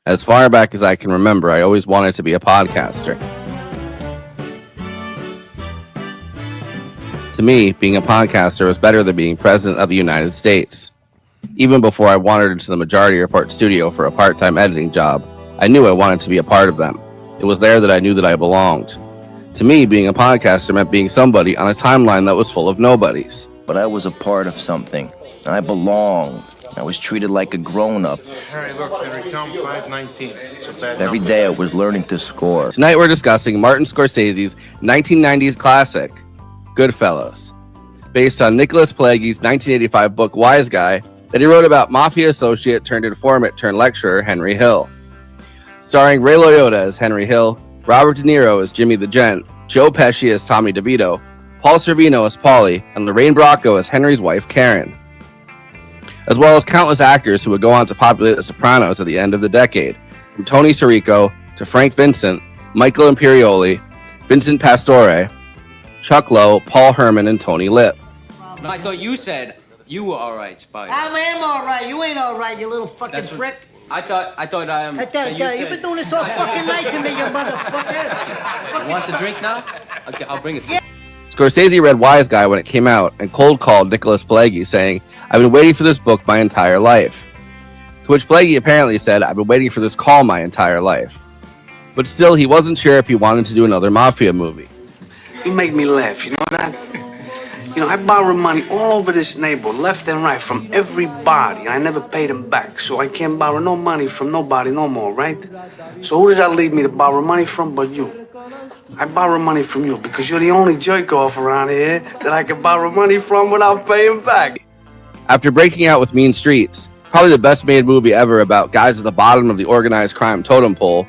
As far back as I can remember, I always wanted to be a podcaster. To me, being a podcaster was better than being president of the United States. Even before I wandered into the Majority Report studio for a part-time editing job, I knew I wanted to be a part of them. It was there that I knew that I belonged. To me, being a podcaster meant being somebody on a timeline that was full of nobodies. But I was a part of something. I belonged. I was treated like a grown-up. Harry, look, Henry, tell him 519. It's a bad Every number. day I was learning to score. Tonight we're discussing Martin Scorsese's 1990s classic, Goodfellas, based on Nicholas Pileggi's 1985 book Wise Guy that he wrote about mafia associate turned informant turned lecturer Henry Hill. Starring Ray Liotta as Henry Hill, Robert De Niro as Jimmy the Gent, Joe Pesci as Tommy DeVito, Paul Sorvino as Paulie, and Lorraine Bracco as Henry's wife Karen, as well as countless actors who would go on to populate The Sopranos at the end of the decade, from Tony Sirico to Frank Vincent, Michael Imperioli, Vincent Pastore, Chuck Lowe, Paul Herman, and Tony Lip. I thought you said you were all right, Spike. I am all right. You ain't all right, you little fucking prick. I thought I am. You've been doing this all fucking night to me, you motherfucker. You want the drink now? Okay, I'll bring it for you. Scorsese read Wise Guy when it came out and cold called Nicholas Pileggi, saying, "I've been waiting for this book my entire life." To which Pileggi apparently said, "I've been waiting for this call my entire life." But still, he wasn't sure if he wanted to do another mafia movie. You make me laugh, you know that? You know, I borrow money all over this neighborhood, left and right, from everybody. I never paid them back, so I can't borrow no money from nobody no more, right? So who does that leave me to borrow money from but you? I borrow money from you because you're the only jerk-off around here that I can borrow money from without paying back. After breaking out with Mean Streets, probably the best made movie ever about guys at the bottom of the organized crime totem pole,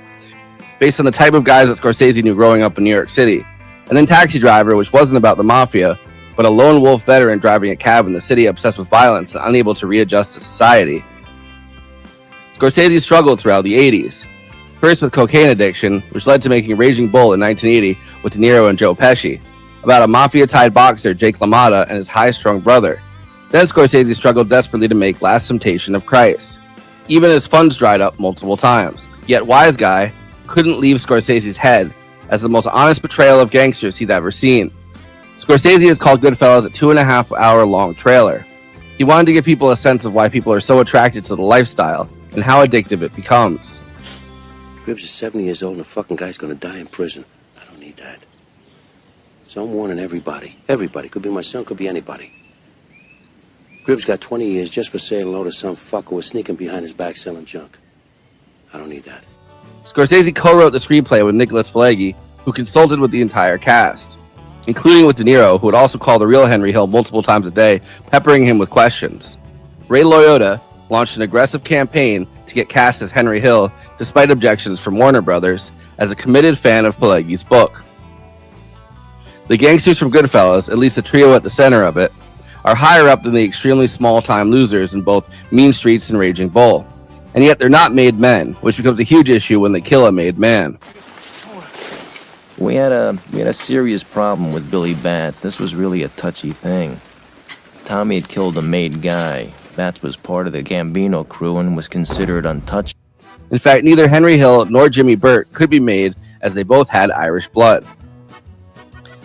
based on the type of guys that Scorsese knew growing up in New York City, and then Taxi Driver, which wasn't about the mafia, but a lone wolf veteran driving a cab in the city obsessed with violence and unable to readjust to society. Scorsese struggled throughout the 80s, first with cocaine addiction, which led to making Raging Bull in 1980 with De Niro and Joe Pesci, about a mafia-tied boxer, Jake LaMotta, and his high-strung brother. Then Scorsese struggled desperately to make Last Temptation of Christ. Even his funds dried up multiple times. Yet Wise Guy couldn't leave Scorsese's head as the most honest portrayal of gangsters he'd ever seen. Scorsese has called Goodfellas a 2.5-hour-long trailer. He wanted to give people a sense of why people are so attracted to the lifestyle and how addictive it becomes. Gribbs is 70 years old and the fucking guy's gonna die in prison. I don't need that. So I'm warning everybody. Everybody. Could be my son, could be anybody. Gribbs got 20 years just for saying hello to some fucker who was sneaking behind his back selling junk. I don't need that. Scorsese co-wrote the screenplay with Nicholas Pileggi, who consulted with the entire cast, including with De Niro, who would also call the real Henry Hill multiple times a day, peppering him with questions. Ray Liotta launched an aggressive campaign to get cast as Henry Hill, despite objections from Warner Brothers, as a committed fan of Pileggi's book. The gangsters from Goodfellas, at least the trio at the center of it, are higher up than the extremely small-time losers in both Mean Streets and Raging Bull. And yet they're not made men, which becomes a huge issue when they kill a made man. We had a serious problem with Billy Bats. This was really a touchy thing. Tommy had killed a made guy. Bats was part of the Gambino crew and was considered untouchable. In fact, neither Henry Hill nor Jimmy Burt could be made, as they both had Irish blood.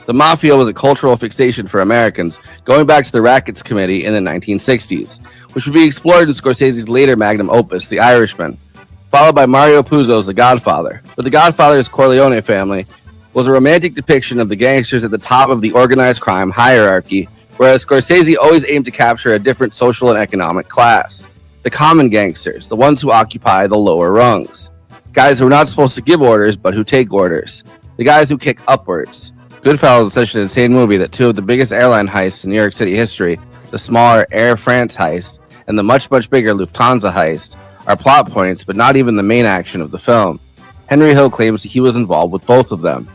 The mafia was a cultural fixation for Americans, going back to the Rackets Committee in the 1960s, which would be explored in Scorsese's later magnum opus, The Irishman, followed by Mario Puzo's The Godfather. But The Godfather's Corleone family was a romantic depiction of the gangsters at the top of the organized crime hierarchy, whereas Scorsese always aimed to capture a different social and economic class. The common gangsters, the ones who occupy the lower rungs. Guys who are not supposed to give orders, but who take orders. The guys who kick upwards. Goodfellas is such an insane movie that two of the biggest airline heists in New York City history, the smaller Air France heist and the much, much bigger Lufthansa heist, are plot points, but not even the main action of the film. Henry Hill claims he was involved with both of them.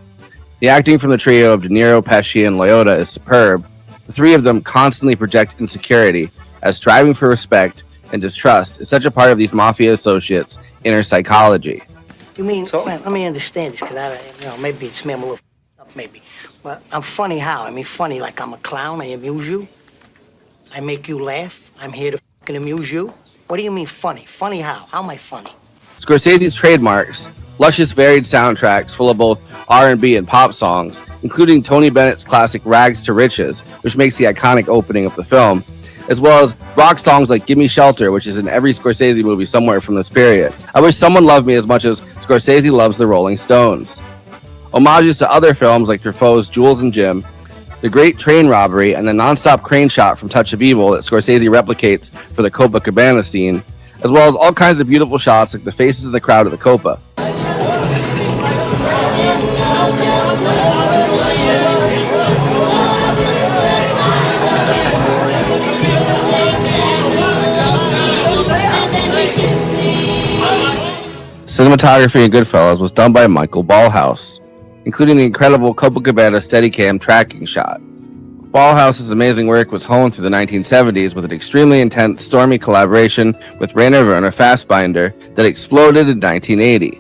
The acting from the trio of De Niro, Pesci, and Liotta is superb. The three of them constantly project insecurity, as striving for respect and distrust is such a part of these mafia associates' inner psychology. You mean, well, let me understand this, because maybe it's me, I'm a little up, maybe. But I'm funny how? I mean, funny like I'm a clown, I amuse you? I make you laugh? I'm here to fucking amuse you? What do you mean funny? Funny how? How am I funny? Scorsese's trademarks, luscious varied soundtracks full of both R&B and pop songs, including Tony Bennett's classic Rags to Riches, which makes the iconic opening of the film, as well as rock songs like Gimme Shelter, which is in every Scorsese movie somewhere from this period. I Wish Someone Loved Me as much as Scorsese loves the Rolling Stones. Homages to other films like Truffaut's Jules and Jim, The Great Train Robbery, and the non-stop crane shot from Touch of Evil that Scorsese replicates for the Copacabana scene, as well as all kinds of beautiful shots like the faces of the crowd at the Copa. Cinematography in Goodfellas was done by Michael Ballhaus, including the incredible Copacabana Steadicam tracking shot. Ballhaus's amazing work was honed through the 1970s with an extremely intense, stormy collaboration with Rainer Werner Fassbinder that exploded in 1980.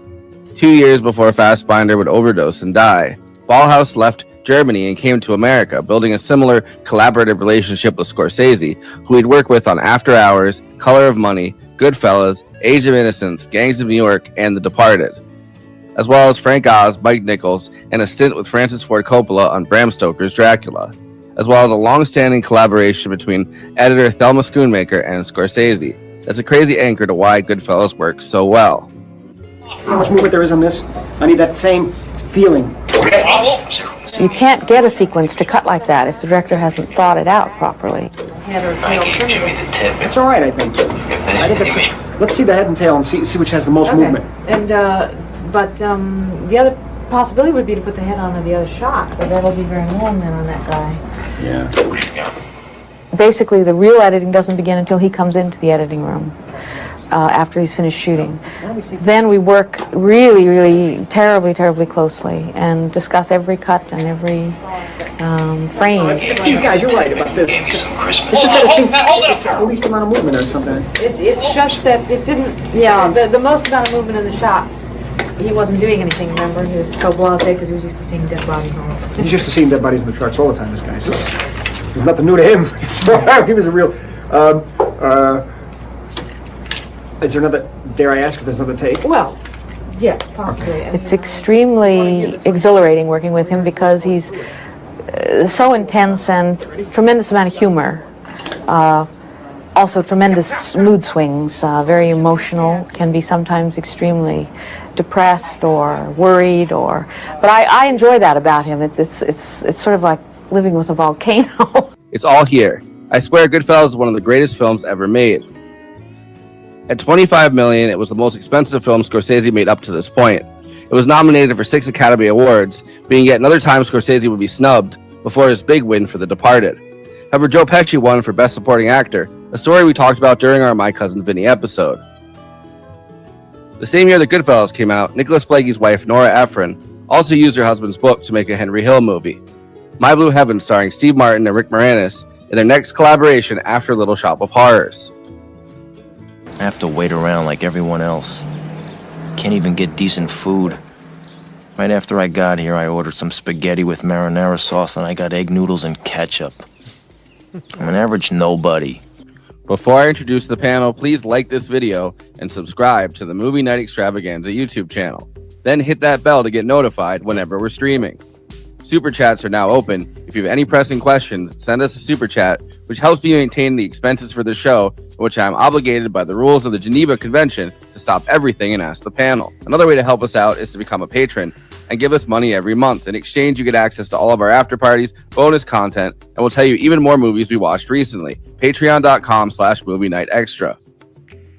2 years before Fassbinder would overdose and die, Ballhaus left Germany and came to America, building a similar collaborative relationship with Scorsese, who he'd work with on After Hours, Color of Money, Goodfellas, Age of Innocence, Gangs of New York, and The Departed, as well as Frank Oz, Mike Nichols, and a stint with Francis Ford Coppola on Bram Stoker's Dracula, as well as a long-standing collaboration between editor Thelma Schoonmaker and Scorsese. That's a crazy anchor to why Goodfellas works so well. See how much movement there is on this? I need that same feeling. You can't get a sequence to cut like that if the director hasn't thought it out properly. I gave Jimmy the tip. It's all right, I think. Let's see the head and tail and see which has the most movement. And but the other possibility would be to put the head on the other shot, but that'll be very long then on that guy. Yeah. Basically, the real editing doesn't begin until he comes into the editing room after he's finished shooting. Then we work really, really terribly closely and discuss every cut and every frame. These guys, you're right about this. It's just that it's the least amount of movement or something. It's just that it didn't, yeah, the most amount of movement in the shot, he wasn't doing anything, remember? He was so blasé because he was used to seeing dead bodies all the time. He's used to seeing dead bodies in the trucks all the time, this guy. So there's nothing new to him. So he was a real... is there another... Dare I ask if there's another take? Well, yes, possibly. Okay. It's extremely exhilarating working with him because he's so intense and tremendous amount of humor. Also tremendous mood swings, very emotional, can be sometimes extremely depressed or worried, but I enjoy that about him. It's sort of like living with a volcano. It's all here. I swear Goodfellas is one of the greatest films ever made. At $25 million, it was the most expensive film Scorsese made up to this point. It was nominated for 6 Academy Awards, being yet another time Scorsese would be snubbed before his big win for The Departed. However, Joe Pesci won for Best Supporting Actor, a story we talked about during our My Cousin Vinny episode. The same year that Goodfellas came out, Nicholas Pileggi's wife, Nora Ephron, also used her husband's book to make a Henry Hill movie, My Blue Heaven, starring Steve Martin and Rick Moranis, in their next collaboration after Little Shop of Horrors. I have to wait around like everyone else. Can't even get decent food. Right after I got here, I ordered some spaghetti with marinara sauce and I got egg noodles and ketchup. I'm an average nobody. Before I introduce the panel, please like this video and subscribe to the Movie Night Extravaganza YouTube channel. Then hit that bell to get notified whenever we're streaming. Super chats are now open. If you have any pressing questions, send us a super chat, which helps me maintain the expenses for the show, which I am obligated by the rules of the Geneva Convention to stop everything and ask the panel. Another way to help us out is to become a patron and give us money every month. In exchange, you get access to all of our after parties, bonus content, and we'll tell you even more movies we watched recently. Patreon.com/Movie Night Extra.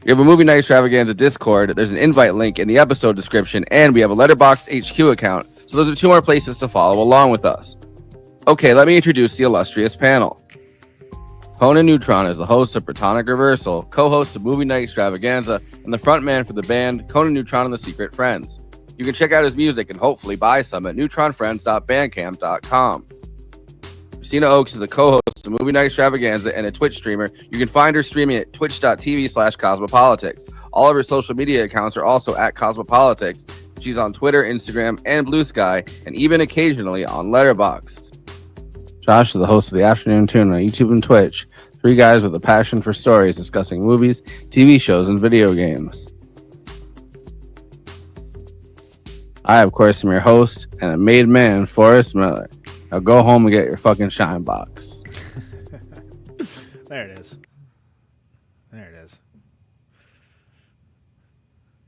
We have a Movie Night Extravaganza Discord. There's an invite link in the episode description, and we have a Letterboxd HQ account. So those are 2 more places to follow along with us. Okay, let me introduce the illustrious panel. Conan Neutron is the host of Protonic Reversal, co-host of Movie Night Extravaganza, and the frontman for the band Conan Neutron and the Secret Friends. You can check out his music and hopefully buy some at neutronfriends.bandcamp.com. Kristina Oakes is a co-host of Movie Night Extravaganza and a Twitch streamer. You can find her streaming at twitch.tv/Cosmopolitics. All of her social media accounts are also at Cosmopolitics. She's on Twitter, Instagram, and Blue Sky, and even occasionally on Letterboxd. Josh is the host of the Afternoon Tune on YouTube and Twitch. 3 guys with a passion for stories discussing movies, TV shows, and video games. I, of course, am your host and a made man, Forrest Miller. Now go home and get your fucking shine box. There it is. There it is.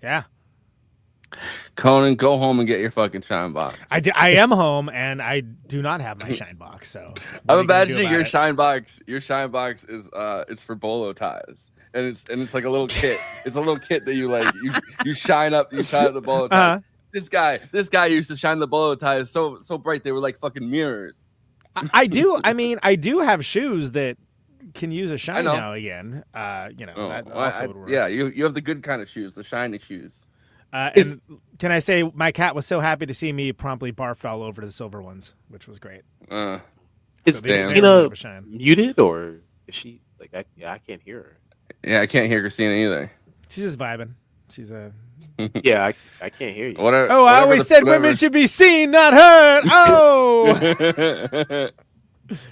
Yeah. Conan, go home and get your fucking shine box. I am home and I do not have my shine box. So I'm imagining your shine box. Your shine box is it's for bolo ties, and it's like a little kit. It's a little kit that you shine up the bolo ties. This guy used to shine the bolo ties so bright they were like fucking mirrors. I do have shoes that can use a shine now again. That also would work. Yeah, you have the good kind of shoes, the shiny shoes. And can I say my cat was so happy to see me promptly barfed all over the silver ones, which was great. Is Kristina muted or is she like? I can't hear her. Yeah, I can't hear Kristina either. She's just vibing. She's a. Yeah, I can't hear you. I always said women should be seen, not heard. Oh.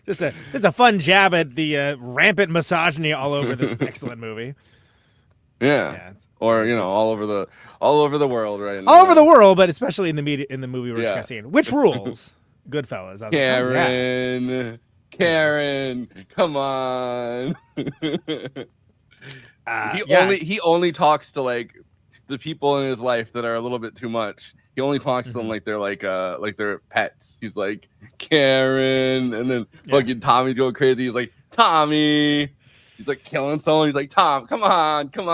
Just a fun jab at the rampant misogyny all over this excellent movie. Yeah, or all over the world, right? All over the world, but especially in the movie we're discussing. Which rules? Goodfellas. I was Karen, come on. He only talks to like the people in his life that are a little bit too much. He only talks to them like they're pets. He's like Karen, and then fucking Tommy's going crazy. He's like Tommy. He's like killing someone. He's like, Tom, come on, Tommy.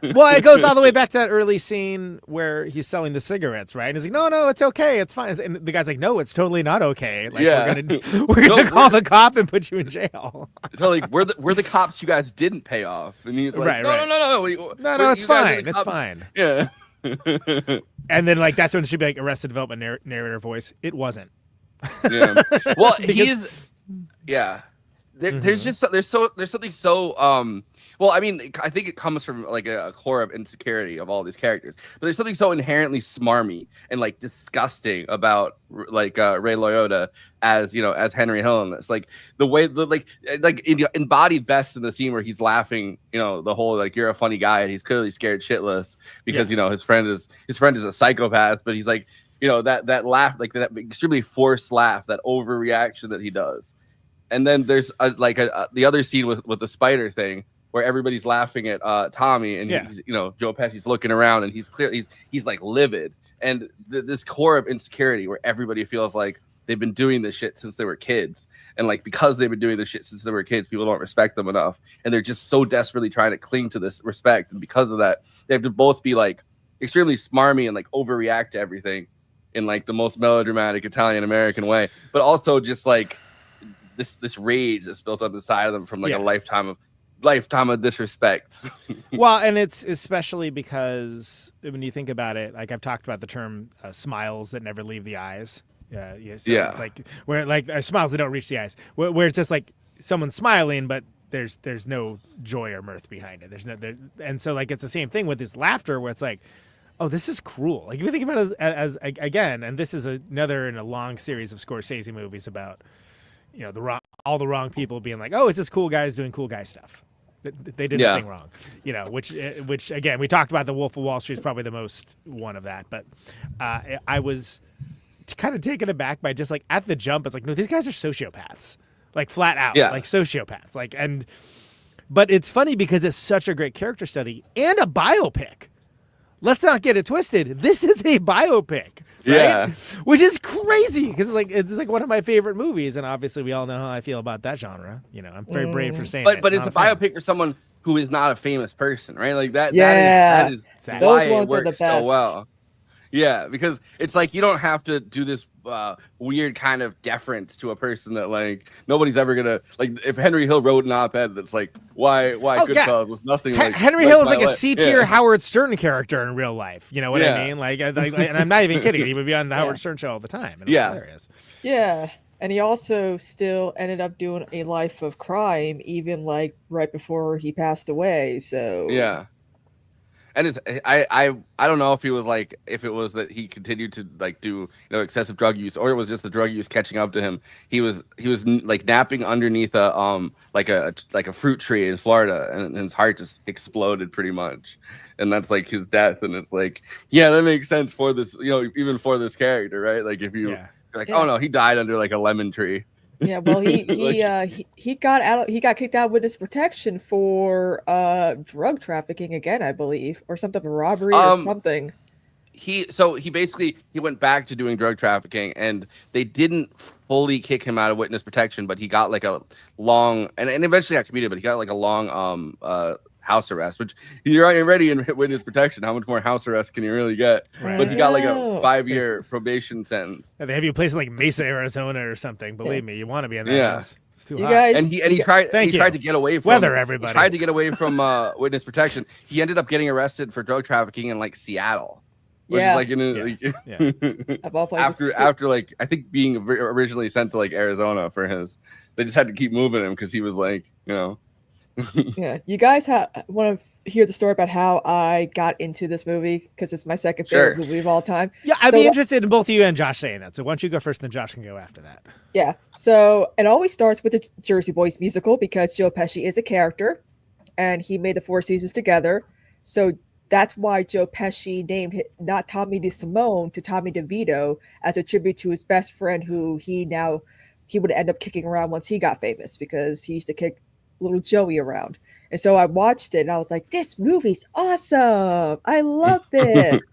Well, it goes all the way back to that early scene where he's selling the cigarettes, right? And he's like, no, it's okay, it's fine. And the guy's like, no, it's totally not okay. Like, we're gonna call the cop and put you in jail. Totally, we're the cops you guys didn't pay off. And he's like, no, it's fine, it's fine. Yeah. And then like that's when it should be like Arrested Development narrator voice. It wasn't. Yeah. Well, There's something so well, I mean, I think it comes from like a core of insecurity of all these characters, but there's something so inherently smarmy and like disgusting about like Ray Liotta as Henry Hill in this. Like the way like embodied best in the scene where he's laughing, the whole like you're a funny guy, and he's clearly scared shitless because his friend is a psychopath, but he's like that laugh, like that extremely forced laugh, that overreaction that he does. And then there's the other scene with the spider thing where everybody's laughing at Tommy, and he's, Joe Pesci's looking around, and he's like livid, and this core of insecurity where everybody feels like they've been doing this shit since they were kids, and like because they've been doing this shit since they were kids, people don't respect them enough, and they're just so desperately trying to cling to this respect, and because of that, they have to both be like extremely smarmy and like overreact to everything in like the most melodramatic Italian American way, but also just like this rage that's built up inside of them from like a lifetime of disrespect. Well, and it's especially because when you think about it, like I've talked about the term smiles that never leave the eyes. It's like where like smiles that don't reach the eyes, where it's just like someone's smiling, but there's no joy or mirth behind it. And so like it's the same thing with this laughter where it's like, oh, this is cruel. Like if you think about it as again, and this is another in a long series of Scorsese movies about the all the wrong people being like, oh, it's just cool guys doing cool guy stuff. They did nothing wrong, which again, we talked about. The Wolf of Wall Street is probably the most one of that, but I was kind of taken aback by just like at the jump, it's like, no, these guys are sociopaths, like flat out, like sociopaths, like, but it's funny because it's such a great character study and a biopic. Let's not get it twisted. This is a biopic, right? Which is crazy because it's like one of my favorite movies, and obviously we all know how I feel about that genre. I'm very brave for saying it. But it's a biopic for someone who is not a famous person, right? Like that. Yeah, that is exactly. why Those ones it are the works best. so well. Yeah, because it's like you don't have to do this weird kind of deference to a person that like nobody's ever gonna like. If Henry Hill wrote an op-ed that's like why Goodfellas was nothing. Like Henry Hill is like a C-tier Howard Stern character in real life. You know what I mean? Like, and I'm not even kidding. He would be on the Howard Stern show all the time. And it was hilarious. Yeah. And he also still ended up doing a life of crime, even like right before he passed away. So yeah. And it's I don't know if he was like if it was that he continued to like do excessive drug use or it was just the drug use catching up to him. He was like napping underneath a like a fruit tree in Florida and his heart just exploded pretty much, and that's like his death. And it's like that makes sense for this even for this character, right? Like if you like oh no, he died under like a lemon tree. Yeah, well, he got out. He got kicked out of witness protection for drug trafficking again, I believe, or some type of robbery or something. He basically went back to doing drug trafficking, and they didn't fully kick him out of witness protection, but he got like a long and eventually got commuted, but he got like a long house arrest, which you're already in witness protection. How much more house arrest can you really get? Right. But he got like a 5-year probation sentence. They have you placed in like Mesa, Arizona or something. Believe me, you want to be in that house. It's too hot. Guys, and he tried to get away from weather. Everybody he tried to get away from witness protection. He ended up getting arrested for drug trafficking in like Seattle. Which is like of all places. after like I think being originally sent to like Arizona for they just had to keep moving him because he was like Yeah, you guys want to hear the story about how I got into this movie because it's my second favorite movie of all time. Yeah, I'd be interested in both you and Josh saying that. So why don't you go first, then Josh can go after that. Yeah, so it always starts with the Jersey Boys musical because Joe Pesci is a character, and he made the Four Seasons together. So that's why Joe Pesci named not Tommy DeSimone to Tommy DeVito as a tribute to his best friend, who he would end up kicking around once he got famous because he used to kick little Joey around. And so I watched it and I was like, this movie's awesome. I love this.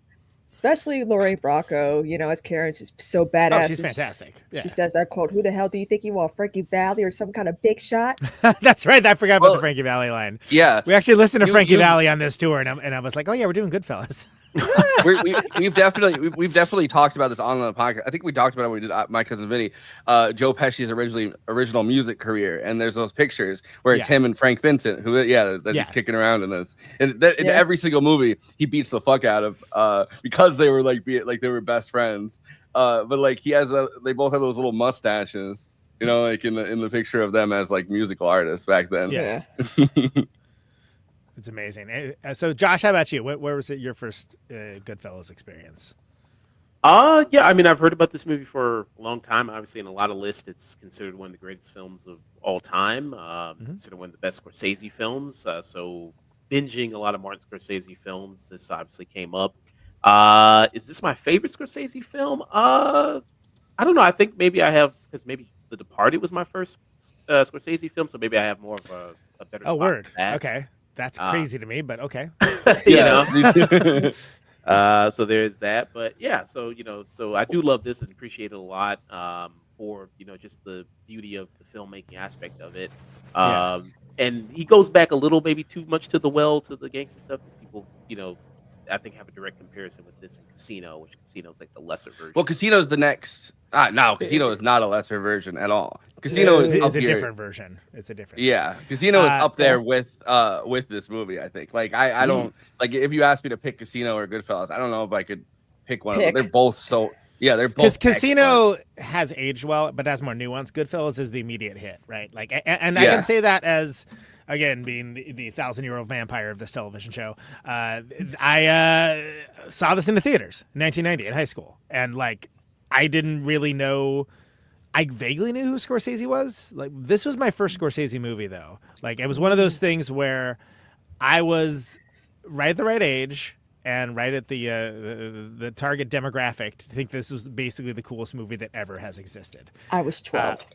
Especially Lorraine Bracco, as Karen, she's so badass. Oh, she's fantastic. She says that quote, who the hell do you think you are, Frankie Valli or some kind of big shot? That's right. I forgot about the Frankie Valli line. Yeah. We actually listened to Frankie Valli on this tour and I was like, oh yeah, we're doing Goodfellas. We've definitely talked about this on the podcast. I think we talked about it when we did My Cousin Vinny. Joe Pesci's original music career, and there's those pictures where it's him and Frank Vincent, who he's kicking around in this. And in every single movie, he beats the fuck out of because they were they were best friends. But like they both have those little mustaches, like in the picture of them as like musical artists back then. Yeah. It's amazing. So, Josh, how about you? Where was it your first Goodfellas experience? Yeah, I mean, I've heard about this movie for a long time. Obviously, in a lot of lists, it's considered one of the greatest films of all time. Considered one of the best Scorsese films. So, binging a lot of Martin Scorsese films, this obviously came up. Is this my favorite Scorsese film? I don't know. I think maybe I have, because maybe The Departed was my first Scorsese film, so maybe I have more of a better spot. Oh, word. For that. Okay. That's crazy to me, but okay. So there's that. But yeah, so I do love this and appreciate it a lot for just the beauty of the filmmaking aspect of it. And he goes back a little, maybe too much to the gangster stuff, because people, I think have a direct comparison with this and Casino, which Casino is like the lesser version. Well, Casino's the next. No, Casino is not a lesser version at all. Casino is a different version. It's a different. Yeah, Casino is up there with this movie. I think. Like I don't like if you asked me to pick Casino or Goodfellas, I don't know if I could pick one of them. They're both so. Yeah, they're both. Because Casino has aged well, but has more nuance. Goodfellas is the immediate hit, right? Like, and I can say that as. Again, being the 1,000-year-old vampire of this television show, I saw this in the theaters in 1990 in high school, and like I didn't really know. I vaguely knew who Scorsese was. Like, this was my first Scorsese movie, though. Like, it was one of those things where I was right at the right age and right at the target demographic to think this was basically the coolest movie that ever has existed. I was 12.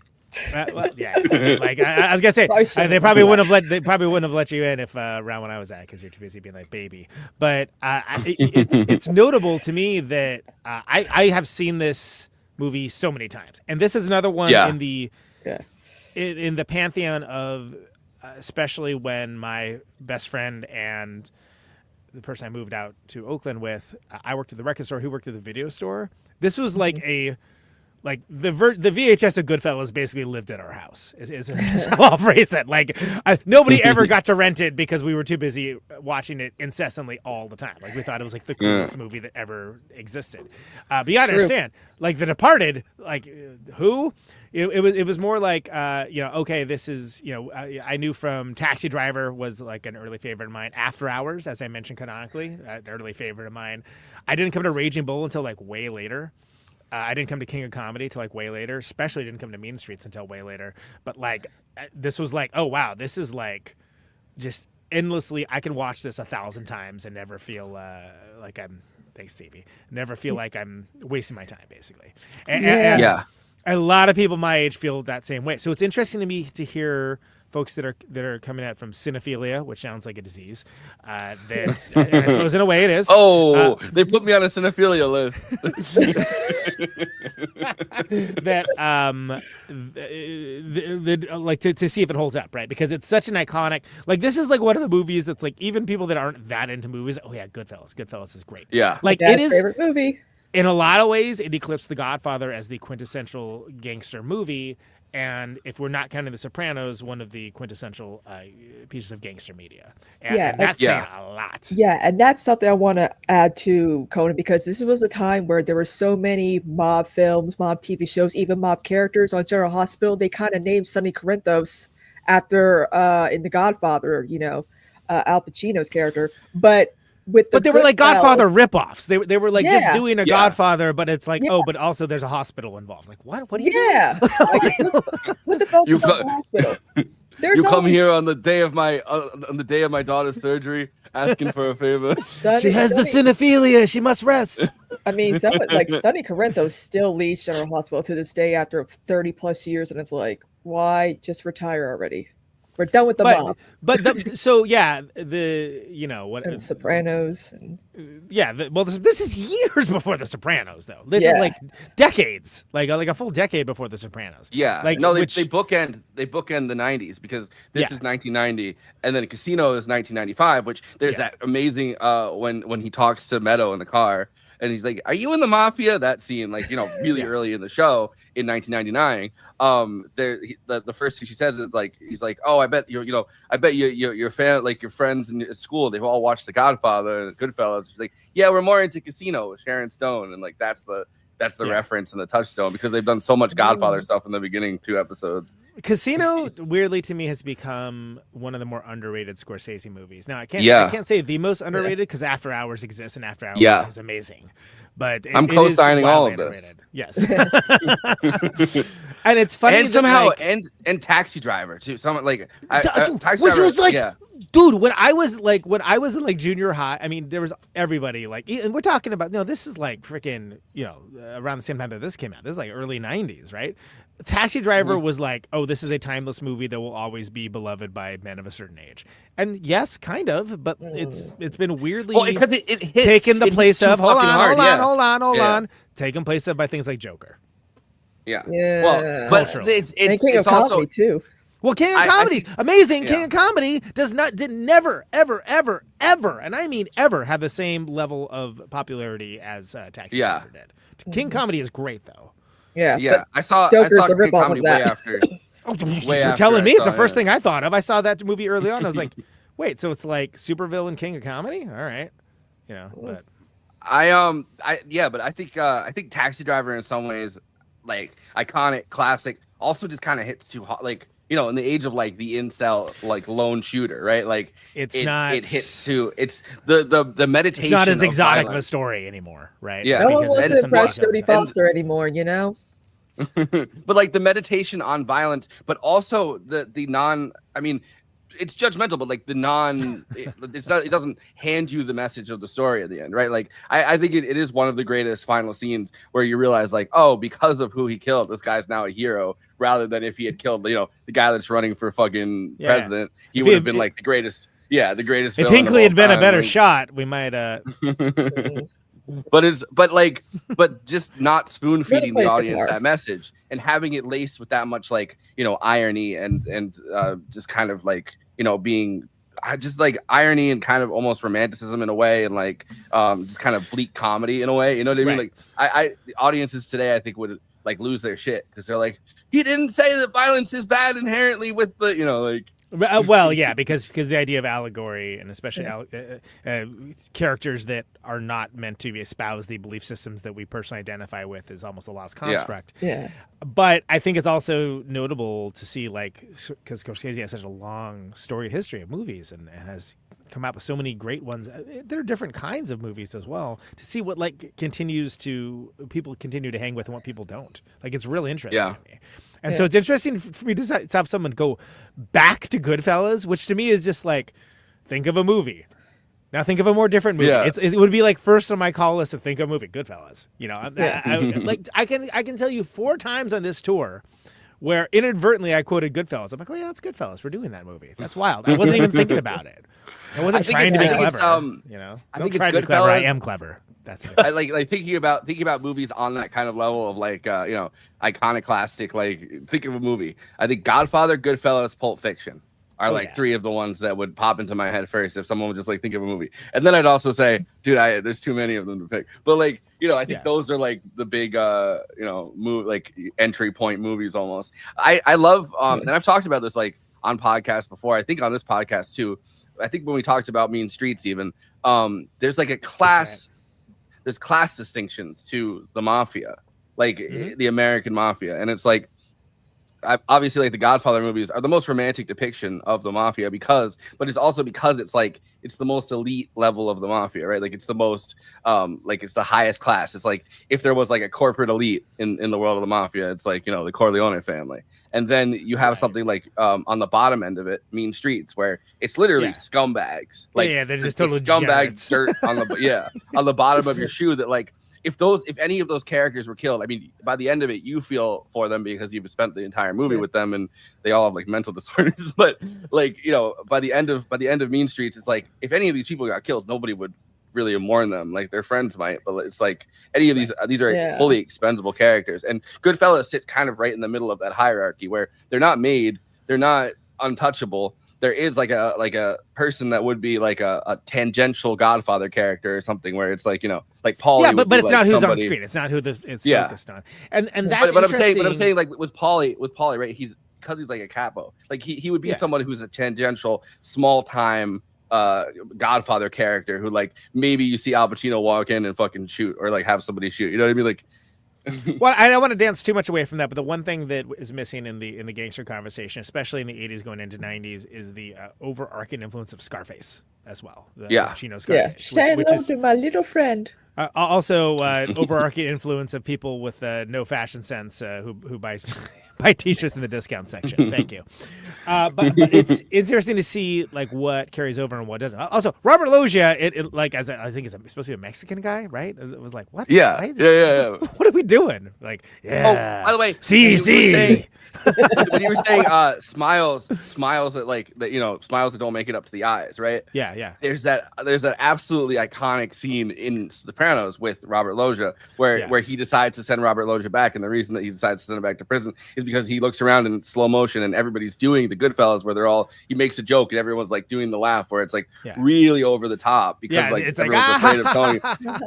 Yeah, like I was gonna say, they probably wouldn't have let you in if around when I was at, because you're too busy being like baby. But it's notable to me that I have seen this movie so many times, and this is another one in the pantheon of, especially when my best friend and the person I moved out to Oakland with, I worked at the record store, who worked at the video store. This was like the VHS of Goodfellas basically lived at our house. Is how I'll phrase it. Like, nobody ever got to rent it because we were too busy watching it incessantly all the time. Like, we thought it was like the coolest movie that ever existed. But you gotta understand, like The Departed, like who? It was more like okay, this is I knew from Taxi Driver was like an early favorite of mine. After Hours, as I mentioned canonically, an early favorite of mine. I didn't come to Raging Bull until like way later. I didn't come to King of Comedy till like way later. Especially didn't come to Mean Streets until way later. But like, this was like, oh wow, this is like just endlessly. I can watch this 1,000 times and never feel like I'm. Thanks, Stevie. Never feel like I'm wasting my time, basically. And a lot of people my age feel that same way. So it's interesting to me to hear folks that are coming at from cinephilia, which sounds like a disease. That and I suppose in a way it is. Oh, they put me on a cinephilia list. That like to see if it holds up, right? Because it's such an iconic. Like, this is like one of the movies that's like, even people that aren't that into movies. Oh yeah, Goodfellas. Goodfellas is great. Yeah, like Dad's it is favorite movie. In a lot of ways, it eclipsed The Godfather as the quintessential gangster movie. And if we're not counting The Sopranos, one of the quintessential pieces of gangster media. And that's saying a lot. Yeah, and that's something I want to add to Conan, because this was a time where there were so many mob films, mob TV shows, even mob characters on General Hospital. They kind of named Sonny Corinthos after, in The Godfather, Al Pacino's character. But they were like Godfather ripoffs. They were like just doing a Godfather, but it's like, but also there's a hospital involved. Like, what? What do you do? Like, what the fuck is the hospital? You come here on the day of my daughter's surgery, asking for a favor. She has the cinephilia. She must rest. I mean, Sonny Corinthos still leads General Hospital to this day after 30 plus years, and it's like, why just retire already? We're done with the mob. And Sopranos. This is years before The Sopranos, though. This is like decades, like a full decade before The Sopranos. Yeah, they bookend the 90s, because this is 1990, and then Casino is 1995. Which there's that amazing when he talks to Meadow in the car. And he's like, "Are you in the mafia?" That scene, really early in the show in 1999. The first thing she says is like, he's like, "Oh, I bet your fan, like your friends in school, they've all watched The Godfather and Goodfellas." She's like, "Yeah, we're more into Casino with Sharon Stone," and like that's the reference and the touchstone, because they've done so much Godfather stuff in the beginning 2 episodes. Casino, weirdly to me, has become one of the more underrated Scorsese movies. Now, I can't say the most underrated, because After Hours exists, and After Hours is amazing. But I'm co-signing all of this. Yes. And it's funny, and somehow and Taxi Driver too. Someone like which was like, dude, when I was in like junior high, I mean, there was everybody like, and we're talking about, this is like freaking, around the same time that this came out. This is like early 90s, right? Taxi Driver was like, oh, this is a timeless movie that will always be beloved by men of a certain age. And yes, kind of, but it's been weirdly because it hits, taken the place of hold on, taken place of by things like Joker. Yeah. Well, but it's King of also Comedy too. Well, King of Comedy's amazing. King of Comedy did never, ever, ever, ever, and I mean ever, have the same level of popularity as Taxi Driver did. King Comedy is great, though. Yeah. I saw Joker's a King rip-off Comedy of that. way after. You're telling me it's the first thing I thought of. I saw that movie early on. I was like, wait, so it's like supervillain King of Comedy? All right, but but I think Taxi Driver in some ways, like iconic, classic, also just kind of hits too hot, like in the age of like the incel, like lone shooter, right? Like it hits too. It's the meditation. It's not as exotic of a story anymore, right? Yeah, no one wants to impress Jodie Foster anymore, but like the meditation on violence, but also the non. I mean, it's judgmental, but like it's not. It doesn't hand you the message of the story at the end, right? Like I think it is one of the greatest final scenes where you realize like, oh, because of who he killed, this guy's now a hero. Rather than if he had killed, the guy that's running for fucking president, he would have been like the greatest. Yeah, the greatest. If Hinckley had been a better shot, we might. But just not spoon feeding the audience that message and having it laced with that much like irony and just kind of like being just like irony and kind of almost romanticism in a way and like just kind of bleak comedy in a way. You know what I mean? Like the audiences today I think would like lose their shit because they're like, he didn't say that violence is bad inherently with the like. Well, yeah, because the idea of allegory and especially characters that are not meant to espouse the belief systems that we personally identify with is almost a lost construct. Yeah. But I think it's also notable to see, like, because Scorsese has such a long storied history of movies and has come out with so many great ones. There are different kinds of movies as well. To see what like people continue to hang with and what people don't. Like it's really interesting to me. And so it's interesting for me to have someone go back to Goodfellas, which to me is just like, think of a movie. Now think of a more different movie. Yeah. It would be like first on my call list of think of a movie, Goodfellas. I can tell you 4 times on this tour where inadvertently I quoted Goodfellas. I'm like, oh yeah, that's Goodfellas. We're doing that movie. That's wild. I wasn't even thinking about it. I wasn't trying to be clever. Don't try to be clever. I am clever. That's it. I like thinking about movies on that kind of level of like iconoclastic. Like think of a movie. I think Godfather, Goodfellas, Pulp Fiction are 3 of the ones that would pop into my head first if someone would just like think of a movie. And then I'd also say, dude, there's too many of them to pick. But like I think those are like the big like entry point movies almost. I love and I've talked about this like on podcasts before. I think on this podcast too. I think when we talked about Mean Streets even there's like a class. There's class distinctions to the mafia, like the American mafia. And it's like, obviously like the Godfather movies are the most romantic depiction of the mafia but it's also because it's like, it's the most elite level of the mafia, right? Like it's the most, like it's the highest class. It's like, if there was like a corporate elite in the world of the mafia, it's like, the Corleone family. And then you have something like on the bottom end of it, Mean Streets, where it's literally scumbags. Like they're just total scumbag dirt on the on the bottom of your shoe. That like if any of those characters were killed, I mean, by the end of it, you feel for them because you've spent the entire movie with them, and they all have like mental disorders. But like by the end of Mean Streets, it's like if any of these people got killed, nobody would really mourn them. Like their friends might, but it's like any of these are fully expendable characters. And Goodfellas sits kind of right in the middle of that hierarchy where they're not untouchable. There is like a person that would be like a tangential Godfather character or something where it's like like Paulie. Yeah, but it's like not who's somebody, on screen. It's not who it's focused on. And that's but interesting. I'm saying like with Paulie, right? Because he's like a capo. Like he would be someone who's a tangential, small time Godfather character who like maybe you see Al Pacino walk in and fucking shoot or like have somebody shoot. You know what I mean? Like. Well, I don't want to dance too much away from that, but the one thing that is missing in the gangster conversation, especially in the 80s going into 90s, is the overarching influence of Scarface as well. The Pacino Scarface. Yeah, say hello to my little friend. Also, overarching influence of people with no fashion sense who buy T-shirts in the discount section. Thank you. But it's interesting to see like what carries over and what doesn't. Also, Robert Loggia, I think is supposed to be a Mexican guy, right? It was like what? Yeah. What are we doing? Like, yeah. Oh, by the way, see. When you were saying smiles that smiles that don't make it up to the eyes, right? Yeah. There's that absolutely iconic scene in Sopranos with Robert Loggia where he decides to send Robert Loggia back, and the reason that he decides to send him back to prison is because he looks around in slow motion and everybody's doing the Goodfellas where he makes a joke and everyone's like doing the laugh where it's like really over the top because like it's everyone's like, afraid of Tony,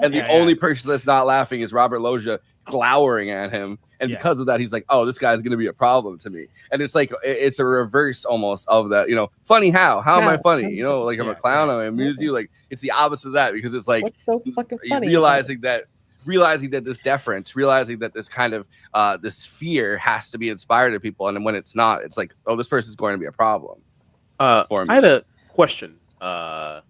and the only person that's not laughing is Robert Loggia glowering at him. And because of that, he's like, oh, this guy's going to be a problem to me. And it's like, it's a reverse almost of that, funny how am I funny? Like I'm a clown, I amuse you. Like it's the opposite of that because it's like what's so fucking funny? realizing that this deference, realizing that this kind of this fear has to be inspired to people. And when it's not, it's like, oh, this person's going to be a problem for me. I had a question about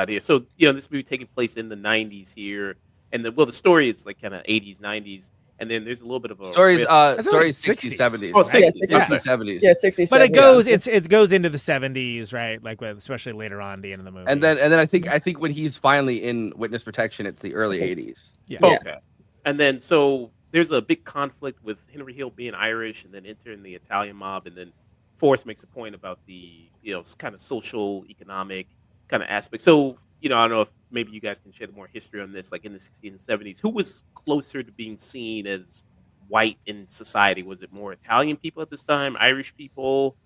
here. So, this movie taking place in the 90s here. And the story is like kind of 80s, 90s. and then there's a little bit of a Stories, rift. stories 60s, 70s. Oh, right? 60s. 60s, 70s. Yeah, 60s. But it 70s, goes, yeah. it goes into the 70s, right? Like especially later on, the end of the movie. And then I think when he's finally in witness protection, it's the early 80s. Yeah. Okay. And then so there's a big conflict with Henry Hill being Irish and then entering the Italian mob, and then Forrest makes a point about the kind of social economic kind of aspect. So I don't know if maybe you guys can shed more history on this, like in the 60s and 70s. Who was closer to being seen as white in society? Was it more Italian people at this time, Irish people?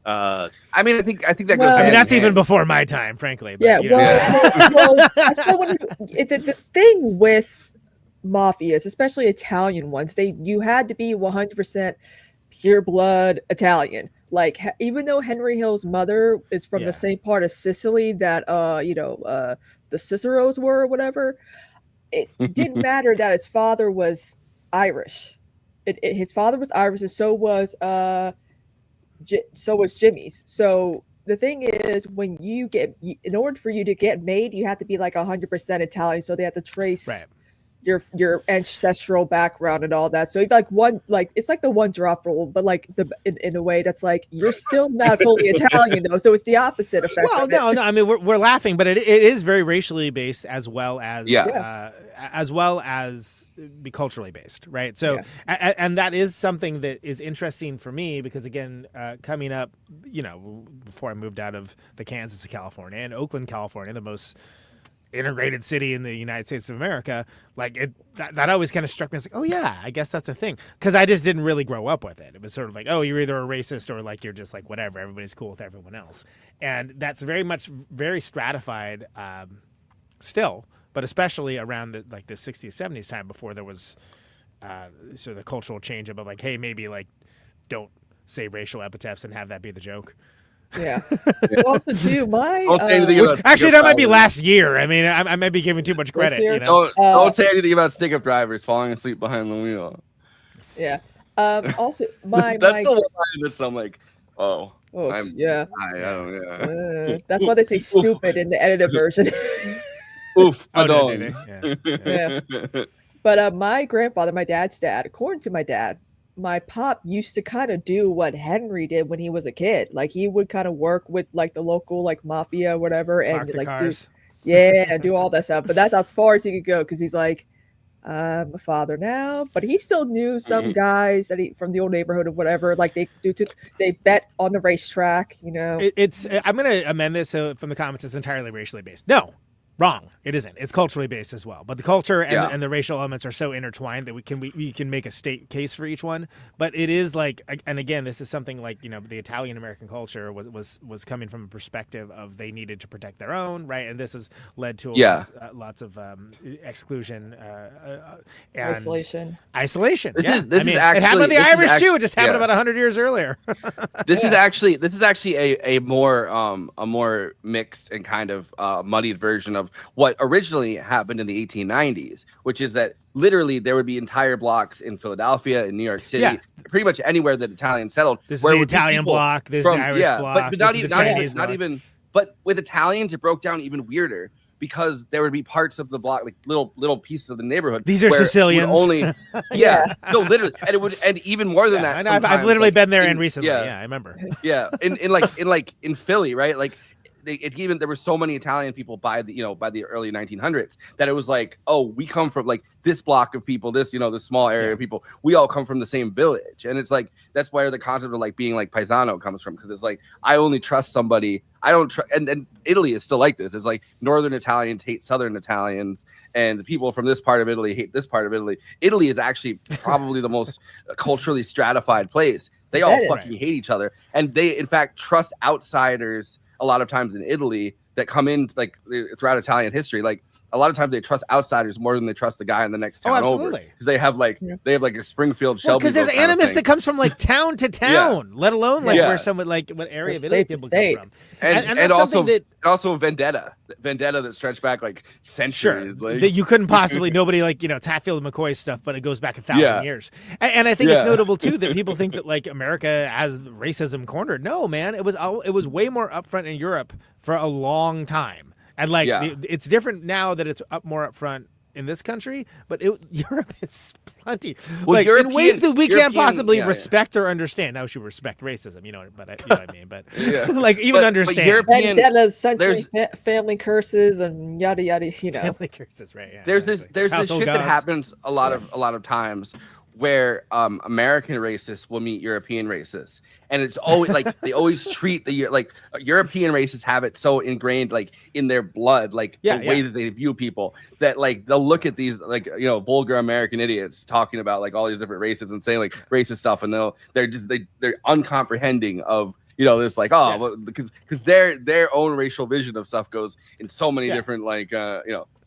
I mean, I think that goes. I mean, that's even before my time, frankly. But, Yeah, well, that's the thing with mafias, especially Italian ones. You had to be 100% pure blood Italian. Like even though Henry Hill's mother is from the same part of Sicily that the Ciceros were or whatever, it didn't matter that his father was Irish. His father was Irish, and so was Jimmy's. So the thing is, when in order for you to get made, you have to be like 100% Italian. So they have to trace your ancestral background and all that. So it's like the one drop rule, but like in a way that's like you're still not fully Italian though. So it's the opposite effect. Well, no. I mean, we're laughing, but it is very racially based as well as be culturally based, right? So and that is something that is interesting for me because again, coming up, before I moved out of the Kansas to California and Oakland, California, the most integrated city in the United States of America, like that always kind of struck me as like, oh yeah, I guess that's a thing, because I just didn't really grow up with it. It was sort of like, oh, you're either a racist or like you're just like whatever, everybody's cool with everyone else, and that's very stratified still, but especially around the 60s, 70s time before there was sort of the cultural change about like, hey, maybe like don't say racial epithets and have that be the joke. Yeah. Also, too, actually, that might be last year. I mean, I might be giving too much credit. Don't say anything about stick-up drivers falling asleep behind the wheel. Yeah. Also, that's the one line that's I'm like, I don't. That's why they say stupid in the edited version. Oof. I don't. Yeah. But my grandfather, my dad's dad, according to my dad, my pop used to kind of do what Henry did when he was a kid. Like he would kind of work with like the local like mafia, whatever, and like do all that stuff. But that's as far as he could go because he's like, I'm a father now. But he still knew some guys from the old neighborhood or whatever. Like they bet on the racetrack. I'm gonna amend this from the comments. It's entirely racially based. No. Wrong. It isn't. It's culturally based as well. But the culture and the racial elements are so intertwined that we can make a state case for each one. But it is like, and again, this is something like the Italian American culture was coming from a perspective of they needed to protect their own, right? And this has led to lots of exclusion and isolation. It happened with the Irish Irish too. It just happened about 100 years earlier. This is actually a more mixed and kind of muddied version of what originally happened in the 1890s, which is that literally there would be entire blocks in Philadelphia, in New York City, pretty much anywhere that Italians settled. This is the Italian block, this is the Irish block, but not even. But with Italians, it broke down even weirder because there would be parts of the block, like little pieces of the neighborhood. These are Sicilians. No, literally, and even more than that. I've literally been there recently. I remember. Yeah, in Philly, right? Like. There were so many Italian people by the early 1900s that it was like, oh, we come from like this block of people, this small area of people, we all come from the same village, and it's like that's where the concept of like being like paisano comes from, because it's like I only trust somebody. I don't trust, and Italy is still like this. It's like Northern Italians hate Southern Italians, and the people from this part of Italy hate this part of Italy. Italy is actually probably the most culturally stratified place. They all fucking hate each other, and they in fact trust outsiders. A lot of times in Italy that come in like throughout Italian history, like a lot of times they trust outsiders more than they trust the guy in the next town over, because they have like a Springfield Shelby. Because there's animus that comes from like town to town, let alone like where someone like what area of Italy people come from, and also vendetta that stretched back like centuries. Sure, that you couldn't possibly nobody like it's Hatfield and McCoy's stuff, but it goes back 1,000 years. And I think it's notable too that people think that like America has racism cornered. No, man, it was way more upfront in Europe for a long time. And like it's different now that it's more up front in this country, but Europe is plenty. Well, in ways that we can't European- possibly yeah, respect or understand. Now, we should respect racism, you know what I mean? But Yeah. even But understand. European- Vendettas, century there's- family curses, and yada yada. Family curses, right? Yeah, There's exactly. this Household shit that gods. happens a lot of times where American racists will meet European racists, and it's always like they always treat European racists have it so ingrained like in their blood, like the way that they view people, that like they'll look at these like vulgar American idiots talking about like all these different races and saying like racist stuff, and they're uncomprehending of this like because their own racial vision of stuff goes in so many different like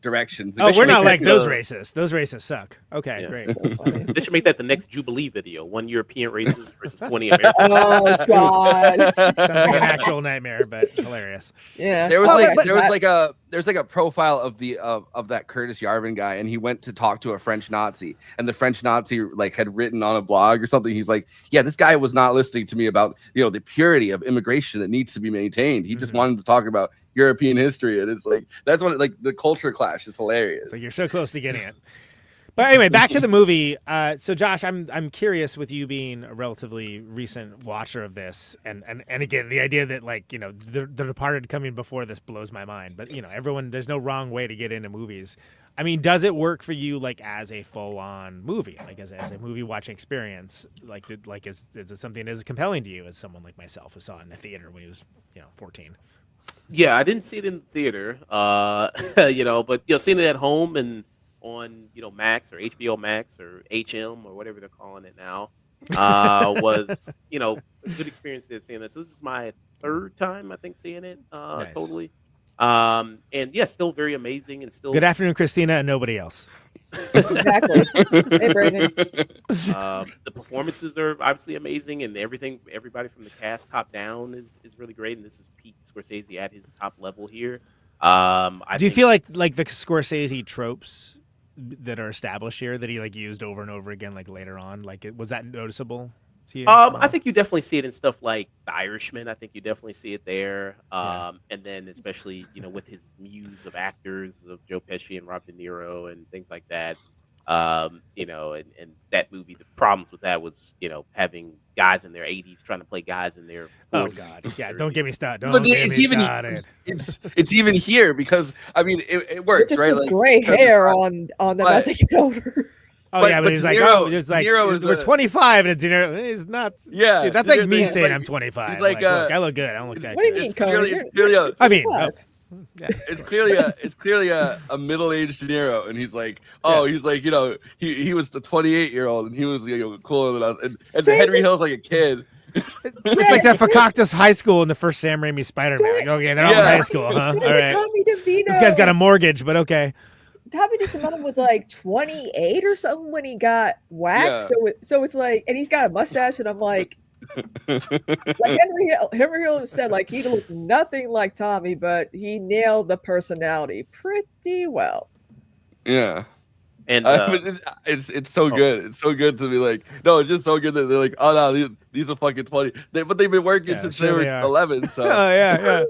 directions. Oh, we're not like those racists. Those racists suck. Okay, great. They should make that the next Jubilee video. 1 European racist versus 20 American. Oh God! Sounds like an actual nightmare, but hilarious. Yeah. There's like a profile of that Curtis Yarvin guy, and he went to talk to a French Nazi, and the French Nazi like had written on a blog or something. He's like, yeah, this guy was not listening to me about the purity of immigration that needs to be maintained. He just wanted to talk about European history, and it's like that's what like the culture clash is hilarious. So you're so close to getting it. But anyway, back to the movie. So Josh, I'm curious, with you being a relatively recent watcher of this, and again, the idea that like the Departed coming before this blows my mind. But everyone, there's no wrong way to get into movies. I mean, does it work for you like as a full-on movie, like as a movie watching experience? Is it something as compelling to you as someone like myself who saw it in the theater when he was 14? Yeah, I didn't see it in the theater, but seeing it at home and on Max or HBO Max or HM or whatever they're calling it now was a good experience to seeing this. This is my third time I think seeing it Nice. totally, and yeah, still very amazing and still. Good afternoon, Kristina, and nobody else. Exactly. Hey, Brandon. The performances are obviously amazing, and everybody from the cast top down is really great. And this is Pete Scorsese at his top level here. Do you feel like the Scorsese tropes that are established here that he like used over and over again like later on, like was that noticeable to you? I think you definitely see it in stuff like The Irishman. I think you definitely see it there. And then especially, with his muse of actors of Joe Pesci and Rob De Niro and things like that. And that movie, the problems with that was, having guys in their 80s trying to play guys in their 40s. Oh God, yeah, don't get me started. But it's even here because I mean it works, Just right? with Like gray hair on them as they get older. Oh yeah, but he's like, Niro we're 25 and it's He's not. Yeah, Dude, that's like me saying like, I'm 25. he's like, look, I look good. I don't look that What do good. you mean, Conan? It's clearly I mean, yeah. It's clearly a middle-aged De Niro, and he's like, he's like, he was the 28-year-old, and he was cooler than us, and Henry Hill's like a kid. It's like that Fakaktas High School in the first Sam Raimi Spider-Man. Like, okay, they're all in high school, huh? All right. Tommy DeVito. This guy's got a mortgage, but okay. Tommy DeVito was like 28 or something when he got waxed. Yeah. So it's like, and he's got a mustache, and I'm like Henry Hill said, like, he looked nothing like Tommy, but he nailed the personality pretty well. Yeah. And it's so good. It's so good to be like, no, it's just so good that they're like, oh no, these are fucking 20. But they've been working since they were 11. So. Oh yeah.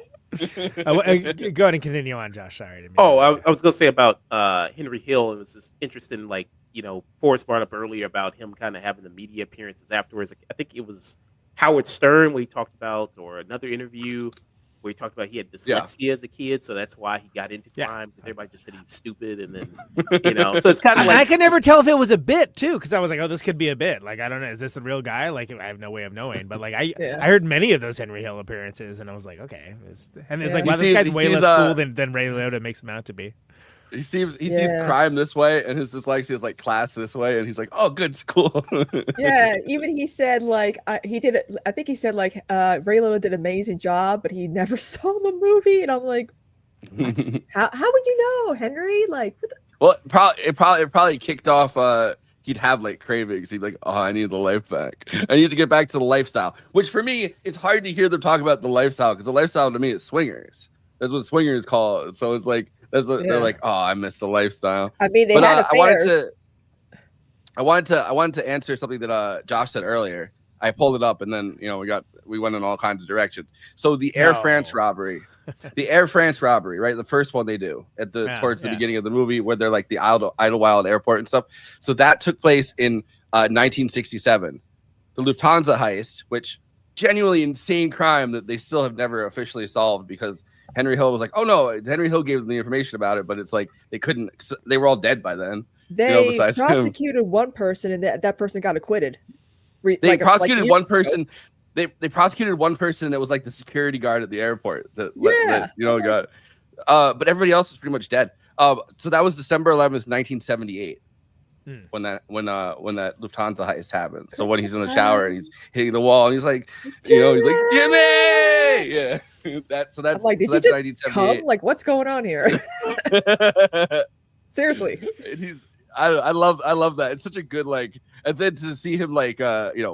Go ahead and continue on, Josh. Sorry. I was gonna say about Henry Hill. It was just interesting, like Forrest brought up earlier about him kind of having the media appearances afterwards. I think it was Howard Stern where he talked about, or another interview where he talked about he had dyslexia as a kid, so that's why he got into crime because everybody just said he's stupid, and then so it's kind of like I can never tell if it was a bit too, because I was like, oh, this could be a bit. Like I don't know, is this a real guy? Like I have no way of knowing, but like I heard many of those Henry Hill appearances, and I was like, okay, like, wow, this guy's way less cool than Ray Liotta makes him out to be. He sees crime this way, and his dyslexia is like class this way, and he's like, "Oh, good, it's cool." Yeah, even he said like he did it. I think he said like Ray Liotta did an amazing job, but he never saw the movie, and I'm like, what? How would you know, Henry? Like, what the... it probably kicked off. He'd have like cravings. He'd be like, "Oh, I need the life back. I need to get back to the lifestyle." Which for me, it's hard to hear them talk about the lifestyle because the lifestyle to me is swingers. That's what swingers call it. So it's like. They're like, oh, I miss the lifestyle. I mean, they had affairs. I wanted to answer something that Josh said earlier. I pulled it up, and then we went in all kinds of directions. So the Air France robbery, right? The first one they do towards the beginning of the movie, where they're like the Idlewild Airport and stuff. So that took place in 1967. The Lufthansa heist, which genuinely insane crime that they still have never officially solved, because Henry Hill was like, oh no, Henry Hill gave them the information about it, but it's like they were all dead by then. They prosecuted one person, and that person got acquitted. They prosecuted one person. They prosecuted one person that was like the security guard at the airport that got. But everybody else was pretty much dead. So that was December 11th, 1978. When that Lufthansa heist happened. So when he's in the shower and he's hitting the wall and he's like, he's like, Jimmy, yeah. That's like, did you just come? Like, what's going on here? Seriously. And I love that. It's such a good and then to see him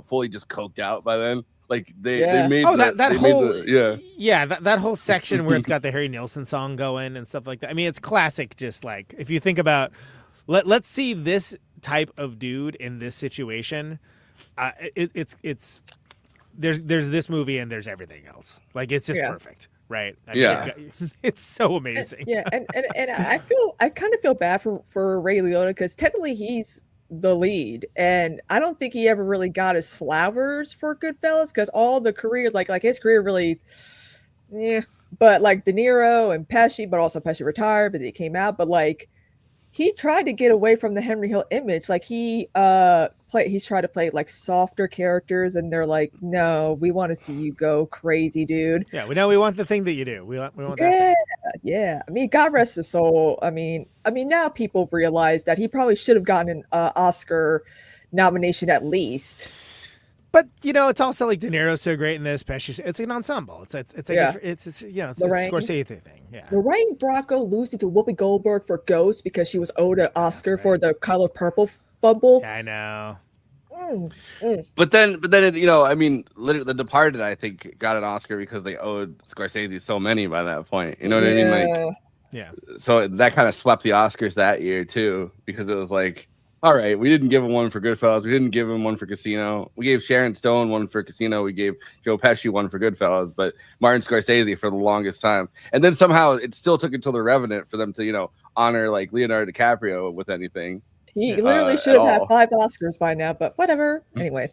fully just coked out by then. Like they made that whole section where it's got the Harry Nilsson song going and stuff like that. I mean, it's classic. Just like if you think about, let's see this type of dude in this situation. It's there's this movie and there's everything else. Like it's just perfect. Right. I mean, it's so amazing. And I kind of feel bad for Ray Liotta, because technically he's the lead, and I don't think he ever really got his flowers for Goodfellas, because all the career, like his career really, but like De Niro and Pesci, but also Pesci retired, but he came out, but like he tried to get away from the Henry Hill image. Like he's tried to play like softer characters, and they're like, no, we want to see you go crazy, dude. Yeah, we want the thing that you do. We want that thing. Yeah. I mean, God rest his soul. I mean, now people realize that he probably should have gotten an Oscar nomination at least. But it's also like De Niro's so great in this. Pesci, it's an ensemble. It's a Scorsese thing. Yeah. Lorraine Bracco losing to Whoopi Goldberg for Ghost because she was owed an Oscar for The Color Purple fumble. Yeah, I know. But then I mean, literally, The Departed, I think, got an Oscar because they owed Scorsese so many by that point. You know what I mean? Like, yeah. So that kind of swept the Oscars that year too, because it was like, all right, we didn't give him one for Goodfellas. We didn't give him one for Casino. We gave Sharon Stone one for Casino. We gave Joe Pesci one for Goodfellas, but Martin Scorsese for the longest time. And then somehow it still took until The Revenant for them to, honor like Leonardo DiCaprio with anything. He literally should have had 5 Oscars by now, but whatever. Anyway.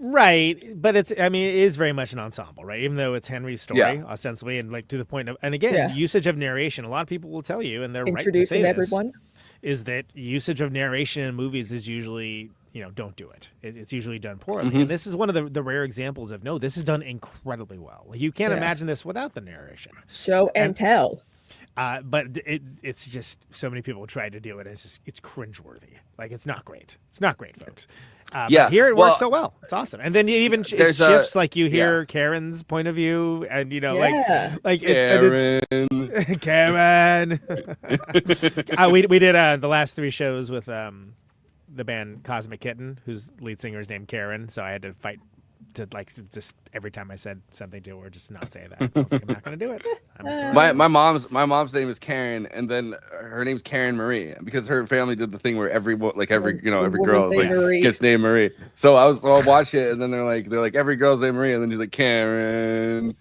Right, but it is very much an ensemble, right? Even though it's Henry's story, ostensibly, and like to the point of, and again, usage of narration. A lot of people will tell you, and they're right to say everyone. Is that usage of narration in movies is usually, don't do it. It's usually done poorly. And this is one of the rare examples of, no, this is done incredibly well. Like, you can't imagine this without the narration. Show and tell. But it's just so many people try to do it. It's cringeworthy. Like, it's not great. It's not great, folks. But here it works so well. It's awesome. And then it even shifts, like you hear Karen's point of view, and like it's Karen. We did the last 3 shows with the band Cosmic Kitten, whose lead singer is named Karen. So I had to fight to just every time I said something to her, just not say that. I was like, I'm not going to do it. My mom's name is Karen, and then her name's Karen Marie, because her family did the thing where every girl gets named Marie. So I'll watch it, and then they're like every girl's named Marie, and then she's like Karen.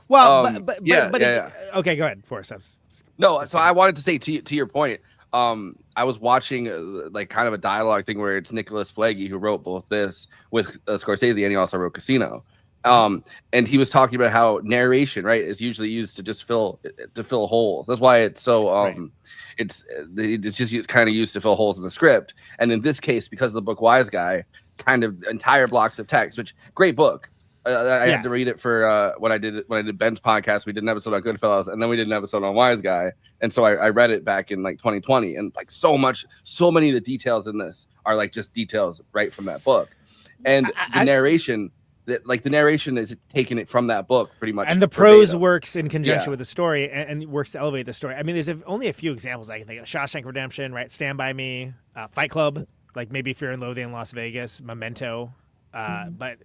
Well, okay, go ahead, Forrest. No, so I wanted to say to your point. I was watching like kind of a dialogue thing where it's Nicholas Pileggi who wrote both this with Scorsese, and he also wrote Casino. And he was talking about how narration, right, is usually used to just fill holes. That's why it's so it's just kind of used to fill holes in the script. And in this case, because of the book Wise Guy, kind of entire blocks of text, which great book. I had to read it for when I did Ben's podcast. We did an episode on Goodfellas, and then we did an episode on Wise Guy. And so I read it back in like 2020, and like so many of the details in this are like just details right from that book. And the narration is taking it from that book pretty much. And the prose works in conjunction with the story and works to elevate the story. I mean, there's only a few examples I can think of. Shawshank Redemption, right? Stand By Me, Fight Club, like maybe Fear and Loathing in Las Vegas, Memento. But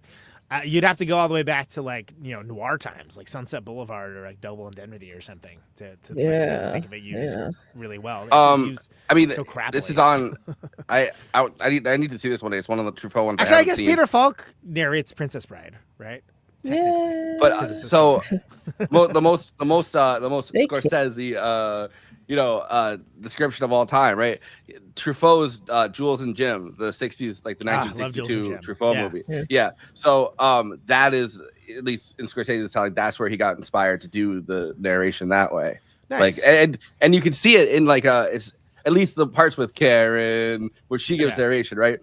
You'd have to go all the way back to like noir times, like Sunset Boulevard or like Double Indemnity or something to think of it used really well. It's I mean, so crappily. This is on. I need to see this one day. It's one of the Truffaut ones. Actually, I guess Peter Falk narrates Princess Bride, right? Yeah, but so the most Scorsese description of all time, right? Truffaut's Jules and Jim, the 60s, like the 1962 Truffaut movie. Yeah. So that is, at least in Scorsese's telling, that's where he got inspired to do the narration that way. Nice. Like and you can see it in like it's at least the parts with Karen where she gives narration, right?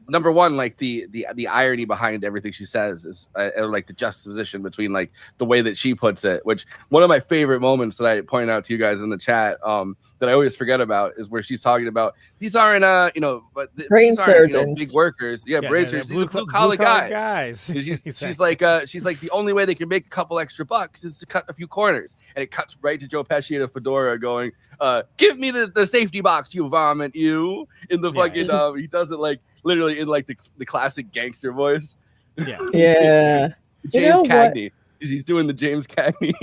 Number one, like the irony behind everything she says is like the juxtaposition between like the way that she puts it, which one of my favorite moments that I pointed out to you guys in the chat that I always forget about is where she's talking about these aren't brain surgeons, big workers, brain surgeons, blue collar guys. She's like the only way they can make a couple extra bucks is to cut a few corners, and it cuts right to Joe Pesci in a fedora going, give me the safety box, you vomit, you, in the fucking he does it like literally in like the classic gangster voice. Yeah. James Cagney. He's doing the James Cagney.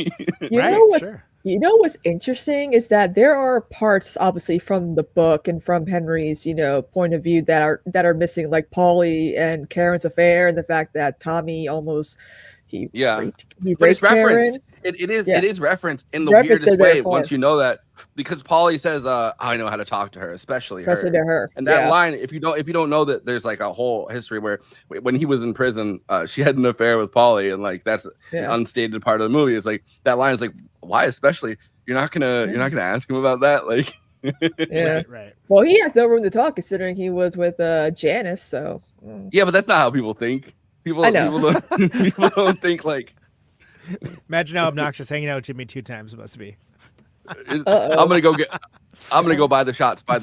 You know what's interesting is that there are parts, obviously, from the book and from Henry's, point of view that are missing, like Paulie and Karen's affair, and the fact that Tommy almost he raped Karen. It is referenced in the weirdest way once you know that, because Paulie says, I know how to talk to her, especially to her. And that line, if you don't know that there's like a whole history where when he was in prison, she had an affair with Paulie, and like that's an unstated part of the movie. It's like that line is like, why especially? You're not gonna ask him about that, like. Right. Well, he has no room to talk considering he was with Janice. So. Yeah, but that's not how people think. People don't think like. Imagine how obnoxious hanging out with Jimmy 2 times must be. I'm gonna go buy the shots. I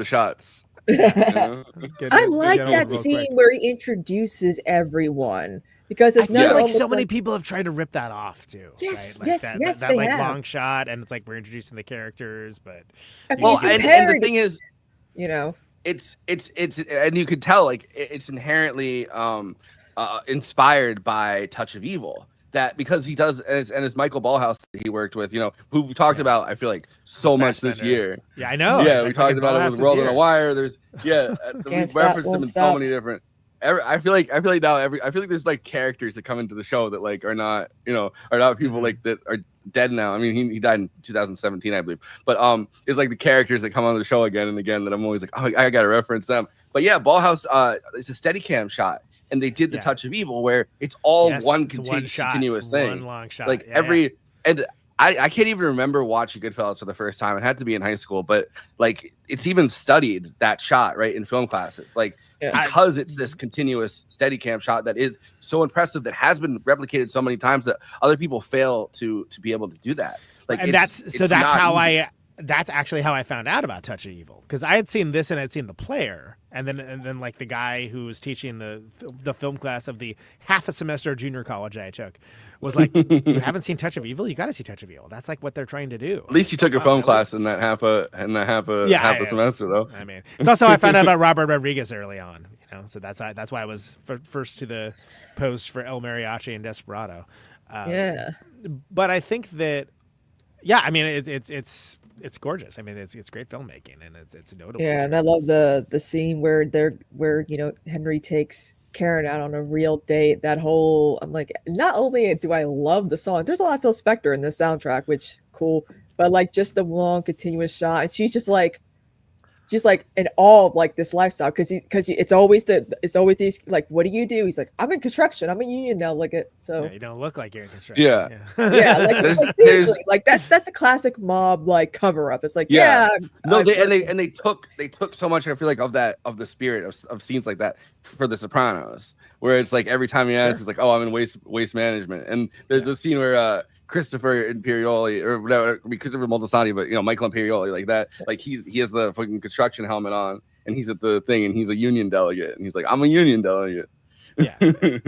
like that scene where he introduces everyone, because it's I feel like so many people have tried to rip that off too. Yes, right? Like yes, that they like have. long shot, and it's like we're introducing the characters, but and the thing is, it's and you could tell like it's inherently inspired by Touch of Evil. That because he does, and it's Michael Ballhaus that he worked with, who we talked about, I feel like so much this year. Yeah, I know. Yeah, we talked about it with World on a Wire. There's we referenced him in so many different. I feel like now I feel like there's like characters that come into the show that like are not people like that are dead now. I mean, he died in 2017, I believe. But it's like the characters that come on the show again and again that I'm always like, oh, I gotta reference them. But yeah, Ballhaus, it's a Steadicam shot. And they did the Touch of Evil, where it's all one continuous thing. One long shot. Like and I can't even remember watching Goodfellas for the first time. It had to be in high school, but like it's even studied that shot right in film classes. Like because it's this continuous Steadicam shot that is so impressive, that has been replicated so many times that other people fail to be able to do that. Like, and that's actually how I found out about Touch of Evil, because I had seen this and I'd seen The Player, and then like the guy who was teaching the film class of the half a semester of junior college I took was like, you haven't seen Touch of Evil? You got to see Touch of Evil. That's like what they're trying to do. At least you took a film class in that half a semester, though. I mean, it's also how I found out about Robert Rodriguez early on. So that's why I was first to the post for El Mariachi and Desperado. But I think that. Yeah, I mean it's gorgeous. I mean it's great filmmaking, and it's notable. Yeah, and I love the scene where Henry takes Karen out on a real date. That whole, I'm like, not only do I love the song, there's a lot of Phil Spector in the soundtrack, which cool, but like just the long continuous shot, and she's just like in awe of like this lifestyle, because it's always these like, what do you do? He's like, I'm in construction, I'm a union delegate. So you don't look like you're in construction. Yeah. Like seriously, like that's the classic mob like cover up. It's like they took so much, I feel like, of the spirit of scenes like that for The Sopranos, where it's like every time he asks, it's like, oh, I'm in waste management, and there's a scene where Christopher Imperioli, or whatever, Christopher Moltisanti, but Michael Imperioli, like that, like he has the fucking construction helmet on, and he's at the thing, and he's a union delegate, and he's like, I'm a union delegate. Yeah. They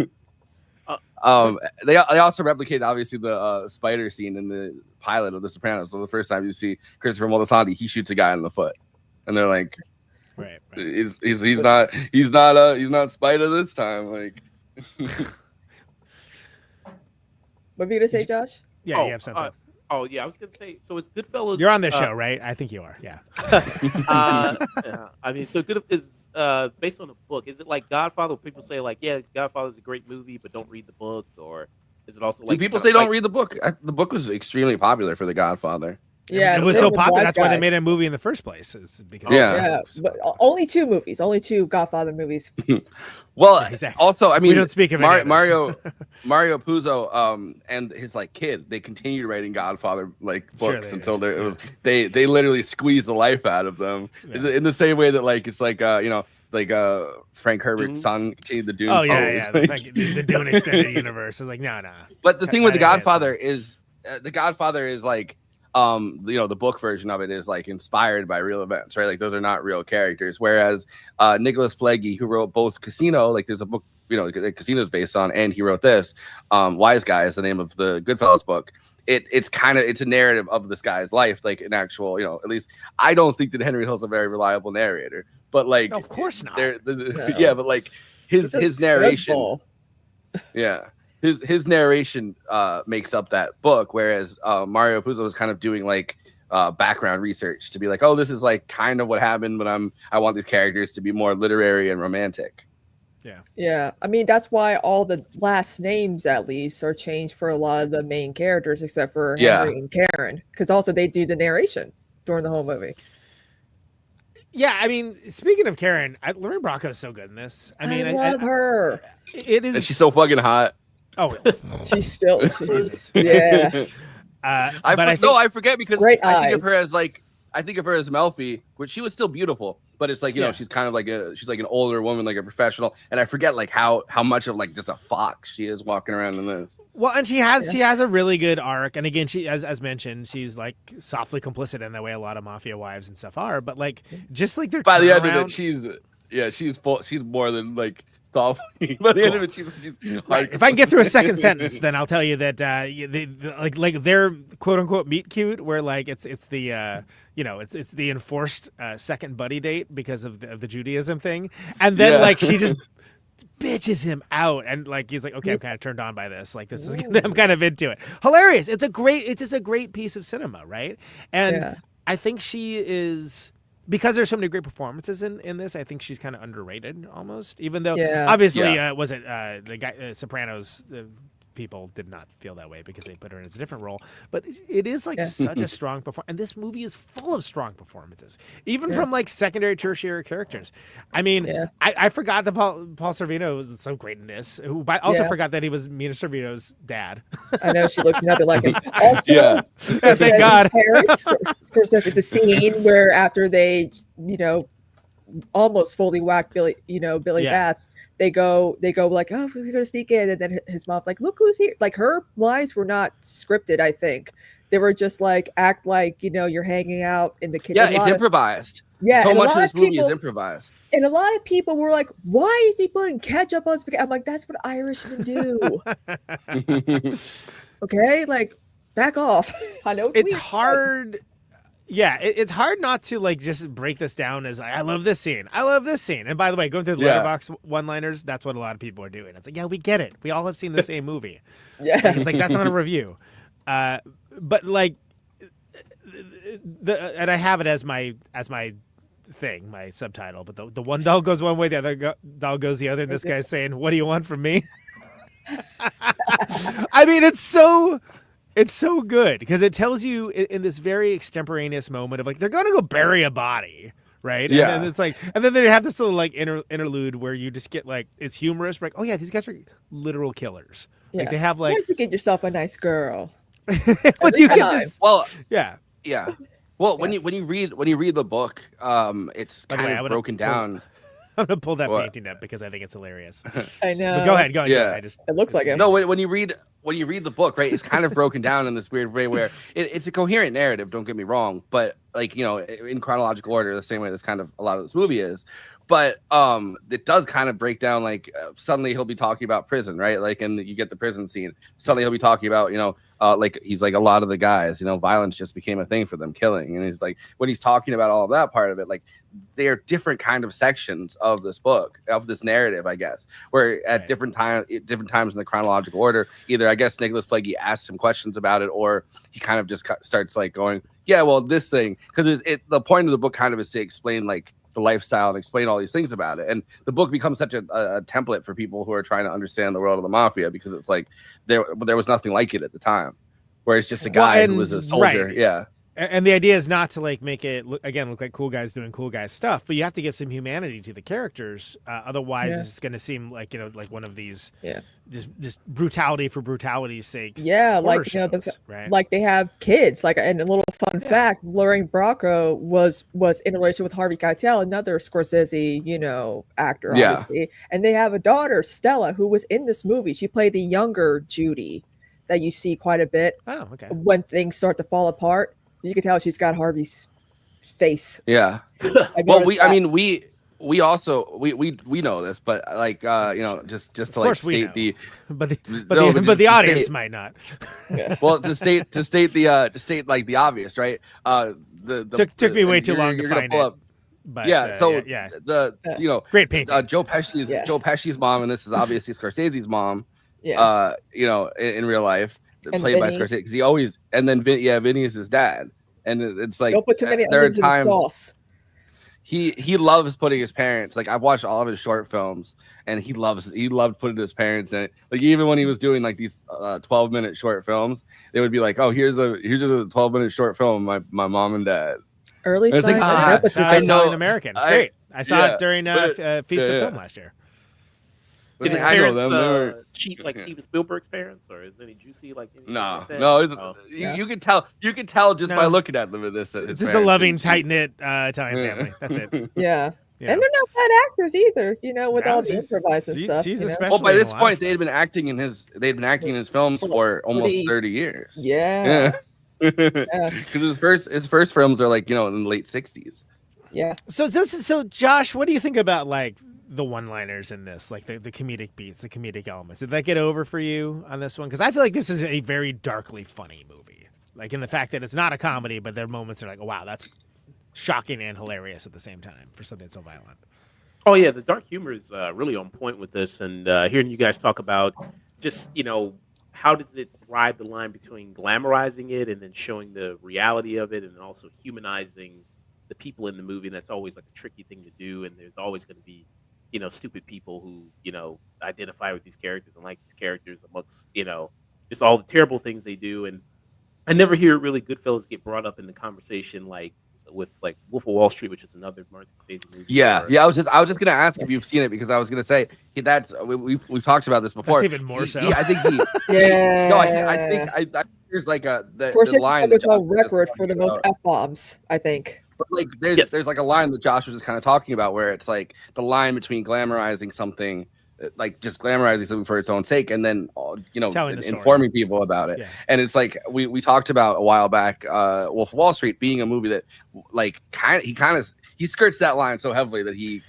also replicated obviously the spider scene in the pilot of The Sopranos. So the first time you see Christopher Moltisanti, he shoots a guy in the foot, and they're like, right. He's not Spider this time, like. What were you gonna say, Josh? Yeah, you have something. I was gonna say. So it's Goodfellas. You're on this show, right? I think you are. Yeah. Yeah, I mean, so good is based on a book. Is it like Godfather? People say like, yeah, Godfather's a great movie, but don't read the book, or is it also like people say don't read the book? The book was extremely popular for The Godfather. Yeah, it was so popular. That's why they made a movie in the first place. Because but only 2 movies, only 2 Godfather movies. Well, exactly. Also, I mean, we don't speak of Mario Puzo and his like kid. They continued writing Godfather like books until they literally squeezed the life out of them in the same way that like it's like Frank Herbert's son continued the Dune. The Dune extended universe is like no. But the thing with The Godfather is like. The book version of it is like inspired by real events, right? Like those are not real characters. Whereas Nicholas Pileggi, who wrote both Casino, like there's a book, that Casino's based on, and he wrote this. Wise Guy is the name of the Goodfellas book. It's a narrative of this guy's life, like an actual, at least I don't think that Henry Hill's a very reliable narrator, but like, no, of course not. Yeah, but like his narration, yeah. His narration makes up that book, whereas Mario Puzo was kind of doing like background research to be like, oh, this is like kind of what happened, but I want these characters to be more literary and romantic. Yeah. I mean, that's why all the last names at least are changed for a lot of the main characters, except for Henry and Karen, because also they do the narration during the whole movie. Yeah, I mean, speaking of Karen, Lorraine Bracco is so good in this. I mean, I love her. It is. And she's so fucking hot. Oh, she's still. Yeah. I forget because great I think eyes. of her as Melfi, which she was still beautiful, but it's like she's kind of like she's like an older woman, like a professional, and I forget like how much of like just a fox she is walking around in this. Well, and she has a really good arc, and again, she as mentioned, she's like softly complicit in the way a lot of mafia wives and stuff are, but like just like they're by the end of it, she's more than like. By the end of it, she's right. If I can get through a second sentence, then I'll tell you that like they're quote unquote meet cute, where like it's the it's the enforced second buddy date because of the Judaism thing, and then like she just bitches him out, and like he's like, okay, I'm kind of turned on by this. Like this is I'm kind of into it. Hilarious. It's just a great piece of cinema, right? And I think she is. Because there's so many great performances in this, I think she's kind of underrated almost. Even though, obviously, was it the guy Sopranos people did not feel that way because they put her in a different role. But it is like such a strong performance, and this movie is full of strong performances, even from like secondary, tertiary characters. I mean, I forgot that Paul Sorvino was so great in this. I also forgot that he was Mina Sorvino's dad. I know she looks nothing like him. Also, thank God. Parents, Scorsese, the scene where after they, almost fully whacked Billy Bats. They go like, oh, we're gonna sneak in, and then his mom's like, look who's here. Like her lines were not scripted. I think they were just like act like you're hanging out in the kitchen. Yeah, it's improvised. Yeah, so much of this movie is improvised. And a lot of people were like, why is he putting ketchup on spaghetti? I'm like, that's what Irishmen do. Okay, like back off. I know it's hard. Yeah, it's hard not to like just break this down as I love this scene. I love this scene. And by the way, going through the letterbox one-liners, that's what a lot of people are doing. It's like, yeah, we get it. We all have seen the same movie. Like, it's like that's not a review. But like and I have it as my thing, my subtitle. But the one dog goes one way, the other dog goes the other. And this guy's saying, "What do you want from me?" I mean, it's so good because it tells you in this very extemporaneous moment of like they're going to go bury a body, right? Yeah. And then it's like, and then they have this little like interlude where you just get like it's humorous, like, oh yeah, these guys are literal killers. Yeah. Like they have like, why don't you get yourself a nice girl? But you get this. Well, yeah. Well, when you read the book, it's kind of broken down. I'm gonna pull that painting up because I think it's hilarious. I know. But go ahead. Yeah, it looks like it. No, when you read the book, right, it's kind of broken down in this weird way where it's a coherent narrative. Don't get me wrong, but like in chronological order, the same way that's kind of a lot of this movie is. but it does kind of break down. Like suddenly he'll be talking about prison, right? Like, and you get the prison scene. Suddenly he'll be talking about, like he's like, a lot of the guys, violence just became a thing for them, killing. And he's like, when he's talking about all of that part of it, like they're different kind of sections of this book, of this narrative, I guess, where at different times in the chronological order, either I guess Nicholas Pileggi asks some questions about it, or he kind of just starts like going, yeah, well, this thing, because the point of the book kind of is to explain like the lifestyle and explain all these things about it. And the book becomes such a template for people who are trying to understand the world of the mafia, because it's like there was nothing like it at the time, where it's just a guy who was a soldier. Right. Yeah. And the idea is not to like make it look like cool guys doing cool guys stuff, but you have to give some humanity to the characters. Otherwise, it's going to seem like like one of these just brutality for brutality's sake. Yeah, like shows, right? Like they have kids. Like, and a little fun fact: Lorraine Bracco was in a relationship with Harvey Keitel, another Scorsese actor, obviously. And they have a daughter, Stella, who was in this movie. She played the younger Judy that you see quite a bit. Oh, okay. When things start to fall apart. You can tell she's got Harvey's face. Yeah. Well, we also know this, but like just to like state the but the audience might not. Well, to state like the obvious, right? Took me way too long to find it. But, great painting. Joe Pesci's mom, and this is obviously Scorsese's mom. Yeah. In real life. And Played by Vinny. Scorsese, because he always, and then Vinny is his dad, and it's like don't put too many onions in the sauce. He loves putting his parents, like I've watched all of his short films, and he loved putting his parents in it. Like even when he was doing like these 12-minute short films, they would be like, oh, here's a 12-minute short film of my mom and dad. Early sign of Italian American. It's great. I saw it during Feast of Film last year. Did his parents cheat like Steven Spielberg's parents, or is any juicy like? No. You can tell just by looking at them in this. It's just a loving, tight knit Italian family. That's it. Yeah. And they're not bad actors either, with all the improvising stuff. Well, by this point, they'd been acting in his films for almost 30 years. Yeah. Because his first films are like in the late 60s. Yeah. So Josh, what do you think about like the one-liners in this, like the comedic beats, the comedic elements? Did that get over for you on this one? Because I feel like this is a very darkly funny movie, like in the fact that it's not a comedy, but there are moments that are like, oh, wow, that's shocking and hilarious at the same time for something so violent. Oh yeah, the dark humor is really on point with this, and hearing you guys talk about just how does it ride the line between glamorizing it and then showing the reality of it, and also humanizing the people in the movie. And that's always like a tricky thing to do, and there's always going to be stupid people who identify with these characters and like these characters amongst just all the terrible things they do. And I never hear really Goodfellas get brought up in the conversation like with like Wolf of Wall Street, which is another Martin Scorsese movie. Yeah. I was just gonna ask if you've seen it, because I was gonna say that's we've talked about this before. That's even more so. I think I think there's like the line. There's no record for the most F-bombs, I think. But like there's like a line that Josh was just kind of talking about, where it's like the line between glamorizing something, like just glamorizing something for its own sake, and then informing people about it. Yeah. And it's like we talked about a while back, Wolf of Wall Street being a movie that like he skirts that line so heavily that he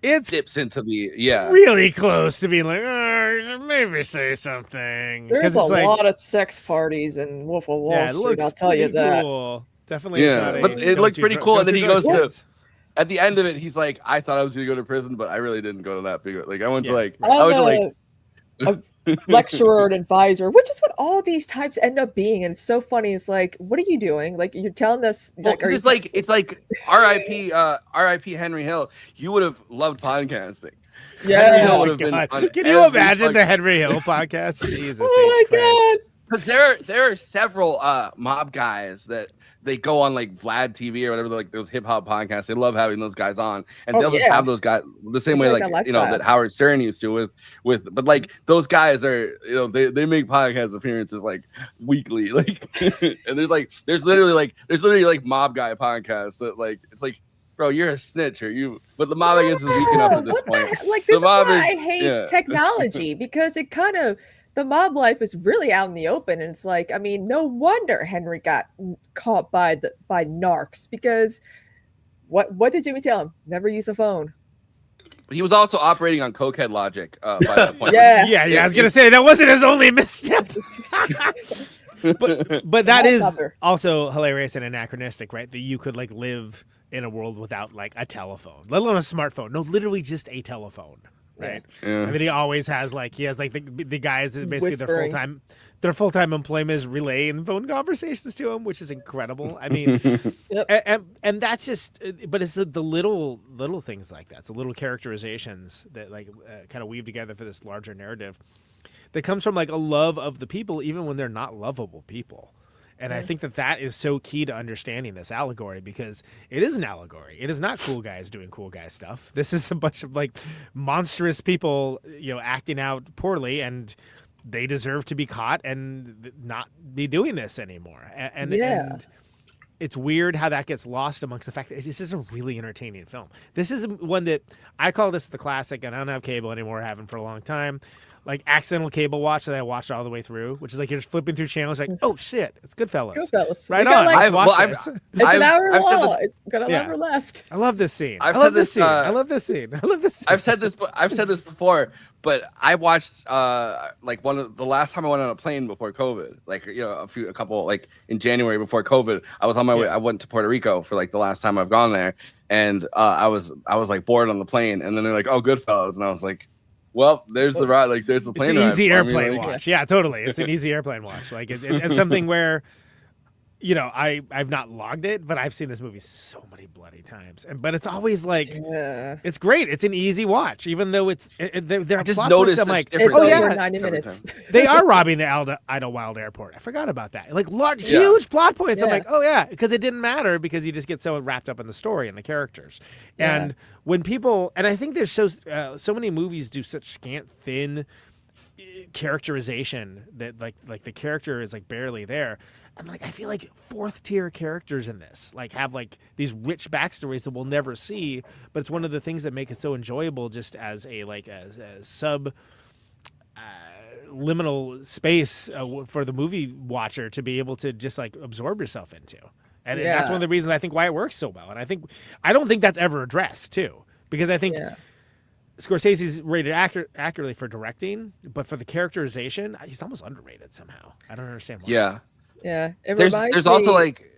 dips into the really close to being like, maybe say something. There's a lot of sex parties in Wolf of Wall Street, I'll tell you that. Cool. Definitely. But it looks pretty cool. And then he goes to, at the end of it, he's like, I thought I was going to go to prison, but I really didn't go to that big. Like I went to like, I was like a lecturer and advisor, which is what all these types end up being. And it's so funny. It's like, what are you doing? Like you're telling us, it's like R.I.P. Henry Hill. You would have loved podcasting. Yeah. Henry Hill would have been. Can you imagine the Henry Hill podcast? Jesus oh my God. Because there are several mob guys that they go on like Vlad TV or whatever, like those hip hop podcasts. They love having those guys on, and they'll just have those guys the same way like that Howard Stern used to with. But like those guys are they make podcast appearances like weekly, like and there's literally like mob guy podcasts that like it's like. Bro, you're a snitch, or you? But the mob, I guess, is weak enough at this point. Like this is why I hate technology, because it kind of the mob life is really out in the open, and it's like, I mean, no wonder Henry got caught by narcs, because what did Jimmy tell him? Never use a phone. But he was also operating on cokehead logic by that point. yeah. I was gonna say that wasn't his only misstep. but that is also hilarious and anachronistic, right? That you could like live in a world without like a telephone, let alone a smartphone. No, literally just a telephone, right? Yeah. And then he always has like the guys that basically their full-time employment is relaying phone conversations to him, which is incredible. I mean, and that's just, but it's the little things like that. It's the little characterizations that like kind of weave together for this larger narrative that comes from like a love of the people, even when they're not lovable people. And I think that is so key to understanding this allegory, because it is an allegory. It is not cool guys doing cool guy stuff. This is a bunch of like monstrous people, acting out poorly, and they deserve to be caught and not be doing this anymore. And it's weird how that gets lost amongst the fact that this is a really entertaining film. This is one that I call this the classic, and I don't have cable anymore. I haven't for a long time. Like accidental cable watch that I watched all the way through, which is like you're just flipping through channels, like, oh shit, it's Goodfellas. Right on. It's an hour long. It's got an hour left. I love this scene. I love this scene. I've said this before, but I watched like the last time I went on a plane before COVID, like a couple like in January before COVID, I was on my way. I went to Puerto Rico for like the last time I've gone there, and I was like bored on the plane, and then they're like, oh, Goodfellas, and I was like, well, there's the ride. Like, there's the plane. It's an easy airplane like, watch. Yeah, totally. It's an easy airplane watch. Like, it's something where, I've not logged it, but I've seen this movie so many bloody times. But it's always like, it's great. It's an easy watch, even though there are plot points. I'm like, it's over 90 minutes. They are robbing the Idlewild Airport. I forgot about that. Like huge plot points. I'm like, oh yeah, because it didn't matter, because you just get so wrapped up in the story and the characters. And when people, and I think there's so many movies do such scant, thin characterization that like the character is like barely there. And like I feel like fourth tier characters in this like have like these rich backstories that we'll never see, but it's one of the things that make it so enjoyable, just as a sub liminal space for the movie watcher to be able to just like absorb yourself into. And that's one of the reasons I think why it works so well. And I don't think that's ever addressed too, because I think Scorsese's rated accurately for directing, but for the characterization, he's almost underrated somehow. I don't understand why. Yeah. There's also like,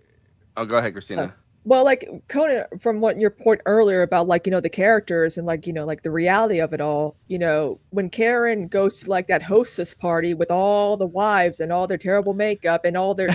oh, go ahead, Kristina. Well, like Conan, from what your point earlier about like, the characters and like, like the reality of it all, when Karen goes to like that hostess party with all the wives and all their terrible makeup and all they're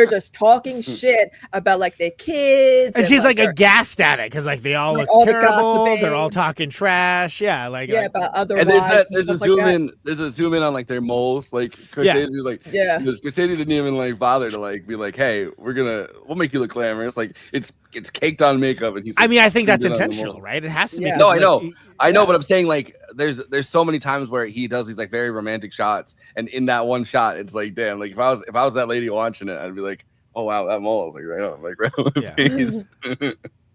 just talking shit about like their kids. And she's like a gas addict, because like they all look terrible. They're all talking trash. Yeah. Like, about other and wives. There's a zoom in. There's a zoom in on like their moles. Like Scorsese, Scorsese didn't even like bother to like be like, hey, we'll make you look glamorous. Like, it's caked on makeup, and he's. I mean, I think that's intentional, right? It has to be. No, I know, but I'm saying like there's so many times where he does these like very romantic shots, and in that one shot, it's like, damn, like if I was that lady watching it, I'd be like, oh wow, that mole is like right on, like right on my face.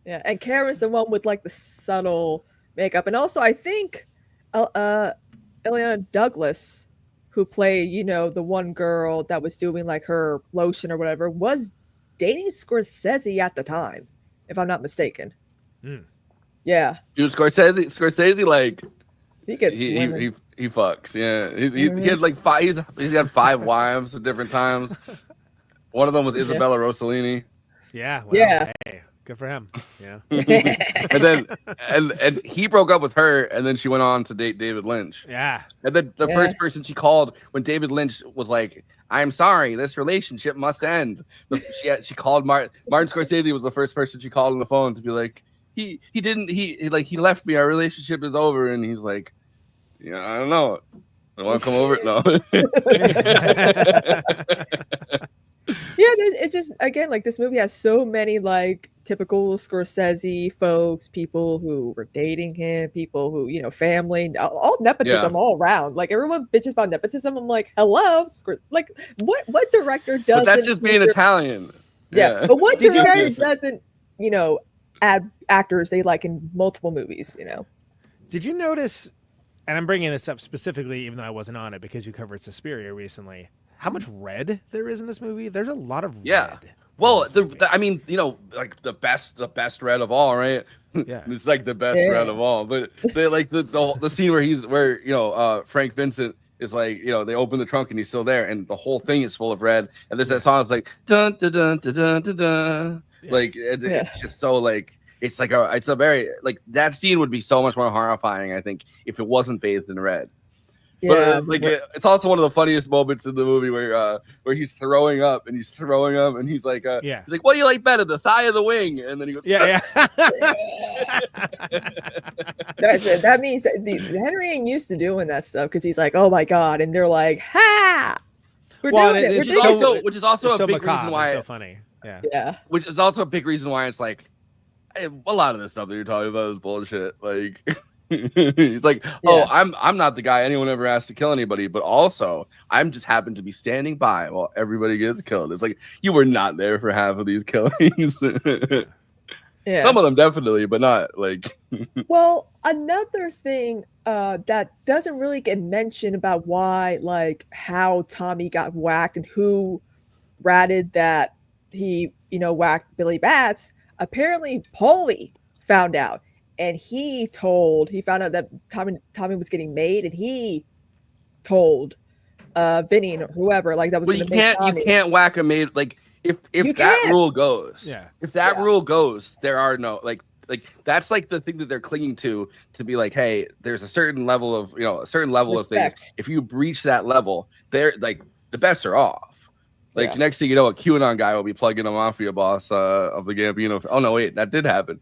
Yeah, and Karen's the one with like the subtle makeup, and also I think, Ileana Douglas, who played the one girl that was doing like her lotion or whatever, was dating Scorsese at the time, if I'm not mistaken. Yeah. Dude, Scorsese like he gets he fucks. Yeah. He had like five. He's got 5 wives at different times. One of them was Isabella Rossellini. Yeah. Well, hey, good for him. Yeah. And then and he broke up with her, and then she went on to date David Lynch. Yeah. And then the first person she called when David Lynch was like, I'm sorry, this relationship must end. She called Martin Scorsese was the first person she called on the phone to be like, he left me, our relationship is over, and he's like, yeah, I don't know. I want to come over. No. It's just, again, like this movie has so many like typical Scorsese folks, people who were dating him, people who, family, all nepotism all around. Like everyone bitches about nepotism. I'm like, hello, like what director doesn't? But that's just being Italian. Yeah. But what director doesn't, add actors they like in multiple movies, Did you notice, and I'm bringing this up specifically, even though I wasn't on it, because you covered Suspiria recently, how much red there is in this movie? There's a lot of red. Well, I mean, like the best red of all, right? Yeah. It's like the best round of all. But they like the scene where Frank Vincent is like, they open the trunk and he's still there, and the whole thing is full of red. And there's that song. It's like dun dun dun dun dun dun. Dun. Like it's just so like it's a very like that scene would be so much more horrifying, I think, if it wasn't bathed in red. Yeah, but it's also one of the funniest moments in the movie where he's throwing up and he's like, he's like, what do you like better, the thigh or the wing? And then he goes, that means that Henry ain't used to doing that stuff because he's like, oh my god, and they're like, ha, we're doing it. Which is also a big reason why it's so funny. Yeah. Which is also a big reason why it's like, hey, a lot of this stuff that you're talking about is bullshit. Like. He's like, I'm not the guy anyone ever asked to kill anybody, but also I'm just happened to be standing by while everybody gets killed. It's like you were not there for half of these killings. Some of them definitely, but not like. Well, another thing that doesn't really get mentioned about why, like, how Tommy got whacked and who ratted that he, whacked Billy Bats. Apparently, Paulie found out. And he found out that Tommy was getting made, and he told Vinny or whoever, like, that was. Well, you can't whack a maid, like if that rule goes. If that rule goes, there are no like that's like the thing that they're clinging to be like, hey, there's a certain level of of things. If you breach that level, they're like the bets are off. Like next thing you know, a QAnon guy will be plugging a mafia boss of the Gambino. Oh no, wait, that did happen.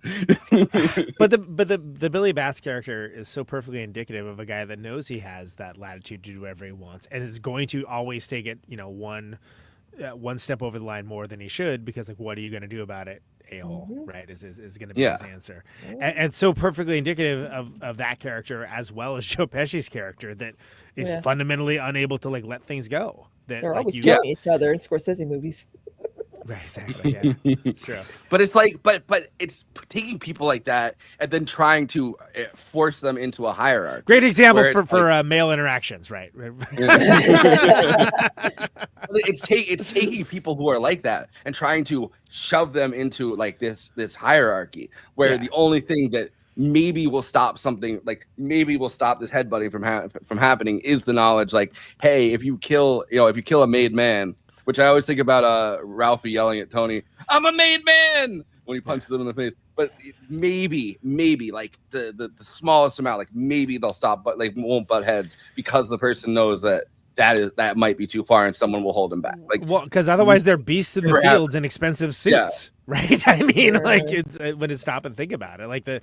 but the Billy Bats character is so perfectly indicative of a guy that knows he has that latitude to do whatever he wants, and is going to always take it, one step over the line more than he should, because like, what are you going to do about it? A-hole, right? Is going to be his answer, and so perfectly indicative of that character as well as Joe Pesci's character that is fundamentally unable to like let things go. They're always killing each other in Scorsese movies. Right, exactly. Yeah, it's true. But it's like, but it's taking people like that and then trying to force them into a hierarchy. Great examples for male interactions, right? It's taking people who are like that and trying to shove them into like this hierarchy where the only thing that maybe will stop something, like maybe will stop this headbutting from happening, is the knowledge, like, hey, if you kill a made man, which I always think about Ralphie yelling at Tony, I'm a made man, when he punches him in the face. But maybe like the smallest amount, like maybe they'll stop, but like won't butt heads because the person knows that might be too far and someone will hold them back. Like, well, because otherwise they're beasts in the fields in expensive suits. Right. I mean, like, it's when to stop and think about it, like the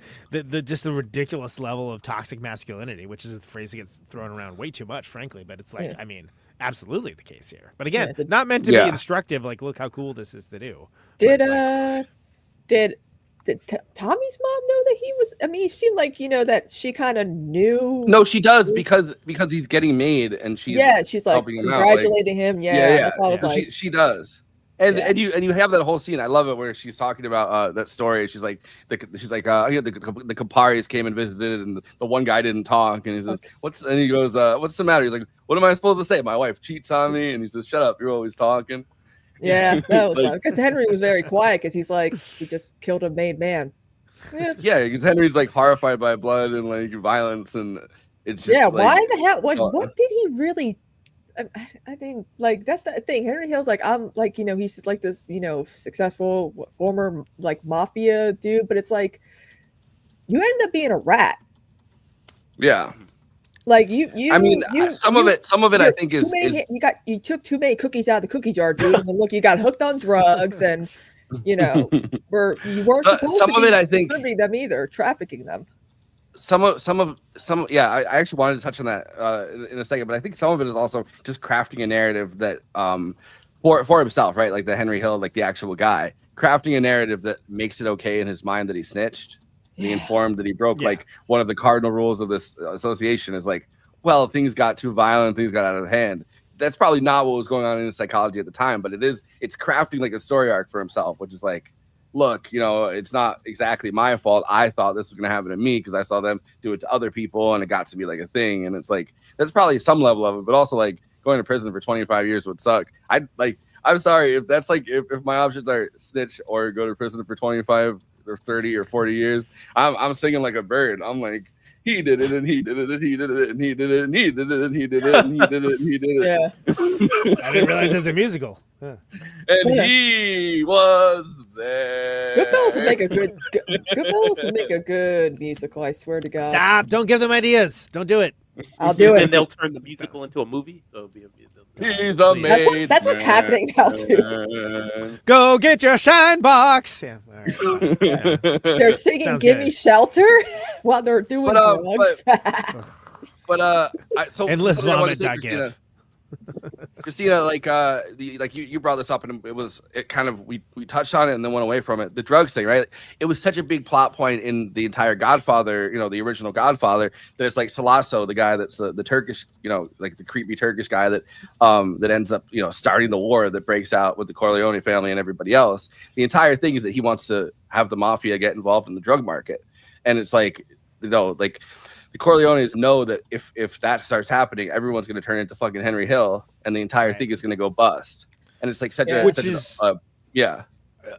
just the ridiculous level of toxic masculinity, which is a phrase that gets thrown around way too much, frankly. But it's like, I mean, absolutely the case here. But again, not meant to be instructive. Like, look how cool this is to do. Did Tommy's mom know that he was? I mean, it seemed like that she kind of knew. No, she does because he's getting made, and she's like congratulating him. Yeah. That's what I was like. She does. And you have that whole scene. I love it where she's talking about that story. She's like the Camparis came and visited, and the one guy didn't talk, and he says, and he goes, what's the matter? He's like, what am I supposed to say? My wife cheats on me, and he says, shut up, you're always talking. Yeah, because Henry was very quiet because he's like, he just killed a made man. Yeah, because Henry's like horrified by blood and like violence, and it's just why the hell? What did he really? I think like that's the thing. Henry Hill's like, I'm like, he's like this, successful former like mafia dude, but it's like you ended up being a rat. Yeah. Like you I mean, some of it I think is you took too many cookies out of the cookie jar, dude. And look, you got hooked on drugs, and you weren't supposed to be distributing them either, trafficking them. Some I actually wanted to touch on that in a second, but I think some of it is also just crafting a narrative that for himself, right? Like the Henry Hill, like the actual guy, crafting a narrative that makes it okay in his mind that he snitched. He informed that he broke like one of the cardinal rules of this association is like, well, things got too violent, things got out of hand. That's probably not what was going on in his psychology at the time, but it's crafting like a story arc for himself, which is like, look, it's not exactly my fault. I thought this was going to happen to me because I saw them do it to other people and it got to be like a thing. And it's like, there's probably some level of it, but also like going to prison for 25 years would suck. I'm sorry if that's like, if my options are snitch or go to prison for 25 or 30 or 40 years, I'm singing like a bird. I'm like, he did it and he did it and he did it and he did it and he did it and he did it and he did it and he did it. Yeah. I didn't realize it was a musical. Huh. And he was there. Goodfellas would make a good. Goodfellas would make a good musical. I swear to God. Stop! Don't give them ideas. Don't do it. I'll do it. And they'll turn the musical into a movie. So it'll be He's a that's what's happening now too. Go get your shine box. Yeah, all right, fine. Yeah. They're singing Sounds "Give good. Me Shelter" while they're doing drugs. So Endless I wanna vomit. say, GIF. Christina, like you brought this up, and it kind of we touched on it and then went away from it. The drugs thing, right? It was such a big plot point in the entire Godfather, the original Godfather. There's like Salasso, the guy that's the Turkish, like the creepy Turkish guy that ends up starting the war that breaks out with the Corleone family and everybody else. The entire thing is that he wants to have the mafia get involved in the drug market, and it's like like. The Corleones know that if that starts happening, everyone's going to turn into fucking Henry Hill, and the entire thing is going to go bust. And it's like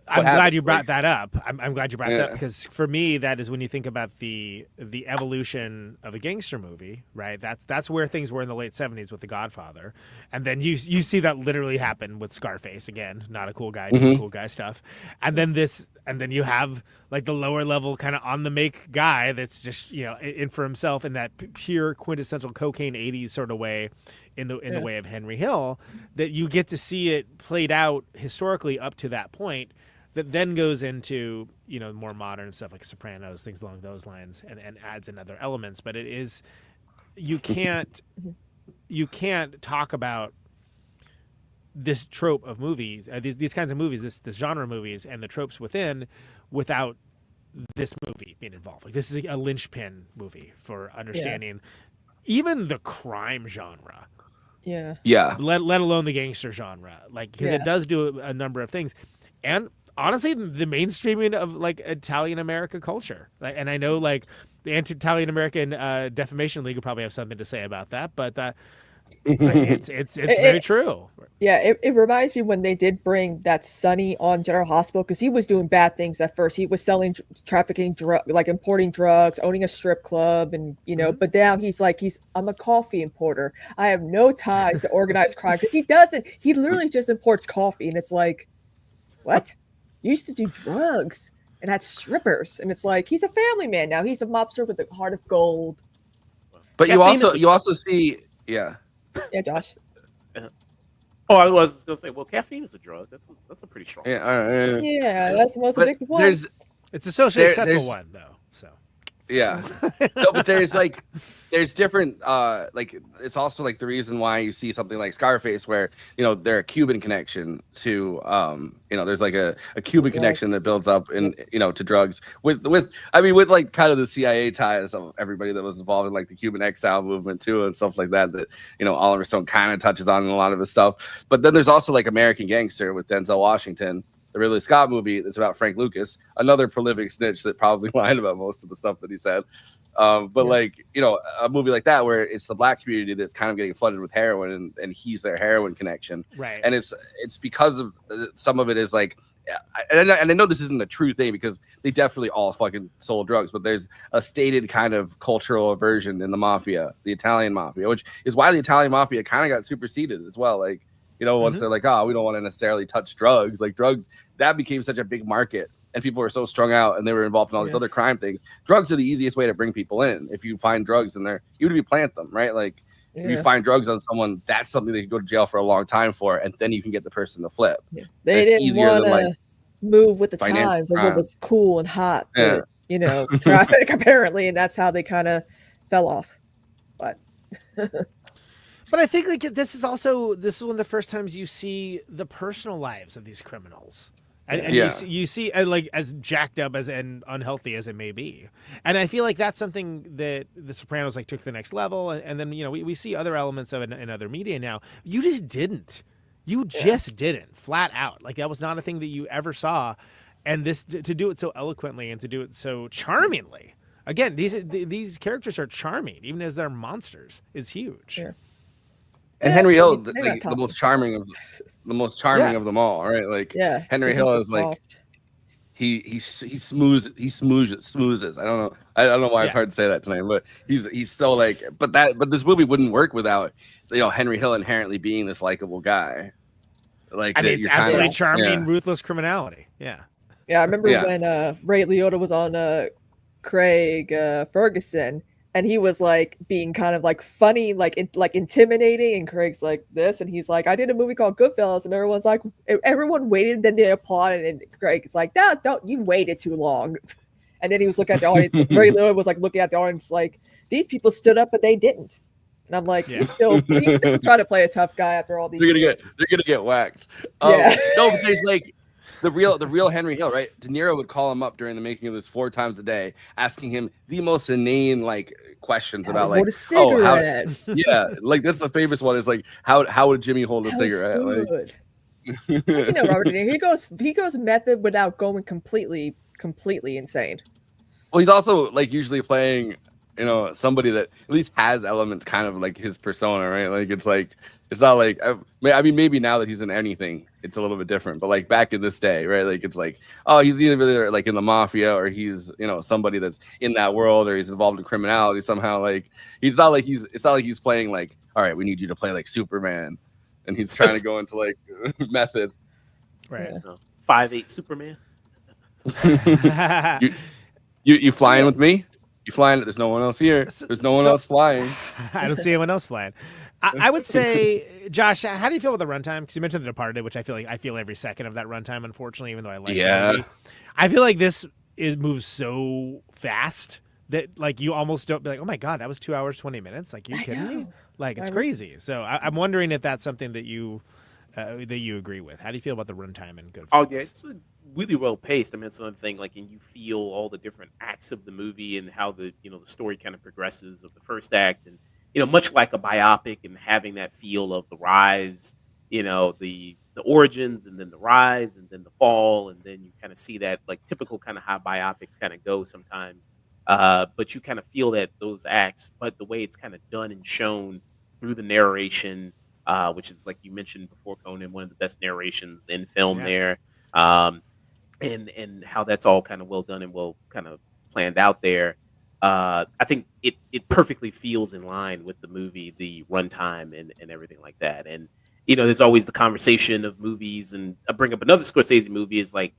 I'm glad you brought that up. I'm glad you brought that up because for me, that is when you think about the evolution of a gangster movie, right? That's where things were in the late 70s with The Godfather, and then you see that literally happen with Scarface again, not a cool guy doing cool guy stuff, and then you have like the lower level kind of on the make guy that's just in for himself in that pure quintessential cocaine 80s sort of way. In the way of Henry Hill, that you get to see it played out historically up to that point, that then goes into more modern stuff like Sopranos, things along those lines, and adds in other elements. But it is you can't talk about this trope of movies, these kinds of movies, this genre of movies, and the tropes within, without this movie being involved. Like this is a linchpin movie for understanding even the crime genre. Yeah. Let alone the gangster genre, like because it does do a number of things, and honestly, the mainstreaming of like Italian America culture. And I know like the Anti-Italian American Defamation League will probably have something to say about that, but it's very true. Yeah, it reminds me when they did bring that Sonny on General Hospital because he was doing bad things at first. He was selling, trafficking, like importing drugs, owning a strip club, and But now I'm a coffee importer. I have no ties to organized crime because he doesn't. He literally just imports coffee, and it's like, what? You used to do drugs and had strippers, and it's like he's a family man now. He's a mobster with a heart of gold. But you also see, Yeah, Josh. Oh, I was going to say, well, caffeine is a drug. That's a pretty strong. Yeah, that's the most addictive one. It's a socially acceptable one, though. So. Yeah. No, but there's different it's also like the reason why you see something like Scarface where they're a Cuban connection to there's like a Cuban connection that builds up in to drugs with like kind of the CIA ties of everybody that was involved in like the Cuban exile movement too and stuff like that Oliver Stone kind of touches on in a lot of his stuff. But then there's also like American Gangster with Denzel Washington, the Ridley Scott movie that's about Frank Lucas, another prolific snitch that probably lied about most of the stuff that he said. Like, a movie like that where it's the black community that's kind of getting flooded with heroin and he's their heroin connection. Right. And it's because of some of it is like, and I know this isn't a true thing because they definitely all fucking sold drugs, but there's a stated kind of cultural aversion in the mafia, the Italian mafia, which is why the Italian mafia kind of got superseded as well. Like, once they're like, oh, we don't want to necessarily touch drugs, like drugs, that became such a big market and people were so strung out and they were involved in all these other crime things. Drugs are the easiest way to bring people in. If you find drugs in there, even if you plant them, right? Like if you find drugs on someone, that's something they can go to jail for a long time for, and then you can get the person to flip. Yeah. They didn't want to move with the times or what was cool and hot to, traffic apparently, and that's how they kind of fell off. But But I think like this is one of the first times you see the personal lives of these criminals, and you see like as jacked up and unhealthy as it may be, and I feel like that's something that The Sopranos like took to the next level, and then we see other elements of it in other media now. You just didn't flat out, like that was not a thing that you ever saw, and this to do it so eloquently and to do it so charmingly. Again, these characters are charming, even as they're monsters, is huge. Yeah. And Henry Hill, the most charming of them all, right? Like Henry Hill is like he smoozes. I don't know why it's hard to say that tonight, but he's so like, but this movie wouldn't work without Henry Hill inherently being this likable guy. Like, I mean, it's absolutely charming, yeah. ruthless criminality. Yeah. Yeah, I remember when Ray Liotta was on Craig Ferguson, and he was like being kind of like funny, like intimidating, and Craig's like this, and he's like, I did a movie called Goodfellas, and everyone waited, then they applauded, and Craig's like, no, don't, you waited too long. And then he was looking at the audience. Ray Liotta was like looking at the audience like, these people stood up, but they didn't. And I'm like, he's still trying to play a tough guy after all these. They're gonna get whacked. Yeah. No, but there's like the real Henry Hill, right? De Niro would call him up during the making of this 4 times a day, asking him the most inane like questions about like, like that's the famous one is like how would Jimmy hold a cigarette? Like, Robert De Niro, he goes method without going completely insane. Well, he's also like usually playing somebody that at least has elements kind of like his persona, right? Like it's not like I mean maybe now that he's in anything it's a little bit different, but like back in this day, right? Like it's like, oh, he's either like in the mafia or he's somebody that's in that world or he's involved in criminality somehow. Like it's not like he's playing like, all right, we need you to play like Superman, and he's trying to go into like method. Right. 5'8" Superman. You flying with me? You flying? There's no one else here. There's no one else flying. I don't see anyone else flying. I would say, Josh, how do you feel about the runtime? Because you mentioned The Departed, which I feel every second of that runtime, unfortunately, even though I like the movie. I feel like this moves so fast that like you almost don't be like, oh my God, that was 2 hours, 20 minutes. Like, you kidding me? Like, it's crazy. So I'm wondering if that's something that you agree with. How do you feel about the runtime and Goodfellas? Oh yeah, it's really well paced. I mean, it's another thing. Like, and you feel all the different acts of the movie and how the the story kind of progresses of the first act, and much like a biopic, and having that feel of the rise, the origins, and then the rise, and then the fall, and then you kind of see that like typical kind of how biopics kind of go sometimes. But you kind of feel that those acts, but the way it's kind of done and shown through the narration, which is like you mentioned before, Conan, one of the best narrations in film there. And how that's all kind of well done and well kind of planned out there. I think it perfectly feels in line with the movie, the runtime and everything like that. And, there's always the conversation of movies, and I bring up another Scorsese movie is like,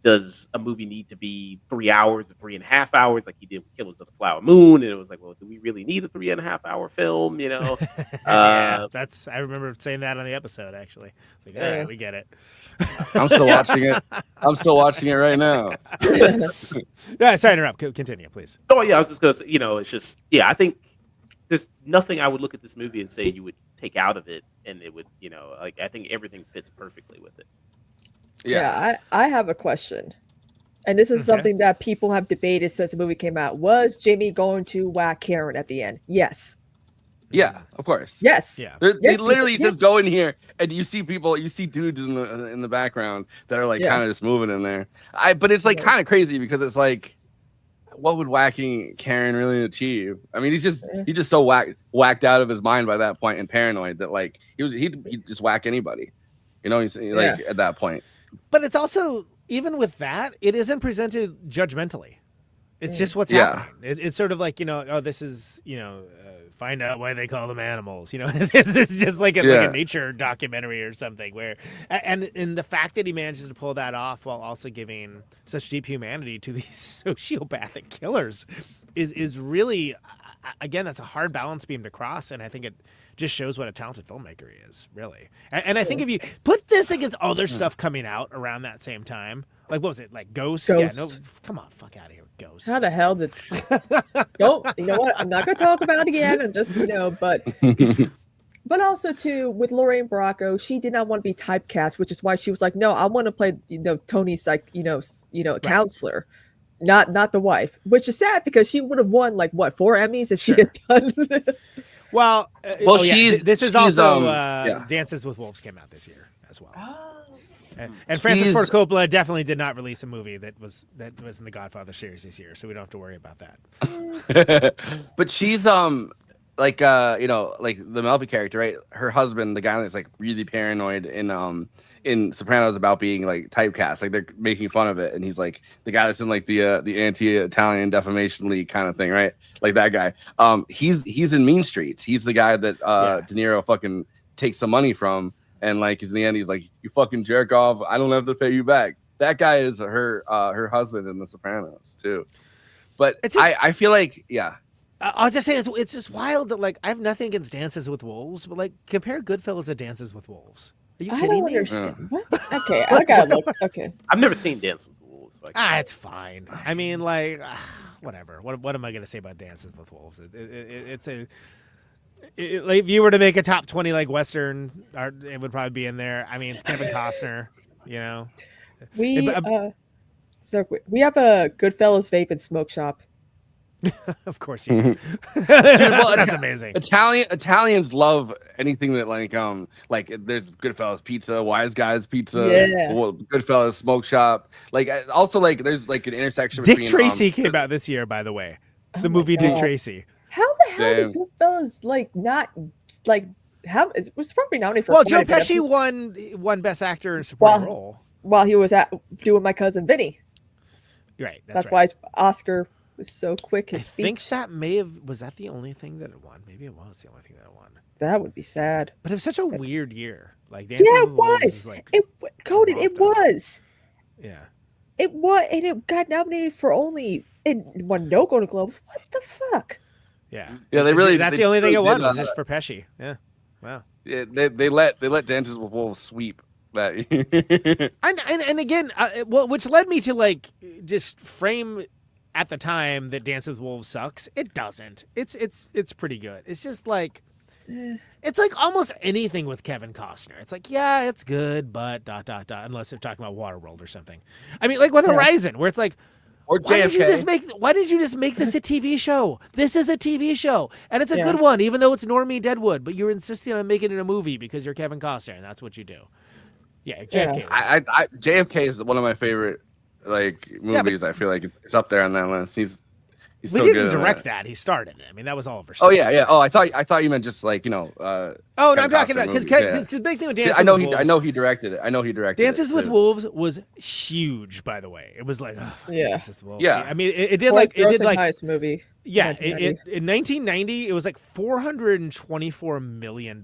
does a movie need to be 3 hours or 3.5 hours like he did with Killers of the Flower Moon? And it was like, well, do we really need a 3.5 hour film? I remember saying that on the episode, actually. It's like, we get it. I'm still watching it. I'm still watching it right now. Yeah, sorry to interrupt. Continue, please. Oh yeah, I was just gonna say, it's just, I think there's nothing I would look at this movie and say you would take out of it, and it would, I think everything fits perfectly with it. Yeah, I have a question, and this is something that people have debated since the movie came out. Was Jimmy going to whack Karen at the end? Yes. Yeah, of course. Yes. Yeah. They literally just go in here, and you see dudes in the background that are like kind of just moving in there. But it's like kind of crazy because it's like, what would whacking Karen really achieve? I mean, he's just so whacked out of his mind by that point and paranoid that like he'd just whack anybody. He's like at that point. But it's also, even with that, it isn't presented judgmentally. It's just what's happening. It's sort of like, this is, find out why they call them animals. It's just like a nature documentary or something where, and the fact that he manages to pull that off while also giving such deep humanity to these sociopathic killers is really, again, that's a hard balance beam to cross. And I think it just shows what a talented filmmaker he is, really. And I think if you put this against other stuff coming out around that same time, like, what was it? Like Ghost? Yeah, no, come on, fuck out of here, Ghost. How the hell did... Don't, you know what? I'm not going to talk about it again. And just, but also too, with Lorraine Bracco, she did not want to be typecast, which is why she was like, no, I want to play, Tony's like, counselor, not the wife, which is sad because she would have won like what, 4 Emmys if she had done. This is also Dances with Wolves came out this year as well. And Francis Ford Coppola definitely did not release a movie that was in the Godfather series this year, so we don't have to worry about that. But she's like like the Melfi character, right? Her husband, the guy that's like really paranoid in Sopranos about being like typecast, like they're making fun of it, and he's like the guy that's in like the anti-Italian defamation league kind of thing, right? Like that guy. He's in Mean Streets. He's the guy that De Niro fucking takes the money from, and like in the end, he's like, "You fucking jerk off. I don't have to pay you back." That guy is her husband in The Sopranos too. But I feel like I was just saying, it's just wild that like I have nothing against Dances with Wolves, but like compare Goodfellas to Dances with Wolves. Are you kidding me? Understand. What? Okay, I gotta look. Okay, I've never seen Dances with Wolves. So it's fine. I mean, like, whatever. What am I gonna say about Dances with Wolves? It's like if you were to make a top 20 like Western, it would probably be in there. I mean, it's Kevin Costner. We have a Goodfellas vape and smoke shop. Of course you do. That's amazing. Italians love anything that like there's Goodfellas pizza, Wise Guys pizza, Goodfellas smoke shop. Like also like there's like an intersection Dick between Tracy came out this year, by the way. The movie Dick Tracy. How the hell did Goodfellas it was probably nominated for? Well, Joe Pesci won Best Actor in Supporting Role while he was doing My Cousin Vinny. Right. That's why his Oscar was so quick. His speech. I think that was that the only thing that it won? Maybe it was the only thing that it won. That would be sad. But it was such a weird year. Like it was. Conan, it was. Yeah. It was, and it got nominated for only won no Golden Globes. What the fuck? Yeah. Yeah, that's the only thing it won was just for Pesci. Yeah. Wow. Yeah, they let Dances with Wolves sweep that. and again, which led me to like just frame at the time that Dances with Wolves sucks. It doesn't. It's pretty good. It's just like it's like almost anything with Kevin Costner. It's like, yeah, it's good, but ... unless they're talking about Waterworld or something. I mean, like with Horizon, where it's like, or why JFK. Why did you just make this a TV show? This is a TV show, and it's a good one, even though it's Normie Deadwood. But you're insisting on making it a movie because you're Kevin Costner, and that's what you do. Yeah, JFK. JFK is one of my favorite movies. I feel like it's up there on that list. He's so good. He didn't direct that. He started it. I mean, that was all for. Oh yeah. Oh, I thought you meant just like no, I'm talking about because the big thing with Dances. I know with Wolves, I know he directed it. Dances with Wolves was huge, by the way. It was like, Dances with Wolves. Yeah. I mean, it did like highest movie. Yeah, in 1990, it was like $424 million,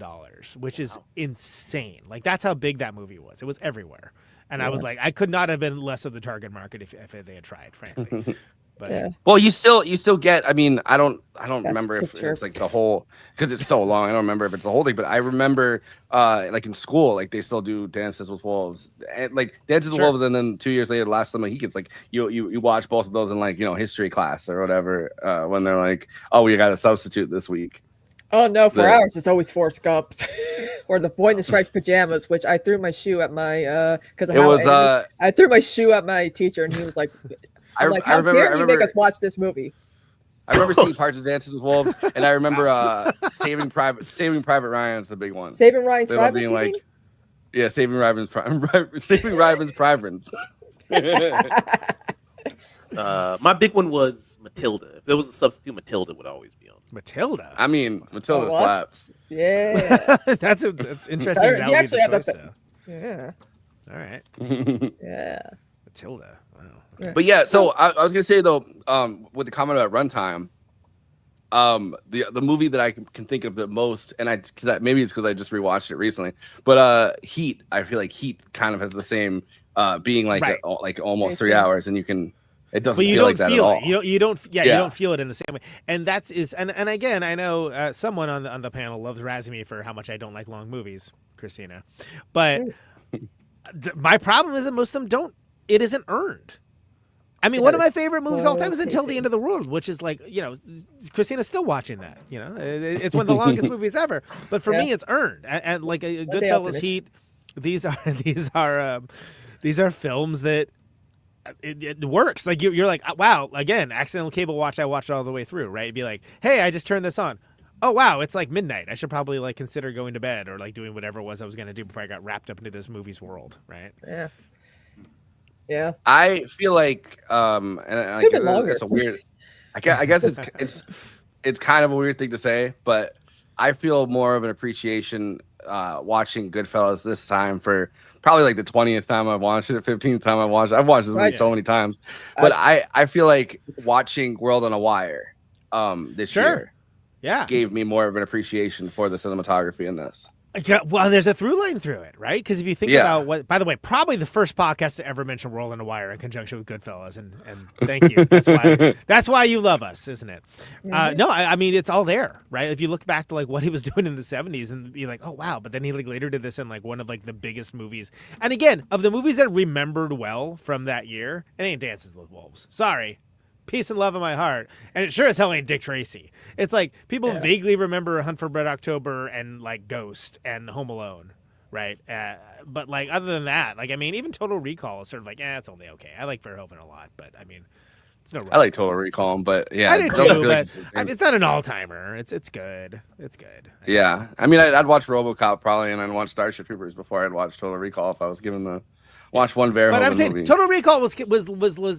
which is insane. Like that's how big that movie was. It was everywhere, and I was like, I could not have been less of the target market if they had tried, frankly. But well, you still get. I mean, I don't remember if it's like the whole, because it's so long. I don't remember if it's the whole thing, but I remember like in school, like they still do Dances with Wolves, and like Dances with Wolves, and then 2 years later, Last Summer Mohicans. Like you watch both of those in like history class or whatever when they're like, oh, we got a substitute this week. Oh no, for ours it's always Forrest Gump or The Boy in the Striped Pajamas, which I threw my shoe at my I threw my shoe at my teacher, and he was like. How dare you make us watch this movie? I remember seeing parts of Dances with Wolves, and I remember Saving Private Ryan's the big one. Saving Ryan's Private, being like, yeah, Saving Ryan's Private. My big one was Matilda. If there was a substitute, Matilda would always be on. Matilda. I mean, Matilda slaps. Yeah, that's interesting. That would be the choice, though. Yeah. All right. Yeah. Matilda. Wow. But yeah, so I was gonna say though, with the comment about runtime, the movie that I can think of the most, and maybe it's because I just rewatched it recently, but Heat. I feel like Heat kind of has the same being like like almost 3 hours, and it doesn't feel like that at all. You don't feel it in the same way, and and again, I know someone on the panel loves razzing me for how much I don't like long movies, Kristina, but my problem is that most of them don't. It isn't earned. I mean, one of my favorite movies of all time is Until the End of the World, which is like, Kristina's still watching that. It's one of the longest movies ever. But for me, it's earned. And like a Goodfellas, Heat, these are films that it works. Like you're like, wow, again, accidental cable watch. I watched it all the way through. Right? It'd be like, hey, I just turned this on. Oh wow, it's like midnight. I should probably like consider going to bed or like doing whatever it was I was going to do before I got wrapped up into this movie's world. Right? Yeah. Yeah, I feel like, and it's a weird. I guess it's it's kind of a weird thing to say, but I feel more of an appreciation watching Goodfellas this time for probably like the 20th time I've watched it, 15th time I've watched it. I've watched this movie so many times, but I feel like watching World on a Wire this year gave me more of an appreciation for the cinematography in this. Yeah, well, there's a through line through it, right? Because if you think about what, by the way, probably the first podcast to ever mention World on a Wire in conjunction with Goodfellas, and thank you. That's why you love us, isn't it? No, I mean it's all there, right? If you look back to like what he was doing in the '70s and be like, oh wow, but then he like later did this in like one of like the biggest movies, and again of the movies that remembered well from that year, it ain't Dances with Wolves. Sorry. Peace and love in my heart, and it sure as hell ain't Dick Tracy. It's like people vaguely remember Hunt for Red October and like Ghost and Home Alone, right? But like other than that, like I mean, even Total Recall is sort of like, it's only okay. I like Verhoeven a lot, but I mean, it's no. I like Total Recall, but yeah, I did too, but it's not an all timer. It's good. It's good. Yeah, I mean, I'd watch RoboCop probably, and I'd watch Starship Troopers before I'd watch Total Recall if I was given the. Watch one Verhoeven But I'm saying movie. Total Recall was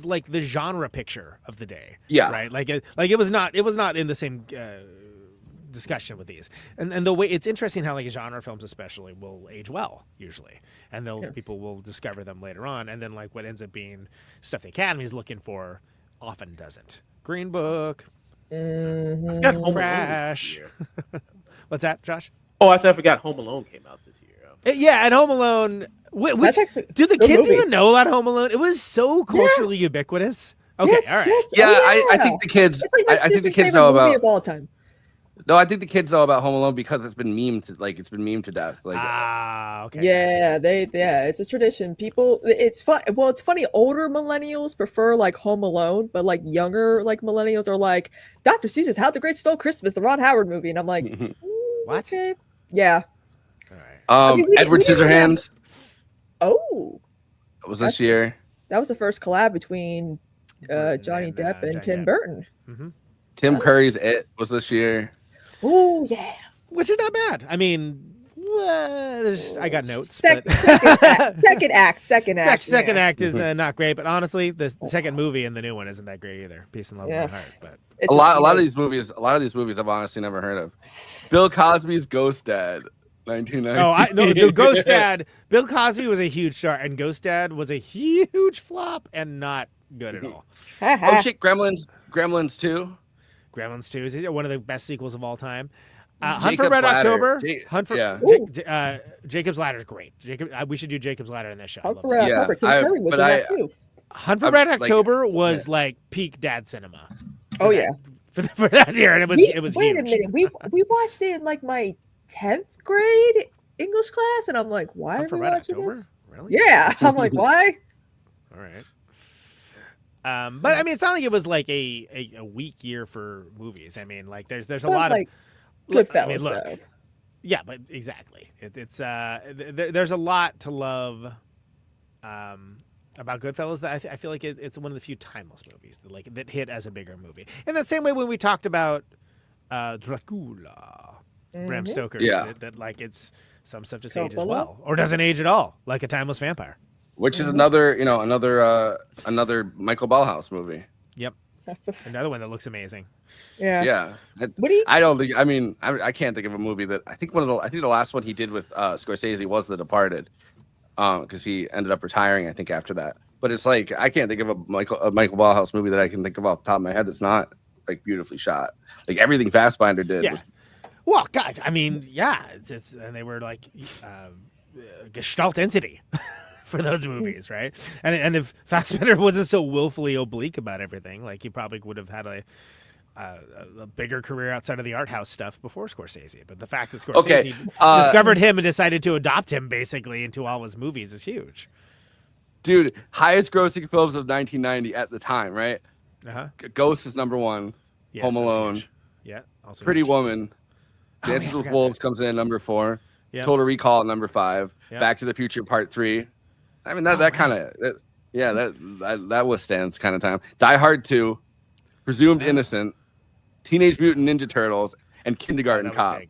like the genre picture of the day. Yeah. Right. Like it was not in the same discussion with these. And the way it's interesting how like genre films especially will age well usually, and people will discover them later on, and then like what ends up being stuff the Academy's looking for often doesn't. Green Book. Crash. What's that, Josh? Oh, I said I forgot Home Alone came out this year. Yeah, and Home Alone. Which, do the kids even know about Home Alone? It was so culturally ubiquitous. Okay, all right. Yes. Yeah, I think the kids. I think the kids know about. Of all time. No, I think the kids know about Home Alone because it's been memed to death. Like, okay. Yeah, it's a tradition. People, it's fun. Well, it's funny. Older millennials prefer like Home Alone, but like younger like millennials are like Dr. Seuss's How the Grinch Stole Christmas, the Ron Howard movie, and I'm like, what? Okay. Yeah. Edward Scissorhands. Oh, was this year? That was the first collab between Johnny Depp and Tim Burton. Tim Curry's It was this year. Oh yeah, which is not bad. I mean, I got notes. Second act is not great, but honestly, the second movie and the new one isn't that great either. Peace and love in my heart. But a lot of these movies I've honestly never heard of. Bill Cosby's Ghost Dad. 1990. Dude, Ghost Dad. Bill Cosby was a huge star, and Ghost Dad was a huge flop and not good at all. Oh shit, Gremlins 2. Gremlins 2 is one of the best sequels of all time. Hunt for Red October. Jacob's Ladder is great. We should do Jacob's Ladder in this show. Hunt for Red October. Tim Curry was in that too. Hunt for Red October was like peak dad cinema. Oh yeah, for that year, and it was huge. Wait a minute, we watched it in like my 10th grade English class, and I'm like, why are we watching this? Really? Yeah, I'm like, why? All right. But I mean, it's not like it was like a weak year for movies. I mean, like there's a lot like, of Goodfellas though. Yeah, but exactly. It's there's a lot to love about Goodfellas that I feel like it's one of the few timeless movies that hit as a bigger movie. In that same way when we talked about Dracula. Bram Stoker's that like it's some stuff just ages well or doesn't age at all, like A Timeless Vampire, which is another Michael Ballhaus movie. Yep, another one that looks amazing. Yeah. I can't think of a movie that I think the last one he did with Scorsese was The Departed, because he ended up retiring I think after that. But it's like I can't think of a Michael Ballhaus movie that I can think of off the top of my head that's not like beautifully shot. Like everything Fassbinder did was. Well, God, I mean, yeah, it's and they were like Gestalt entity for those movies, right? And if Fassbinder wasn't so willfully oblique about everything, like he probably would have had a bigger career outside of the art house stuff before Scorsese. But the fact that Scorsese discovered him and decided to adopt him basically into all his movies is huge. Dude, highest grossing films of 1990 at the time, right? Ghost is number 1. Yes, Home Alone. Yeah. Also Pretty huge. Woman. Dances with Wolves comes in at number 4. Yep. Total Recall at number 5. Yep. Back to the Future Part 3. I mean that kind of that withstands kind of time. Die Hard 2, Presumed Innocent, Teenage Mutant Ninja Turtles, and Kindergarten Cop.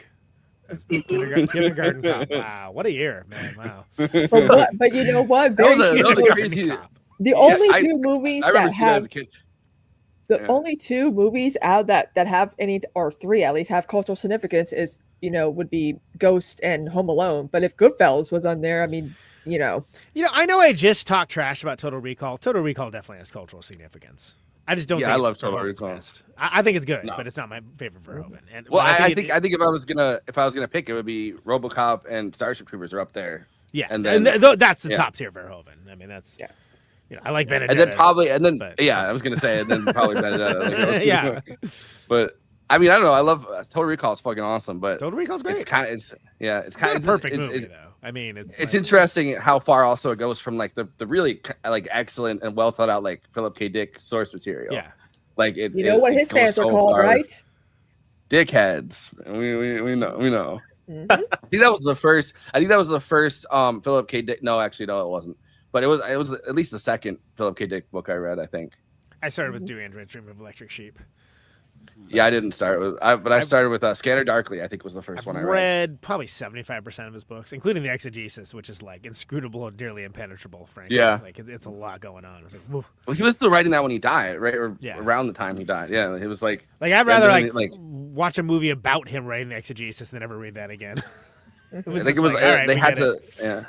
Kindergarten Cop. Wow, what a year, man! Wow. But you know what? That was a crazy. The only two movies I remember that seeing that as have a kid. The only two movies out that have any, or three at least, have cultural significance is, would be Ghost and Home Alone. But if Goodfellas was on there, I mean, I know I just talked trash about Total Recall. Total Recall definitely has cultural significance. I just don't think I love Total Recall. Best. I think it's good, but it's not my favorite Verhoeven. And well, I think if I was gonna pick, it would be RoboCop and Starship Troopers are up there. Yeah, and then that's the top tier Verhoeven. I mean, that's I like Benedetta. I was gonna say, and then probably Benedetta. Yeah, but I mean, I don't know. I love Total Recall is fucking awesome, but Total Recall's great. It's kind of a perfect movie though. I mean, it's interesting how far also it goes from like the really like excellent and well thought out like Philip K. Dick source material. Yeah, like it. You know what his fans are called, right? Dickheads. We know. Mm-hmm. I think that was the first Philip K. Dick. No, actually, no, it wasn't. But it was at least the second Philip K. Dick book I read. I think. I started with Do Androids Dream of Electric Sheep. Yeah, I didn't start with, I started with Scanner Darkly. I think was the first one I read. Probably 75% of his books, including the Exegesis, which is like inscrutable and nearly impenepetrable. Frankly, like it's a lot going on. It's like, well, he was still writing that when he died, right? Or around the time he died. Yeah, it was like I'd rather watch a movie about him writing the Exegesis than ever read that again. I think it was they had to.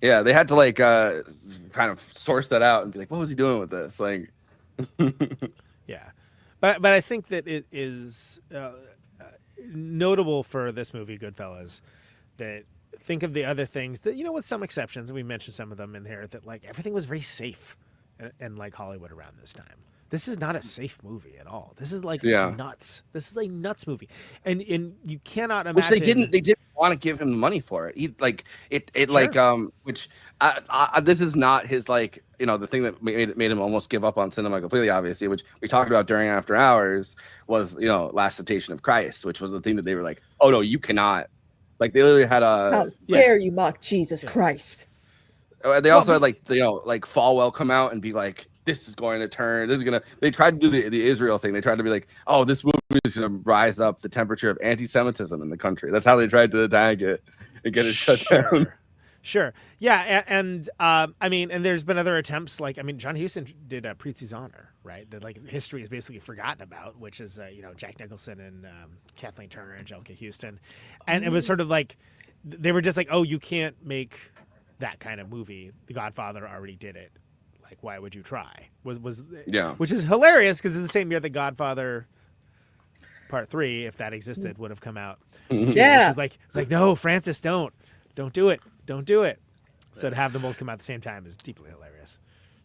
Yeah, they had to like kind of source that out and be like, what was he doing with this? Like, yeah. But I think that it is notable for this movie, Goodfellas, that think of the other things that, with some exceptions, and we mentioned some of them in here, that like everything was very safe in like Hollywood around this time. This is not a safe movie at all. This is like nuts. This is a nuts movie, and you cannot imagine. Which they didn't want to give him the money for it. This is not his like the thing that made him almost give up on cinema completely. Obviously, which we talked about during After Hours was Last Temptation of Christ, which was the thing that they were like, oh no, you cannot. Like they literally had a. How dare you mock Jesus Christ? They also had like Falwell come out and be like, this is going to turn. This is gonna. They tried to do the Israel thing. They tried to be like, oh, this movie is gonna rise up the temperature of anti-Semitism in the country. That's how they tried to tag it and get it shut down. Sure. Yeah, and I mean, and there's been other attempts. Like, I mean, John Huston did Preetzi's Honor, right? That like history is basically forgotten about, which is Jack Nicholson and Kathleen Turner and Angelica Houston, and it was sort of like they were just like, oh, you can't make that kind of movie. The Godfather already did it. Like, why would you try? Which is hilarious because it's the same year that Godfather Part 3, if that existed, would have come out. Yeah, it's like no, Francis, don't do it. Don't do it. So to have them both come out at the same time is deeply hilarious.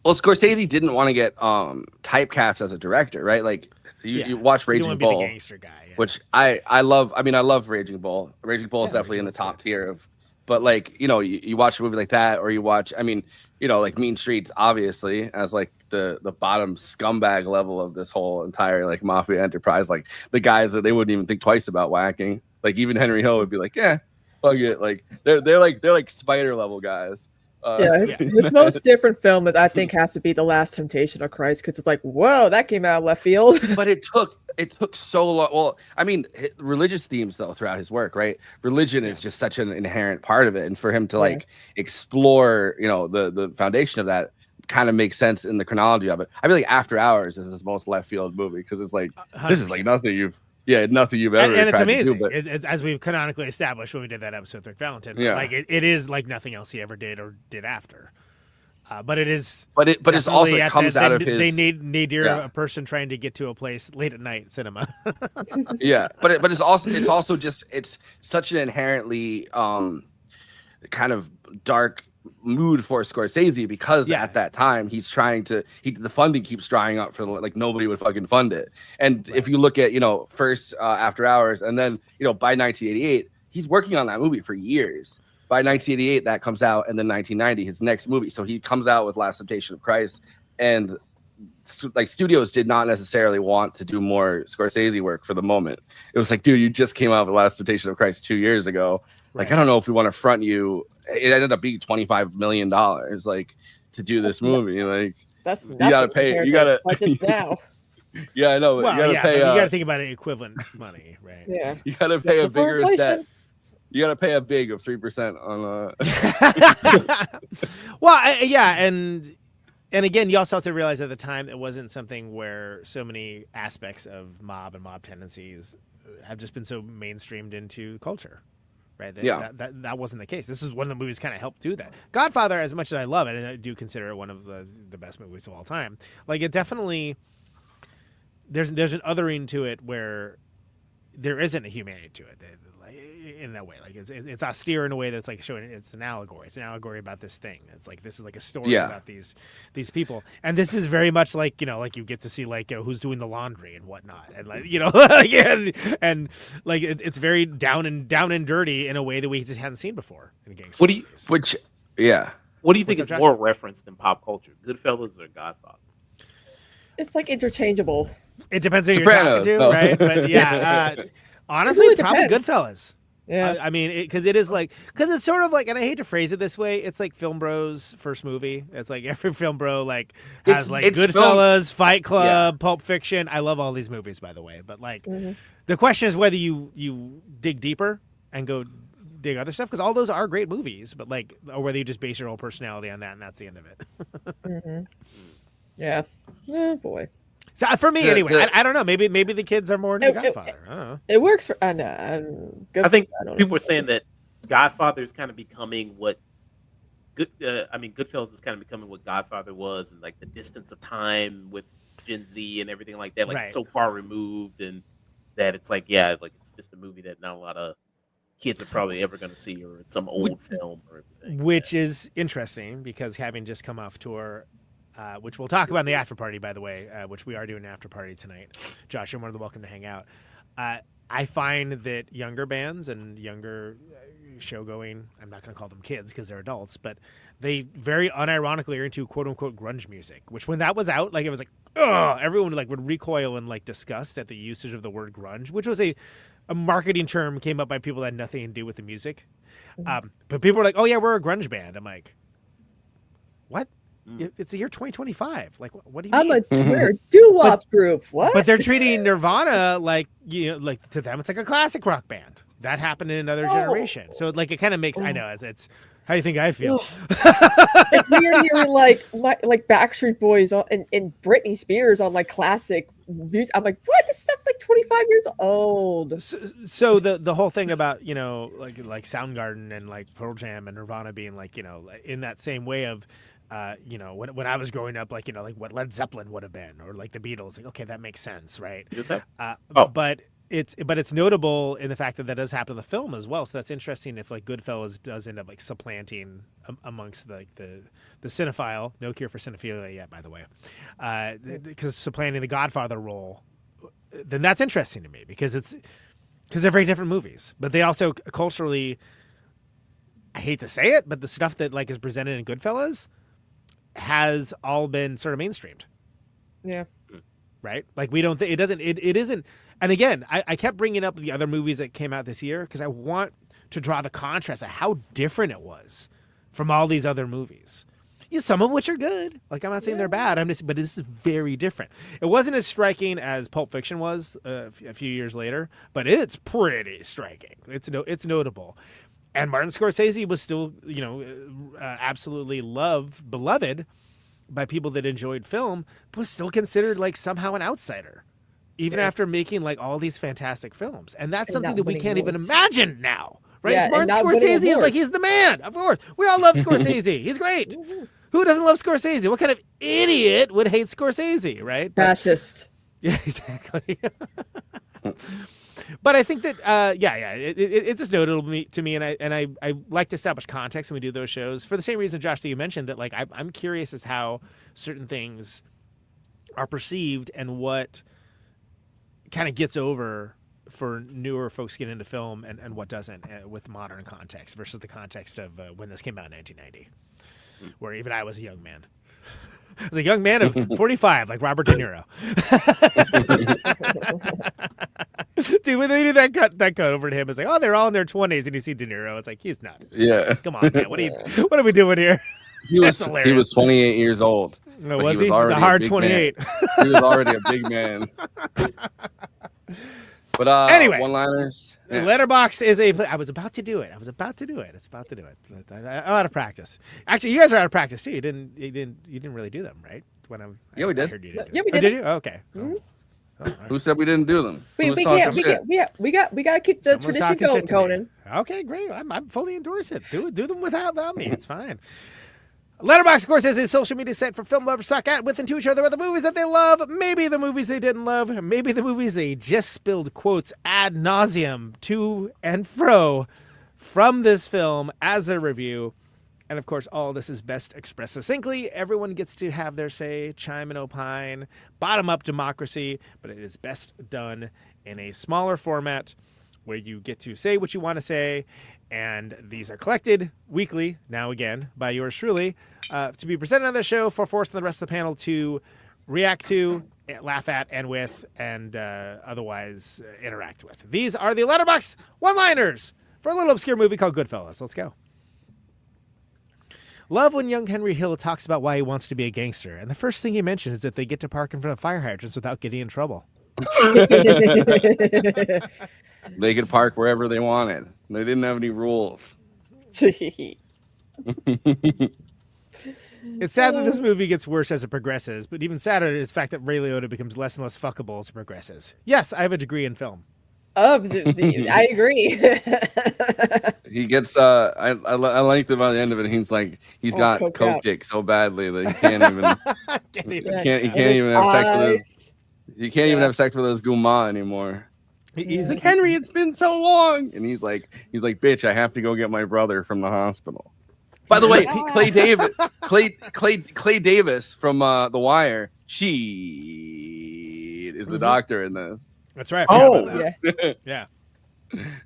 Well, Scorsese didn't want to get typecast as a director, right? Like you watch Raging Bull, the gangster guy, which I love. I mean, I love Raging Bull. Raging Bull is definitely in the top tier of. But like you watch a movie like that, or you watch. I mean, like Mean Streets, obviously, as like the bottom scumbag level of this whole entire like mafia enterprise. Like the guys that they wouldn't even think twice about whacking. Like even Henry Hill would be like, yeah. Fuck it. Like they're like Spider level guys. His most different film I think has to be The Last Temptation of Christ, because it's like, whoa, that came out of left field. But it took so long. Well, I mean, religious themes though throughout his work, right? Religion is just such an inherent part of it, and for him to like explore, the foundation of that kind of makes sense in the chronology of it. I feel like After Hours is his most left field movie because it's like 100%. This is like nothing you've ever and it's amazing. To do, it's as we've canonically established when we did that episode with Valentin. Like it is like nothing else he ever did or did after. But it is. But it's also it comes out of his. They nadir a person trying to get to a place late at night cinema. Yeah, but it's also just it's such an inherently kind of dark mood for Scorsese because at that time he's trying to the funding keeps drying up for like nobody would fucking fund it. And if you look at first After Hours and then by 1988 he's working on that movie for years. By 1988 that comes out, and then 1990 his next movie. So he comes out with Last Temptation of Christ, and like studios did not necessarily want to do more Scorsese work for the moment. It was like, dude, you just came out with Last Temptation of Christ 2 years ago. Like, I don't know if we want to front you. It ended up being $25 million, like, to do this movie. Like, that's you gotta pay. You gotta just now. Yeah, I know. But you gotta pay. You gotta think about it equivalent money, right? Yeah. You gotta pay a bigger debt. You gotta pay a big of 3% on. Well, and And again, you also have to realize at the time it wasn't something where so many aspects of mob and mob tendencies have just been so mainstreamed into culture, right? That wasn't the case. This is one of the movies kind of helped do that. Godfather, as much as I love it, and I do consider it one of the best movies of all time, like it definitely, there's an othering to it where there isn't a humanity to it. In that way, like it's austere in a way that's like showing it's an allegory. It's an allegory about this thing. It's like this is like a story about these people, and this is very much like like you get to see like who's doing the laundry and whatnot, and like and like it's very down and dirty in a way that we just hadn't seen before in gangster movies. What do you think is more referenced in pop culture, Goodfellas or Godfather? It's like interchangeable. It depends who you're talking to, right? But yeah, honestly, really probably depends. Goodfellas. Yeah, I mean, because it's sort of like, and I hate to phrase it this way, it's like Film Bro's first movie. It's like every film bro like has like Goodfellas, Fight Club, Pulp Fiction. I love all these movies, by the way. But like, the question is whether you dig deeper and go dig other stuff, because all those are great movies. But like, or whether you just base your whole personality on that, and that's the end of it. Yeah. Oh boy. So for me, anyway, I don't know. Maybe the kids are more into Godfather. I don't know. It works for. I think people were saying that Godfather is kind of becoming what. Goodfellas is kind of becoming what Godfather was, and like the distance of time with Gen Z and everything like that. Like it's so far removed, and that it's like it's just a movie that not a lot of kids are probably ever going to see, or it's some old film or everything. Which is interesting because having just come off tour. Which we'll talk about in the after party, by the way, which we are doing an after party tonight. Josh, you're more than welcome to hang out. I find that younger bands and younger show-going, I'm not going to call them kids because they're adults, but they very unironically are into quote-unquote grunge music, which when that was out, like it was like, ugh, everyone would recoil in like disgust at the usage of the word grunge, which was a marketing term came up by people that had nothing to do with the music. But people were like, oh yeah, we're a grunge band. I'm like, what? It's the year 2025. Like, what do you mean? We're a doo-wop group. What? But they're treating Nirvana like like to them, it's like a classic rock band. That happened in another generation. So like it kind of makes. I know it's how do you think I feel? It's weird hearing like Backstreet Boys and Britney Spears on like classic music. I'm like, what? This stuff's like 25 years old. So the whole thing about like Soundgarden and like Pearl Jam and Nirvana being like in that same way of. When I was growing up, like what Led Zeppelin would have been, or like the Beatles, like okay, that makes sense, right? But it's notable in the fact that does happen in the film as well. So that's interesting if like Goodfellas does end up like supplanting amongst the cinephile. No cure for cinephilia yet, by the way, because supplanting the Godfather role, then that's interesting to me because they're very different movies, but they also culturally. I hate to say it, but the stuff that like is presented in Goodfellas has all been sort of mainstreamed. Yeah. Right? Like we don't think it isn't. And again, I kept bringing up the other movies that came out this year because I want to draw the contrast of how different it was from all these other movies. Some of which are good. Like I'm not saying they're bad. But this is very different. It wasn't as striking as Pulp Fiction was a few years later, but it's pretty striking. It's notable. And Martin Scorsese was still, absolutely beloved by people that enjoyed film, but was still considered like somehow an outsider, even after making like all these fantastic films. And that's something that we can't even imagine now, right? Yeah, It's Martin Scorsese is like, he's the man. Of course. We all love Scorsese. He's great. Who doesn't love Scorsese? What kind of idiot would hate Scorsese, right? Fascist. Yeah, exactly. But I think that, it's just notable to me, and I like to establish context when we do those shows for the same reason, Josh, that you mentioned that, like, I'm curious as how certain things are perceived and what kind of gets over for newer folks getting into film and what doesn't with modern context versus the context of when this came out in 1990, where even I was a young man. I was a young man of 45, like Robert De Niro. Dude, when they do that cut over to him, it's like, oh, they're all in their 20s, and you see De Niro. It's like, he's not. Yeah. Come on, man. What are we doing here? He was 28 years old. Oh, was he? It's a hard 28. He was already a big man. But anyway, one-liners. Yeah. Letterboxd is I was about to do it. It's about to do it. But I'm out of practice. Actually, you guys are out of practice too. You didn't really do them, right? Yeah, we did. I heard you did. Yeah, we did. Did you? Oh, okay. Mhm. Who said we didn't do them? We got to keep the Someone's tradition talking going, shit to me. Conan. Okay, great. I'm fully endorse it. Do them without me. It's fine. Letterboxd, of course, is a social media site for film lovers to talk at with and to each other about the movies that they love, maybe the movies they didn't love, maybe the movies they just spilled quotes ad nauseum to and fro from this film as a review. And of course, all this is best expressed succinctly. Everyone gets to have their say, chime and opine, bottom-up democracy, but it is best done in a smaller format where you get to say what you want to say. And these are collected weekly, now again, by yours truly, to be presented on the show for Forrest and the rest of the panel to react to, laugh at, and with, and otherwise interact with. These are the Letterboxd one-liners for a little obscure movie called Goodfellas. Let's go. Love when young Henry Hill talks about why he wants to be a gangster, and the first thing he mentions is that they get to park in front of fire hydrants without getting in trouble. They could park wherever they wanted. They didn't have any rules. It's sad that this movie gets worse as it progresses, but even sadder is the fact that Ray Liotta becomes less and less fuckable as it progresses. Yes, I have a degree in film. Oh, I agree. He gets I liked it by the end of it. He's got coke dick so badly that he can't even he can't even have sex with his have sex with his guma anymore. He's like, Henry, it's been so long, and he's like, bitch, I have to go get my brother from the hospital. By the way, Clay Davis from The Wire, she is the doctor in this. That's right. Yeah.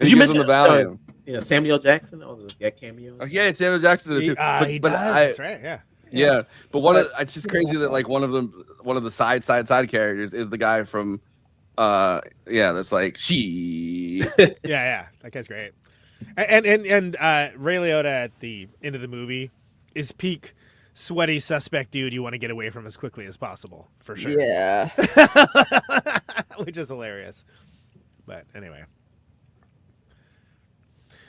Did you mention the value? Samuel Jackson? Oh, that cameo. Yeah, Samuel Jackson too. He does. That's right. Yeah. Yeah, but it's just crazy that like one of the side characters is the guy from that's like she. yeah, that guy's great. And Ray Liotta at the end of the movie is peak sweaty suspect dude you want to get away from as quickly as possible, for sure. Yeah. Which is hilarious. But anyway.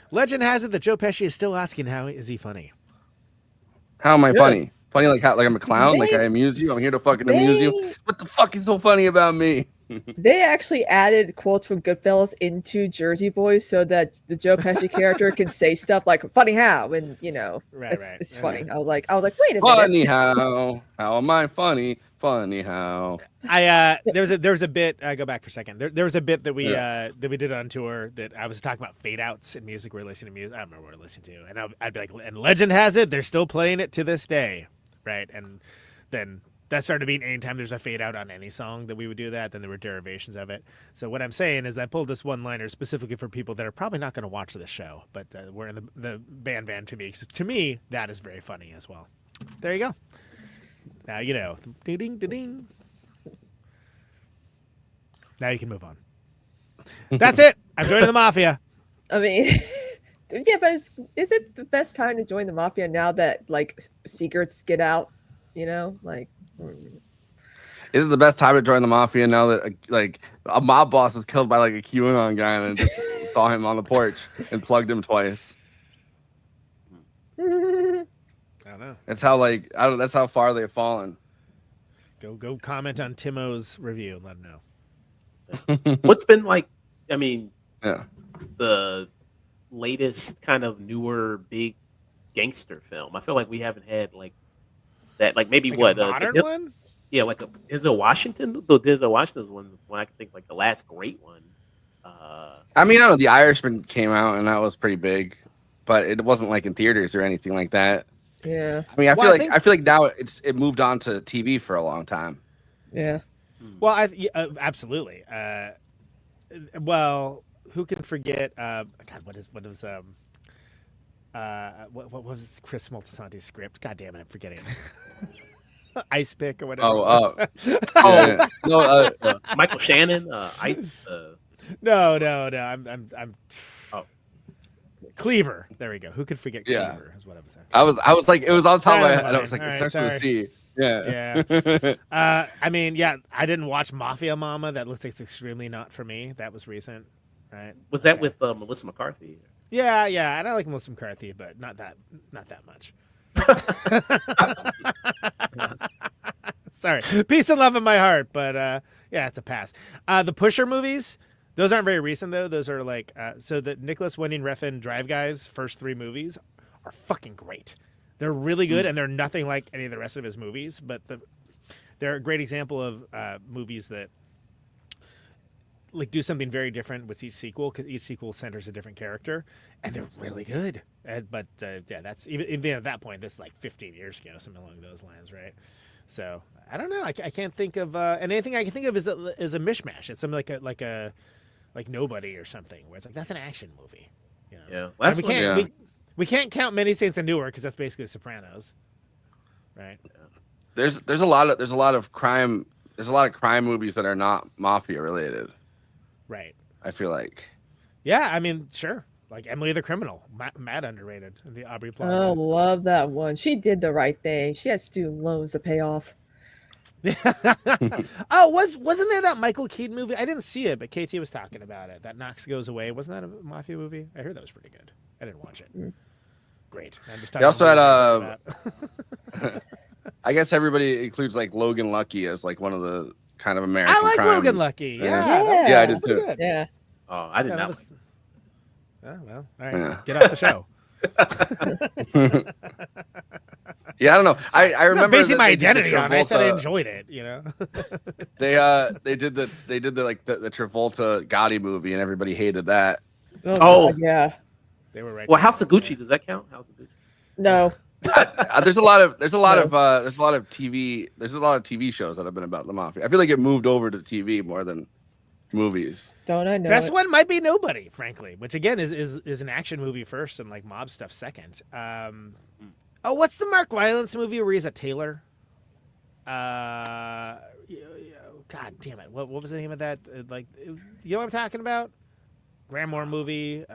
Legend has it that Joe Pesci is still asking how is he funny. How am I funny? Funny like I'm a clown? Like I amuse you? I'm here to fucking amuse you? What the fuck is so funny about me? They actually added quotes from Goodfellas into Jersey Boys so that the Joe Pesci character can say stuff like "funny how," and it's funny. I was like, wait a minute. Funny how am I funny? Funny how. There was a bit. I go back for a second. There was a bit that we did on tour that I was talking about fade outs in music. We're listening to music. I don't remember what we're listening to, and I'd be like, and legend has it they're still playing it to this day, right? And then that started being anytime there's a fade out on any song that we would do that, then there were derivations of it. So what I'm saying is I pulled this one-liner specifically for people that are probably not going to watch this show, but we're in the band van to me. To me, that is very funny as well. There you go. Now you know. Ding, ding, ding. Now you can move on. That's it. I'm joining the mafia. I mean, yeah, but is it the best time to join the mafia now that like secrets get out? Is it the best time to join the mafia now that like a mob boss was killed by like a QAnon guy and then just saw him on the porch and plugged him twice? I don't know. That's how far they've fallen. Go comment on Timo's review and let him know. What's been like? I mean, the latest kind of newer big gangster film. I feel like we haven't had like that. Like maybe like a modern one. Yeah, like Denzel Washington. Though Denzel Washington's one I can think like the last great one. I mean, I don't know. The Irishman came out and that was pretty big, but it wasn't like in theaters or anything like that. Yeah. I mean, I feel like now it moved on to TV for a long time. Yeah. Well, absolutely. Well, who can forget? God, what was Chris Moltisanti's script? God damn it, I'm forgetting. Ice Pick or whatever. Michael Shannon. No. I'm. Cleaver. There we go. Who could forget Cleaver? Is what I was saying. I was like, it was on top of my head. I was like, it starts with a C. Yeah. I mean, yeah, I didn't watch Mafia Mama. That looks like it's extremely not for me. That was recent, right? Was that with Melissa McCarthy? Yeah, and I like Melissa McCarthy, but not that much. Sorry, peace and love in my heart, but yeah, it's a pass. The Pusher movies, those aren't very recent though. Those are like so the Nicholas Winding Refn Drive Guys first 3 movies are fucking great. They're really good, and they're nothing like any of the rest of his movies, but they're a great example of movies that like do something very different with each sequel, because each sequel centers a different character, and they're really good. But yeah, that's even at that point, this is like 15 years ago, something along those lines, right? So I don't know. I can't think of and anything I can think of is a mishmash. It's something like Nobody or something, where it's like that's an action movie. You know? Yeah, we can't count Many Saints and Newark because that's basically Sopranos, right? Yeah. There's a lot of crime. There's a lot of crime movies that are not mafia related. Right. I feel like. Yeah, I mean, sure. Like Emily the Criminal, mad underrated. The Aubrey Plaza. Oh, love that one. She did the right thing. She had student loans to pay off. Oh, wasn't there that Michael Keaton movie? I didn't see it, but KT was talking about it. That Knox Goes Away. Wasn't that a mafia movie? I heard that was pretty good. I didn't watch it. Great. I'm just they also had I guess everybody includes like Logan Lucky as like one of the kind of American. I like crime. Logan Lucky. Yeah, I did too. Good. Yeah. Oh, I did not. Oh, well, all right. Get off the show. Yeah, I don't know. I remember basing my identity on it. I said I enjoyed it. You know. they did the the Travolta Gotti movie, and everybody hated that. Oh yeah. They were right. Well, House of Gucci, does that count? House of Gucci. No. There's a lot of TV shows that have been about the mafia. I feel like it moved over to TV more than movies. Don't I know? Best one might be Nobody, frankly, which again is an action movie first and like mob stuff second. What's the Mark Rylance movie where he's a tailor? God damn it! What was the name of that? Like, you know what I'm talking about? Graham Moore movie.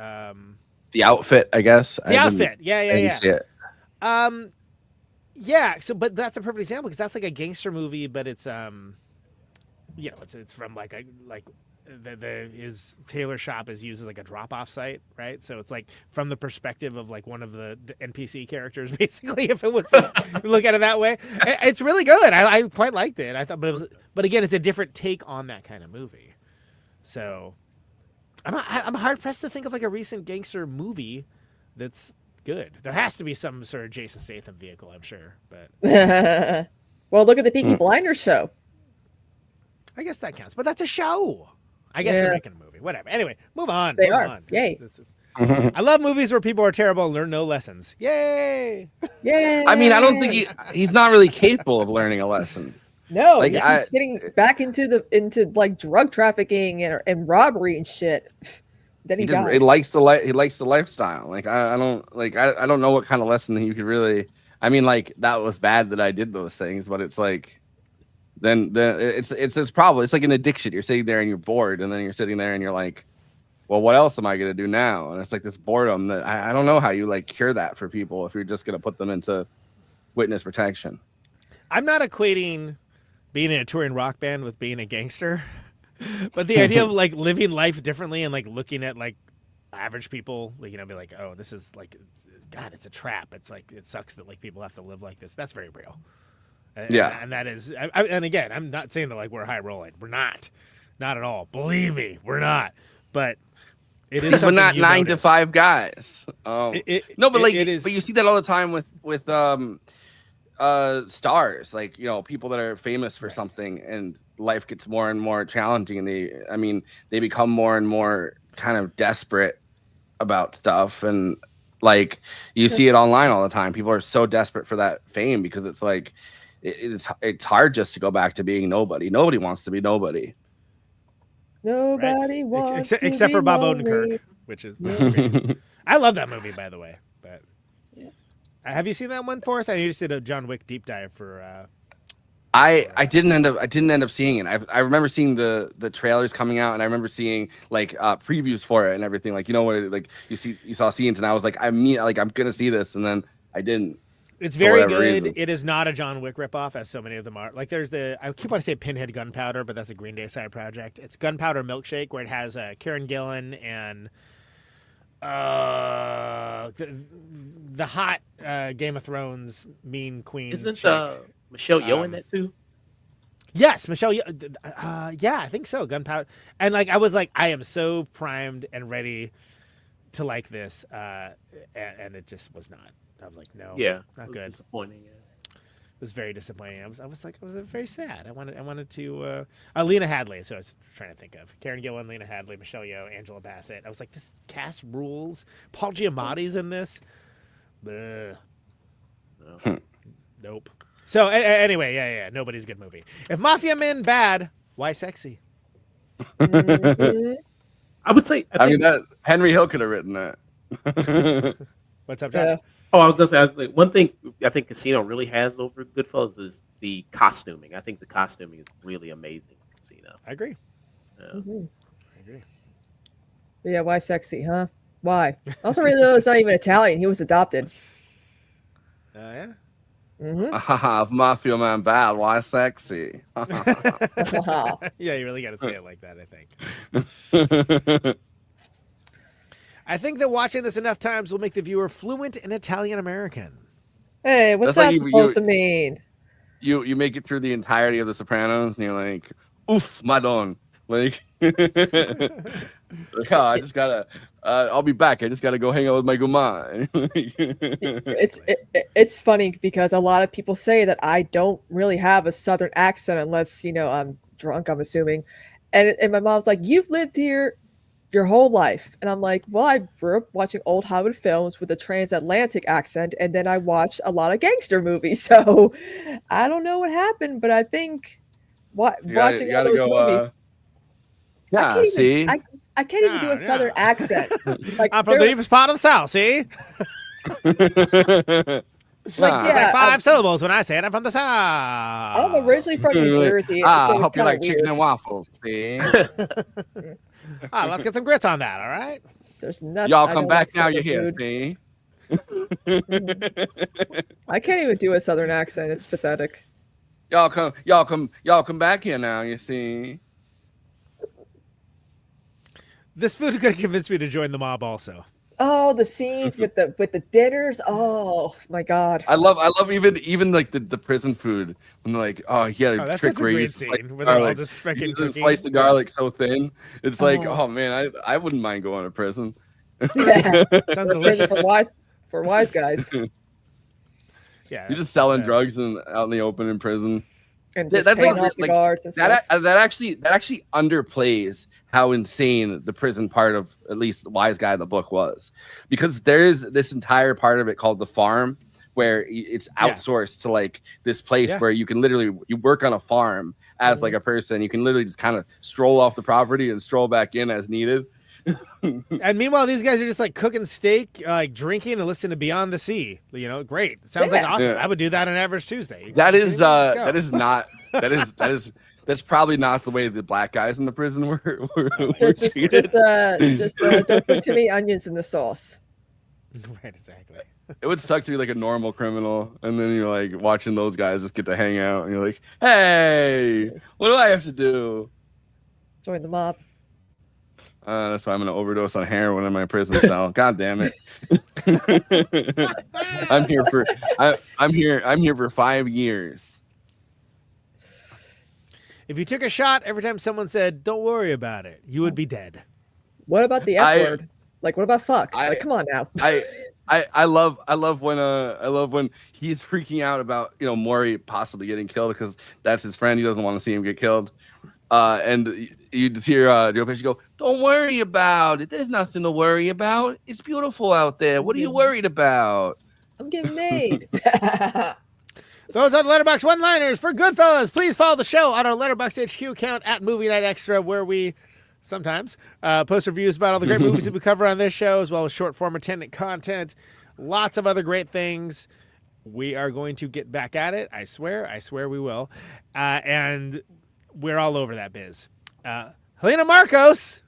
The Outfit, I guess. The Outfit. Yeah. I didn't see it. Yeah. So, but that's a perfect example because that's like a gangster movie, but it's it's from his tailor shop is used as like a drop-off site, right? So it's like from the perspective of like one of the NPC characters, basically. If it was look at it that way, it's really good. I quite liked it. I thought, but again, it's a different take on that kind of movie. So I'm hard pressed to think of like a recent gangster movie that's good. There has to be some sort of Jason Statham vehicle, I'm sure. But well, look at the Peaky Blinders show. I guess that counts, but that's a show. I guess they're making a movie. Whatever. Anyway, move on. They move are. on. Yay. I love movies where people are terrible and learn no lessons. Yay. Yay. I mean, I don't think he's not really capable of learning a lesson. No, like, he's getting back into like drug trafficking and robbery and shit. Then he likes the lifestyle. Like I don't know what kind of lesson you could really. I mean, like that was bad that I did those things, but it's like. Then it's this problem. It's like an addiction. You're sitting there and you're bored, and then you're sitting there and you're like, well, what else am I gonna do now? And it's like this boredom that I don't know how you like cure that for people if you're just gonna put them into witness protection. I'm not equating being in a touring rock band with being a gangster, but the idea of like living life differently and like looking at like average people, like, you know, be like, oh, this is like, God, it's a trap. It's like it sucks that like people have to live like this. That's very real. And that is, and again, I'm not saying that like we're high rolling. We're not at all. Believe me, we're not. But it is. We're not 9 to 5 guys. But you see that all the time with stars, like, you know, people that are famous for something, and life gets more and more challenging, and they become more and more kind of desperate about stuff, and like you see it online all the time. People are so desperate for that fame because it's like. It's hard just to go back to being nobody. Nobody wants to be nobody. Nobody wants to except be for Bob lonely. Odenkirk, which is great. I love that movie, by the way. But have you seen that one, Forrest? I just did a John Wick deep dive for. I didn't end up seeing it. I remember seeing the trailers coming out, and I remember seeing like previews for it and everything. Like, you know what? Like you saw scenes, and I was like, I'm gonna see this, and then I didn't. It's very whatever good. reason. It is not a John Wick ripoff, as so many of them are. Like, there's I keep wanting to say Pinhead Gunpowder, but that's a Green Day side project. It's Gunpowder Milkshake, where it has Karen Gillan and the hot Game of Thrones mean queen. Isn't chick. Michelle Yeoh in that too? Yes, Michelle. Yeah, I think so. Gunpowder, and like I was like, I am so primed and ready to like this, and it just was not. I was like, no, not good. Disappointing. Yeah. It was very disappointing. I was very sad. I wanted to Lena Headey. So I was trying to think of Karen Gillan, Lena Headey, Michelle Yeoh, Angela Bassett. I was like, this cast rules. Paul Giamatti's in this. Bleh. No. Nope. So anyway, yeah, nobody's a good movie. If Mafia Men bad, why sexy? Mhm. I would say. I mean, that Henry Hill could have written that. What's up, Josh? Oh, I was gonna say, one thing I think Casino really has over Goodfellas is the costuming. I think the costuming is really amazing in Casino. I agree. Yeah. Mhm. I agree. Yeah, why sexy, huh? Why? Also, really, it's not even Italian. He was adopted. Yeah. Mm-hmm. Mafia Man bad, why sexy? Yeah, you really got to say it like that, I think. I think that watching this enough times will make the viewer fluent in Italian American. Hey, what's That's that like supposed to mean? You make it through the entirety of The Sopranos, and you're like, oof, madon. Like, oh, I just gotta. I'll be back. I just gotta go hang out with my guma. It's funny because a lot of people say that I don't really have a Southern accent unless I'm drunk. I'm assuming, and my mom's like, "You've lived here your whole life," and I'm like, "Well, I grew up watching old Hollywood films with a transatlantic accent, and then I watched a lot of gangster movies, so I don't know what happened, but I think watching all those movies." Yeah, see? I can't even do a Southern accent. Like, I'm from the deepest part of the South, see? It's like 5 syllables when I say it. I'm from the South. I'm originally from New Jersey. So I it's hope you like kinda chicken weird. and waffles, see? Let's get some grits on that, all right? There's nothing. Y'all I come don't back like now, you're Southern here, food. see? I can't even do a Southern accent. It's pathetic. Y'all come back here now, you see? This food could have convinced me to join the mob also. Oh, the scenes with the dinners. Oh my God. I love even like the prison food when they're like, oh yeah, that's trick such a where you great just scene slice where they're all garlic. just You freaking just cooking. slice the garlic so thin. It's like, Oh. oh man, I wouldn't mind going to prison. Yeah. Sounds delicious. For wise guys. Yeah, You're just selling drugs out in the open in prison. And just paying off the guards and stuff. That actually underplays how insane the prison part of at least the Wise Guy in the book was, because there's this entire part of it called the farm where it's outsourced to like this place where you can literally you work on a farm as like a person. You can literally just kind of stroll off the property and stroll back in as needed. And meanwhile, these guys are just like cooking steak, like drinking and listening to Beyond the Sea. Great. Sounds like awesome. Yeah. I would do that on Average Tuesday. That's probably not the way the black guys in the prison were Just treated. don't put too many onions in the sauce. Right, exactly. It would suck to be like a normal criminal, and then you're like watching those guys just get to hang out, and you're like, hey, what do I have to do? Join the mob. That's why I'm gonna overdose on heroin in my prison cell. God damn it! I'm here for 5 years. If you took a shot every time someone said, "Don't worry about it," you would be dead. What about the F word? Like, what about fuck? Come on now. I love when he's freaking out about Maury possibly getting killed because that's his friend. He doesn't want to see him get killed. And you just hear Joe Pesci go, "Don't worry about it. There's nothing to worry about. It's beautiful out there. What are you worried about?" I'm getting made. Those are the Letterboxd one-liners for Goodfellas. Please follow the show on our Letterboxd HQ account at Movie Night Extra, where we sometimes post reviews about all the great movies that we cover on this show, as well as short-form attendant content. Lots of other great things. We are going to get back at it. I swear we will. And we're all over that biz. Helena Marcos.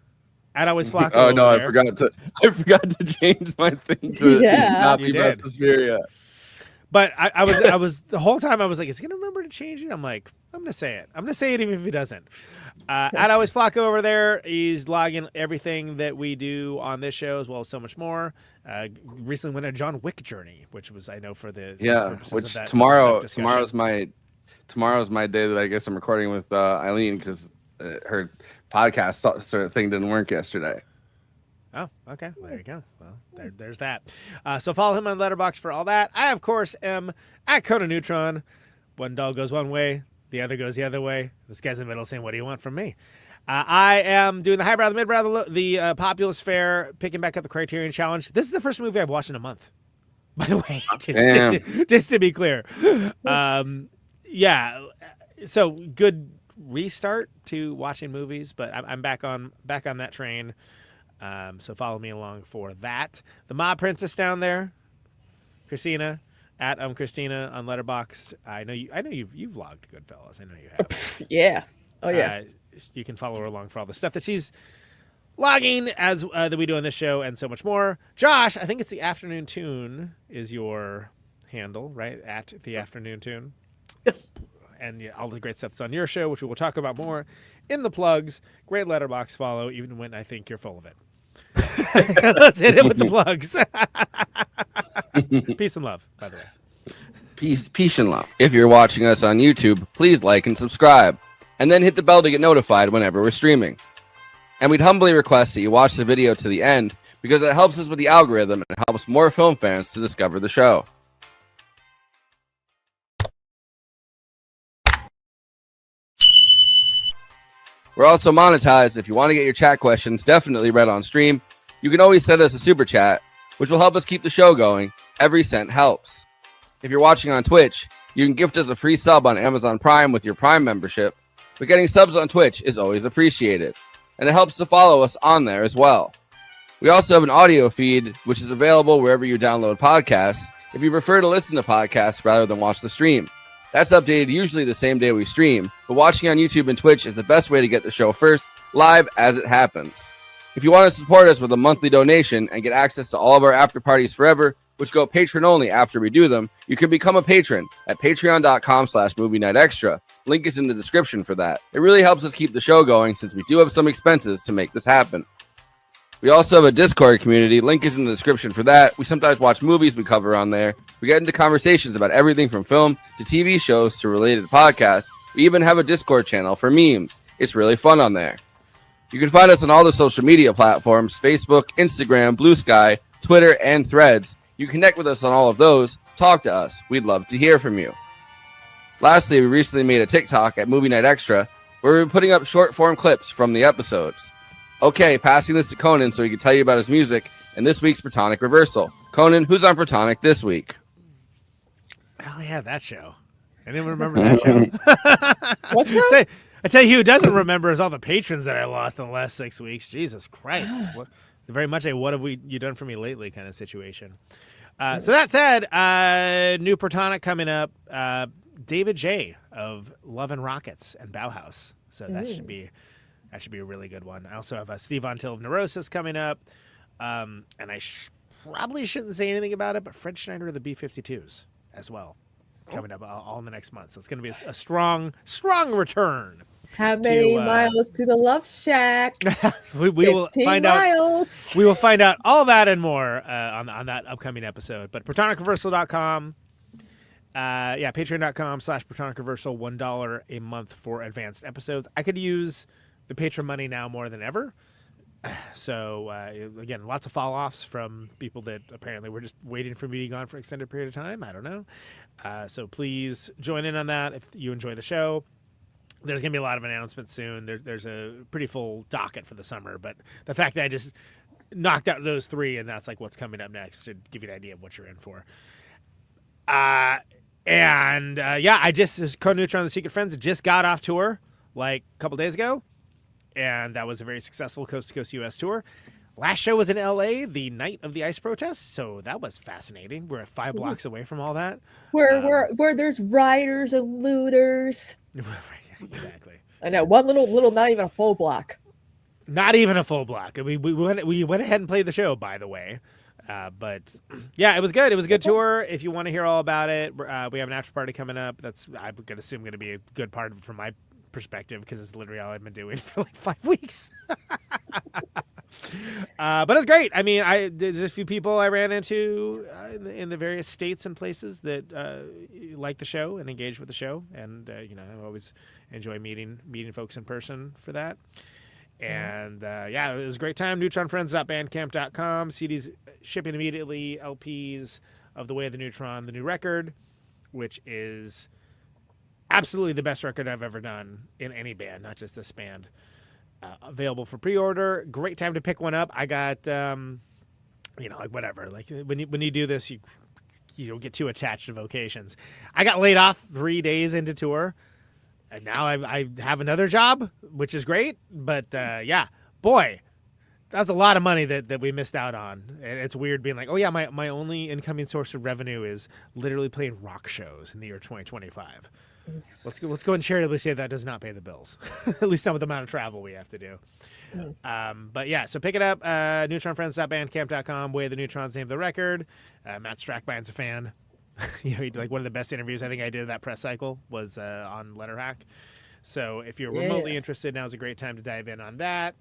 I'd always flock. Oh no, there. I forgot to change my thing to not be Suspiria. But I was the whole time I was like, is he gonna remember to change it? I'm like, I'm gonna say it. I'm gonna say it even if he doesn't. At Always Flacco over there, he's logging everything that we do on this show as well as so much more. Recently went on a John Wick journey, which was I know for the purposes which of that, tomorrow's my day that I guess I'm recording with Eileen because her podcast sort of thing didn't work yesterday. Oh, okay. There you go. Well, there's that. So follow him on Letterboxd for all that. I, of course, am at Conan Neutron. One dog goes one way, the other goes the other way. This guy's in the middle saying, what do you want from me? I am doing the highbrow, the midbrow, the populist fare, picking back up the Criterion Challenge. This is the first movie I've watched in a month, by the way, just to be clear. Yeah, so good restart to watching movies, but I'm back on that train. So follow me along for that. The Mob Princess down there, Kristina at Kristina on Letterboxd. I know you've vlogged Goodfellas. I know you have. Yeah. Oh yeah. You can follow her along for all the stuff that she's logging as that we do on this show and so much more. Josh, I think it's the Afternoon Tune is your handle, right? At the Afternoon Tune. Yes. And yeah, all the great stuff that's on your show, which we will talk about more in the plugs. Great Letterboxd follow, even when I think you're full of it. Let's hit it with the plugs. Peace and love, by the way. Peace and love. If you're watching us on YouTube, please like and subscribe, and then hit the bell to get notified whenever we're streaming. And we'd humbly request that you watch the video to the end because it helps us with the algorithm and helps more film fans to discover the show. We're also monetized. If you want to get your chat questions definitely read on stream, you can always send us a super chat, which will help us keep the show going. Every cent helps. If you're watching on Twitch, you can gift us a free sub on Amazon Prime with your Prime membership, but getting subs on Twitch is always appreciated, and it helps to follow us on there as well. We also have an audio feed, which is available wherever you download podcasts, if you prefer to listen to podcasts rather than watch the stream. That's updated usually the same day we stream, but watching on YouTube and Twitch is the best way to get the show first, live as it happens. If you want to support us with a monthly donation and get access to all of our after parties forever, which go patron only after we do them, you can become a patron at patreon.com/movie night extra. Link is in the description for that. It really helps us keep the show going since we do have some expenses to make this happen. We also have a Discord community. Link is in the description for that. We sometimes watch movies we cover on there. We get into conversations about everything from film to TV shows to related podcasts. We even have a Discord channel for memes. It's really fun on there. You can find us on all the social media platforms: Facebook, Instagram, Blue Sky, Twitter, and Threads. You connect with us on all of those. Talk to us. We'd love to hear from you. Lastly, we recently made a TikTok at Movie Night Extra where we're putting up short-form clips from the episodes. Okay, passing this to Conan so he can tell you about his music and this week's Protonic Reversal. Conan, who's on Protonic this week? Oh, yeah, that show. I didn't remember that show. What show? I tell you who doesn't remember is all the patrons that I lost in the last 6 weeks. Jesus Christ. Very much a what have you done for me lately kind of situation. So that said, new Protonic coming up. David J. of Love and Rockets and Bauhaus. So that should be a really good one. I also have Steve Von Till of Neurosis coming up. And I probably shouldn't say anything about it, but Fred Schneider of the B-52s as well coming up all in the next month. So it's going to be a strong return. How many miles to the Love Shack? we will find miles. out. We will find out all that and more on that upcoming episode. But ProtonicReversal.com. Patreon.com/ProtonicReversal, $1 a month for advanced episodes. I could use the patron money now more than ever. So, again, lots of fall-offs from people that apparently were just waiting for me to be gone for an extended period of time. I don't know. So please join in on that if you enjoy the show. There's going to be a lot of announcements soon. There's a pretty full docket for the summer, but the fact that I just knocked out those three and that's like what's coming up next should give you an idea of what you're in for. I just Conan Neutron the Secret Friends just got off tour like a couple days ago, and that was a very successful coast-to-coast U.S. tour. Last show was in L.A. the night of the ICE protests, so that was fascinating. We're 5 blocks away from all that. Where there's rioters and looters. Exactly. I know, one little, not even a full block. Not even a full block. I mean, we went ahead and played the show, by the way. But yeah, it was good. It was a good tour. If you want to hear all about it, we have an after party coming up. That's I'm gonna assume going to be a good part of it from my perspective because it's literally all I've been doing for like 5 weeks. But it's great. I mean, there's a few people I ran into in the various states and places that like the show and engage with the show, and I always enjoy meeting folks in person for that. And yeah, it was a great time. NeutronFriends.bandcamp.com. CDs shipping immediately. LPs of The Way of the Neutron, the new record, which is absolutely the best record I've ever done in any band, not just this band. Available for pre-order. Great time to pick one up. I got, like whatever. Like when you do this, you don't get too attached to vocations. I got laid off 3 days into tour. And now I have another job, which is great. But yeah, boy, that was a lot of money that we missed out on. And it's weird being like, oh yeah, my only incoming source of revenue is literally playing rock shows in the year 2025. Let's go and charitably say that does not pay the bills. At least some of the amount of travel we have to do. But yeah, so pick it up. NeutronFriends.bandcamp.com. Way of the Neutron's name of the record. Matt Strackbein's a fan. He did like one of the best interviews I think I did of that press cycle was on Letterhack. So if you're remotely interested, now's a great time to dive in on that.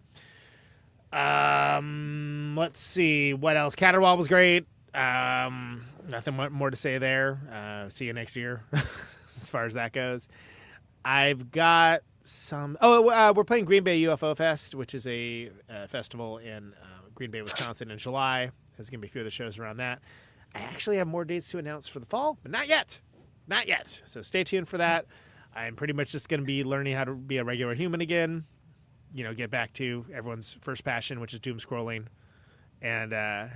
Let's see what else. Caterwaul was great. Nothing more to say there. See you next year as far as that goes. I've got some. We're playing Green Bay UFO Fest, which is a festival in Green Bay, Wisconsin in July. There's going to be a few other shows around that. I actually have more dates to announce for the fall, but not yet. Not yet. So stay tuned for that. I'm pretty much just going to be learning how to be a regular human again. Get back to everyone's first passion, which is doom scrolling. And, of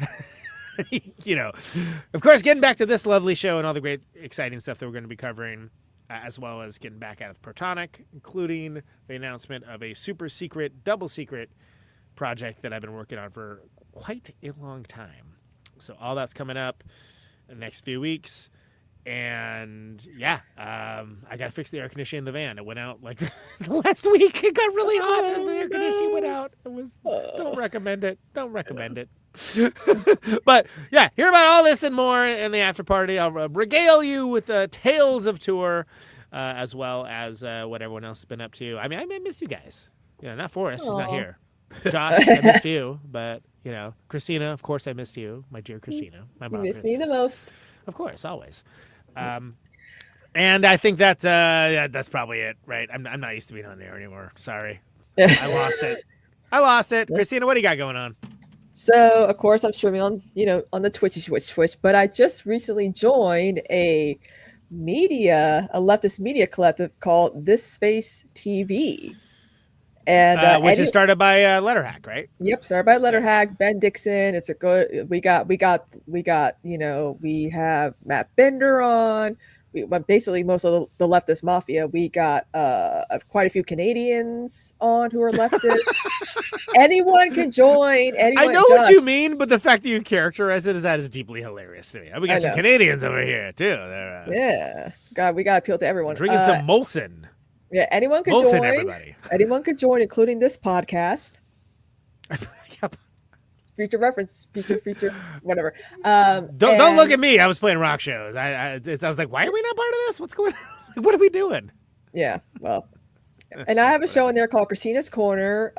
course, getting back to this lovely show and all the great, exciting stuff that we're going to be covering, as well as getting back at it with Protonic, including the announcement of a super secret, double secret project that I've been working on for quite a long time. So all that's coming up in the next few weeks. And yeah, I got to fix the air conditioning in the van. It went out like the last week. It got really hot and the air conditioning went out. Don't recommend it. Don't recommend it. But yeah, hear about all this and more in the after party. I'll regale you with tales of tour, as well as what everyone else has been up to. I mean, I miss you guys. Not Forrest. He's not here. Josh, I missed you, but Kristina, of course, I missed you, my dear Kristina. My mom. You miss me the most. Of course, always. And I think that's probably it, right? I'm not used to being on there anymore. Sorry, I lost it. Kristina, what do you got going on? So, of course, I'm streaming on the Twitch, but I just recently joined a leftist media collective called This Space TV. And which is started by Letterhack, right? Yep, started by Letterhack. Ben Dixon. It's a good. We have Matt Bender on. Basically most of the leftist mafia. We got quite a few Canadians on who are leftists. Anyone can join. I know what you mean, but the fact that you characterize it as that is deeply hilarious to me. We got some Canadians over here too. Yeah, God, we got to appeal to everyone. Drinking some Molson. Yeah, anyone can Molson, join. Everybody. Anyone can join, including this podcast. Yep. Future reference, future, whatever. Don't look at me. I was playing rock shows. I was like, why are we not part of this? What's going on? What are we doing? Yeah, well, and I have a show in there called Kristina's Corner.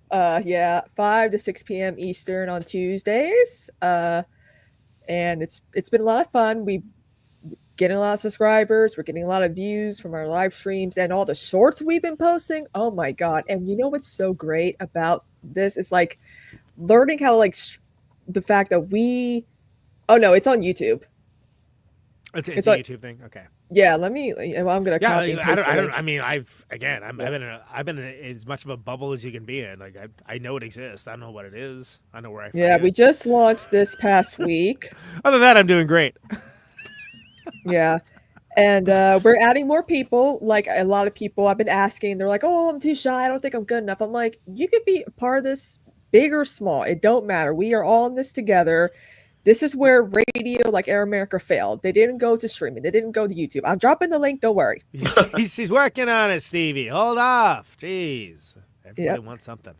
5 to 6 p.m. Eastern on Tuesdays. And it's been a lot of fun. We getting a lot of subscribers. We're getting a lot of views from our live streams and all the shorts we've been posting. Oh my God. And you know what's so great about this? It's like learning how the fact that it's on YouTube. It's a YouTube thing. Okay. Yeah. I'm going to copy. I've been in as much of a bubble as you can be in. Like I know it exists. I don't know what it is. I know where I find it. We just launched this past week. Other than that, I'm doing great. Yeah. And we're adding more people. Like a lot of people I've been asking, they're like, oh, I'm too shy. I don't think I'm good enough. I'm like, you could be a part of this, big or small. It don't matter. We are all in this together. This is where radio, like Air America, failed. They didn't go to streaming. They didn't go to YouTube. I'm dropping the link. Don't worry. He's working on it, Stevie. Hold off. Jeez. Everybody wants something.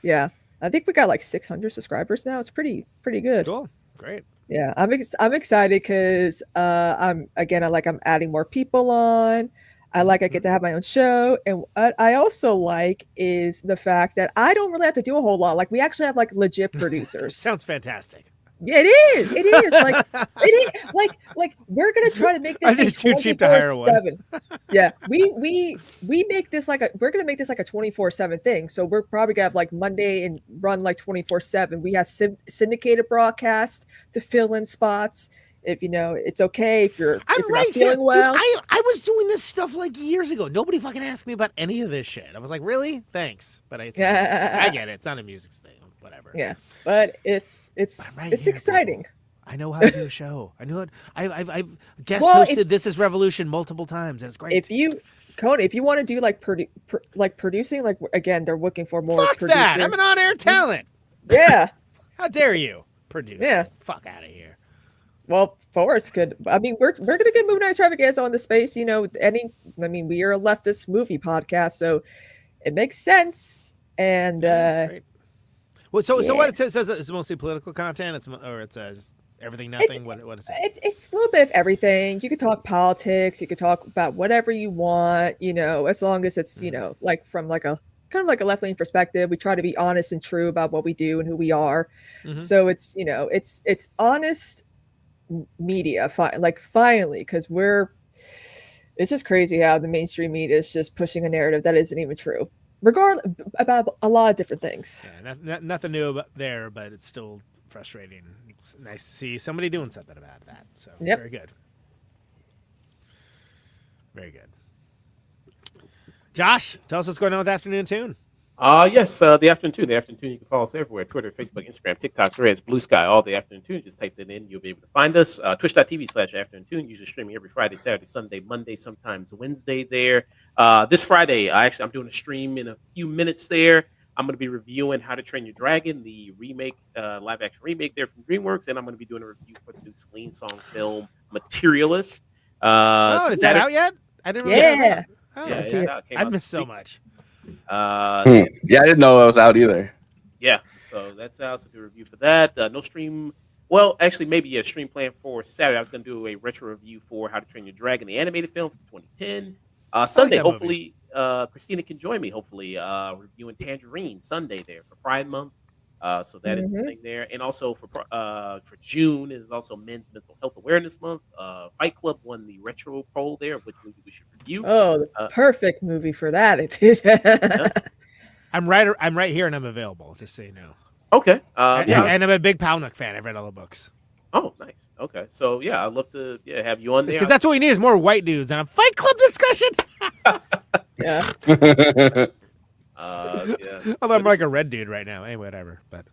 Yeah. I think we got like 600 subscribers now. It's pretty good. Cool. Great. Yeah, I'm excited because I'm adding more people on. I get to have my own show, and what I also like is the fact that I don't really have to do a whole lot. Like we actually have like legit producers. Sounds fantastic. Yeah, it is. It is like it is like we're gonna try to make this. I'm just too cheap to hire one. Yeah, we make this we're gonna make this like a 24/7 thing. So we're probably gonna have like Monday and run like 24/7. We have syndicated broadcast to fill in spots. If it's okay if you're not feeling well. Dude, I was doing this stuff like years ago. Nobody fucking asked me about any of this shit. I was like, really? Thanks, but I get it. It's not a music thing. Whatever. Yeah, but it's exciting. Bro. I know how to do a show. I know it. I've guest hosted This Is Revolution multiple times, and it's great. If you want to do like producing, like again, they're looking for more. Fuck that! I'm an on-air talent. Yeah. How dare you produce? Yeah. Fuck out of here. Well, Forrest could. I mean, we're gonna get Movie Night Extravaganza on the space. We are a leftist movie podcast, so it makes sense. And great. Well, so what it says it's mostly political content. It says everything, nothing. What is it? It's a little bit of everything. You could talk politics. You could talk about whatever you want. As long as it's like from like a kind of like a left leaning perspective. We try to be honest and true about what we do and who we are. Mm-hmm. So it's it's honest media. Finally, because it's just crazy how the mainstream media is just pushing a narrative that isn't even true. About a lot of different things. Yeah, nothing new there, but it's still frustrating. It's nice to see somebody doing something about that. So Very good. Very good. Josh, tell us what's going on with Afternoon Tune. Yes, the Afternoon Tune. The Afternoon Tune, you can follow us everywhere. Twitter, Facebook, Instagram, TikTok, Threads, Blue Sky, all the Afternoon Tune. Just type that in. You'll be able to find us. Twitch.tv/Afternoon Tune. Usually streaming every Friday, Saturday, Sunday, Monday, sometimes Wednesday there. This Friday, I'm doing a stream in a few minutes there. I'm going to be reviewing How to Train Your Dragon, the remake, live-action remake there from DreamWorks, and I'm going to be doing a review for the new Celine Song film, Materialist. Is that out yet? I didn't realize that. It's out. I've missed so much. I didn't know it was out either. Yeah, so that's out. So do a review for that. No stream. Well, actually, maybe a stream plan for Saturday. I was going to do a retro review for How to Train Your Dragon, the animated film from 2010. Sunday, hopefully, Kristina can join me. Hopefully, reviewing Tangerine Sunday there for Pride Month. So that is something there, and also for June is also Men's Mental Health Awareness Month. Fight Club won the retro poll there, which movie we should review. Oh, the perfect movie for that. I'm right here, and I'm available. Just so you know. Okay. And I'm a big Palahniuk fan. I've read all the books. Oh, nice. Okay, so I'd love to have you on there because that's what we need is more white dudes and a Fight Club discussion. Yeah. Although I'm like a red dude right now. Hey, whatever. But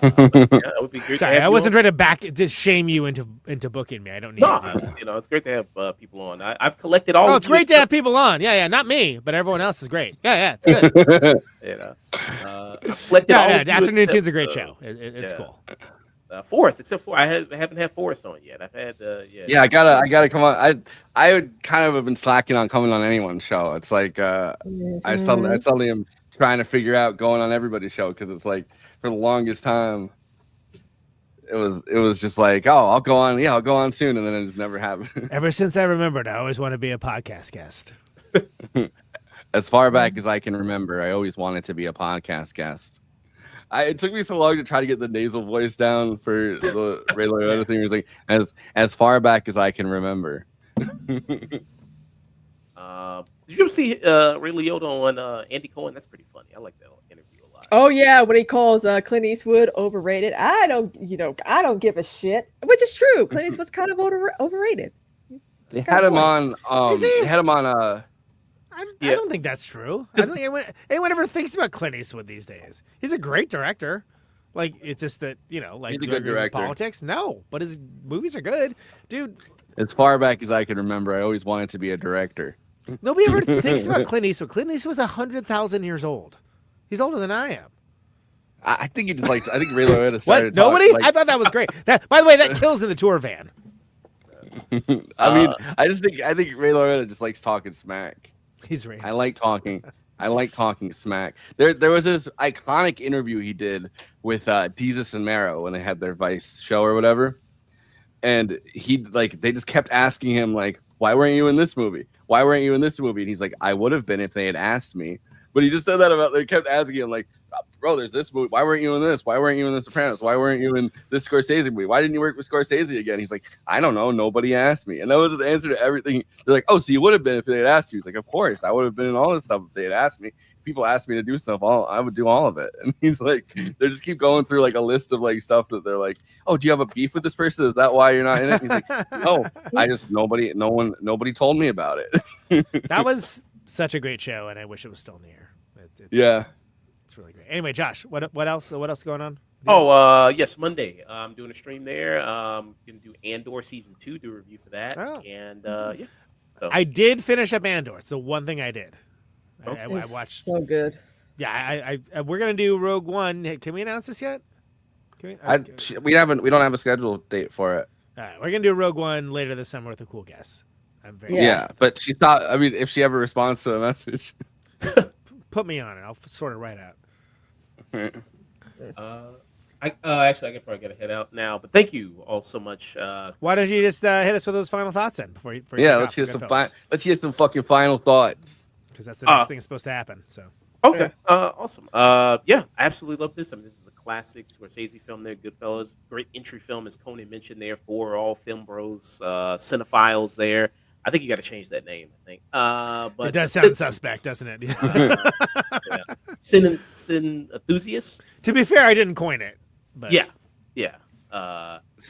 that would be great. Sorry, I wasn't trying to shame you into booking me. I don't need. It's great to have people on. I've collected all. Oh, it's great to have people on. Yeah, not me, but everyone else is great. Yeah, it's good. I've collected all. Afternoon Tune's a great show. It's cool. Forrest, except for I haven't had Forrest on yet. I've had I gotta come on. I would kind of have been slacking on coming on anyone's show. It's like I suddenly am trying to figure out going on everybody's show because it's like for the longest time it was just like, oh, I'll go on soon, and then it just never happened. Ever since I remembered, I always want to be a podcast guest. As far back as I can remember, I always wanted to be a podcast guest. It took me so long to try to get the nasal voice down for the Ray Liotta thing. It was like as far back as I can remember. Did you ever see Ray Liotta on Andy Cohen? That's pretty funny. I like that interview a lot. Oh yeah, when he calls Clint Eastwood overrated, I don't give a shit, which is true. Clint Eastwood's kind of overrated. They had him on. They had him on. I don't think that's true. I don't think anyone ever thinks about Clint Eastwood these days. He's a great director. Like, it's just that, like, he's a good director. Politics? No, but his movies are good. Dude. As far back as I can remember, I always wanted to be a director. Nobody ever thinks about Clint Eastwood. Clint Eastwood's 100,000 years old. He's older than I am. I think he just like, I think Ray Liotta started. What? Nobody? I thought that was great. By the way, that kills in the tour van. I think Ray Liotta just likes talking smack. He's right. I like talking. I like talking smack. There was this iconic interview he did with Desus and Mero when they had their Vice show or whatever, and they just kept asking him like, "Why weren't you in this movie? Why weren't you in this movie?" And he's like, "I would have been if they had asked me." But he just said that about they kept asking him like, "Bro, there's this movie. Why weren't you in this? Why weren't you in The Sopranos? Why weren't you in this Scorsese movie? Why didn't you work with Scorsese again?" He's like, "I don't know. Nobody asked me." And that was the answer to everything. They're like, "Oh, so you would have been if they had asked you?" He's like, "Of course, I would have been in all this stuff if they had asked me. If people asked me to do stuff, I would do all of it." And he's like, they just keep going through like a list of like stuff that they're like, "Oh, do you have a beef with this person? Is that why you're not in it?" And he's like, "No, I just nobody told me about it." That was such a great show, and I wish it was still in the air. Yeah. It's really great. Anyway, Josh, what else is going on? Yes, Monday. I'm doing a stream there. Gonna do Andor season 2, do a review for that. Oh. And yeah. So. I did finish up Andor. It's the one thing I did. I watched. So good. Yeah, we're gonna do Rogue One. Can we announce this yet? We don't have a scheduled date for it. All right, we're gonna do Rogue One later this summer with a cool guest. I'm very but she thought. I mean, if she ever responds to a message, put me on it. I'll sort it right out. Actually, I probably gotta head out now. But thank you all so much. Why don't you just hit us with those final thoughts then? Let's hear some fucking final thoughts. Because that's the next thing that's supposed to happen. So. Okay. Awesome. Yeah, I absolutely love this. I mean, this is a classic Scorsese film there, Goodfellas. Great entry film, as Conan mentioned there, for all film bros, cinephiles there. I think you got to change that name, I think. But it does sound suspect, doesn't it? Yeah. Sin enthusiasts. To be fair, I didn't coin it. But... Yeah.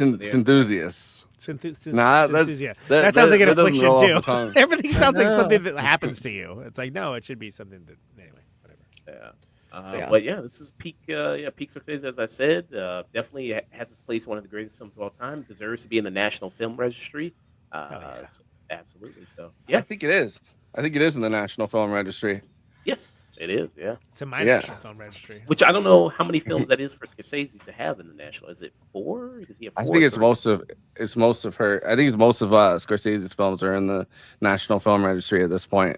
Enthusiasts. That sounds like an affliction too. Everything sounds like something that happens to you. It's like, no, it should be something that anyway, whatever. Yeah. But yeah, this is peak Scorsese, as I said. Definitely has its place, one of the greatest films of all time. Deserves to be in the National Film Registry. So, absolutely. So yeah, I think it is. I think it is in the National Film Registry. Yes, it is. Yeah, it's in my National Film Registry. Which I don't know how many films that is for Scorsese to have in the National. Is it 4? Does he have 4? I think it's most of her. I think it's most of Scorsese's films are in the National Film Registry at this point.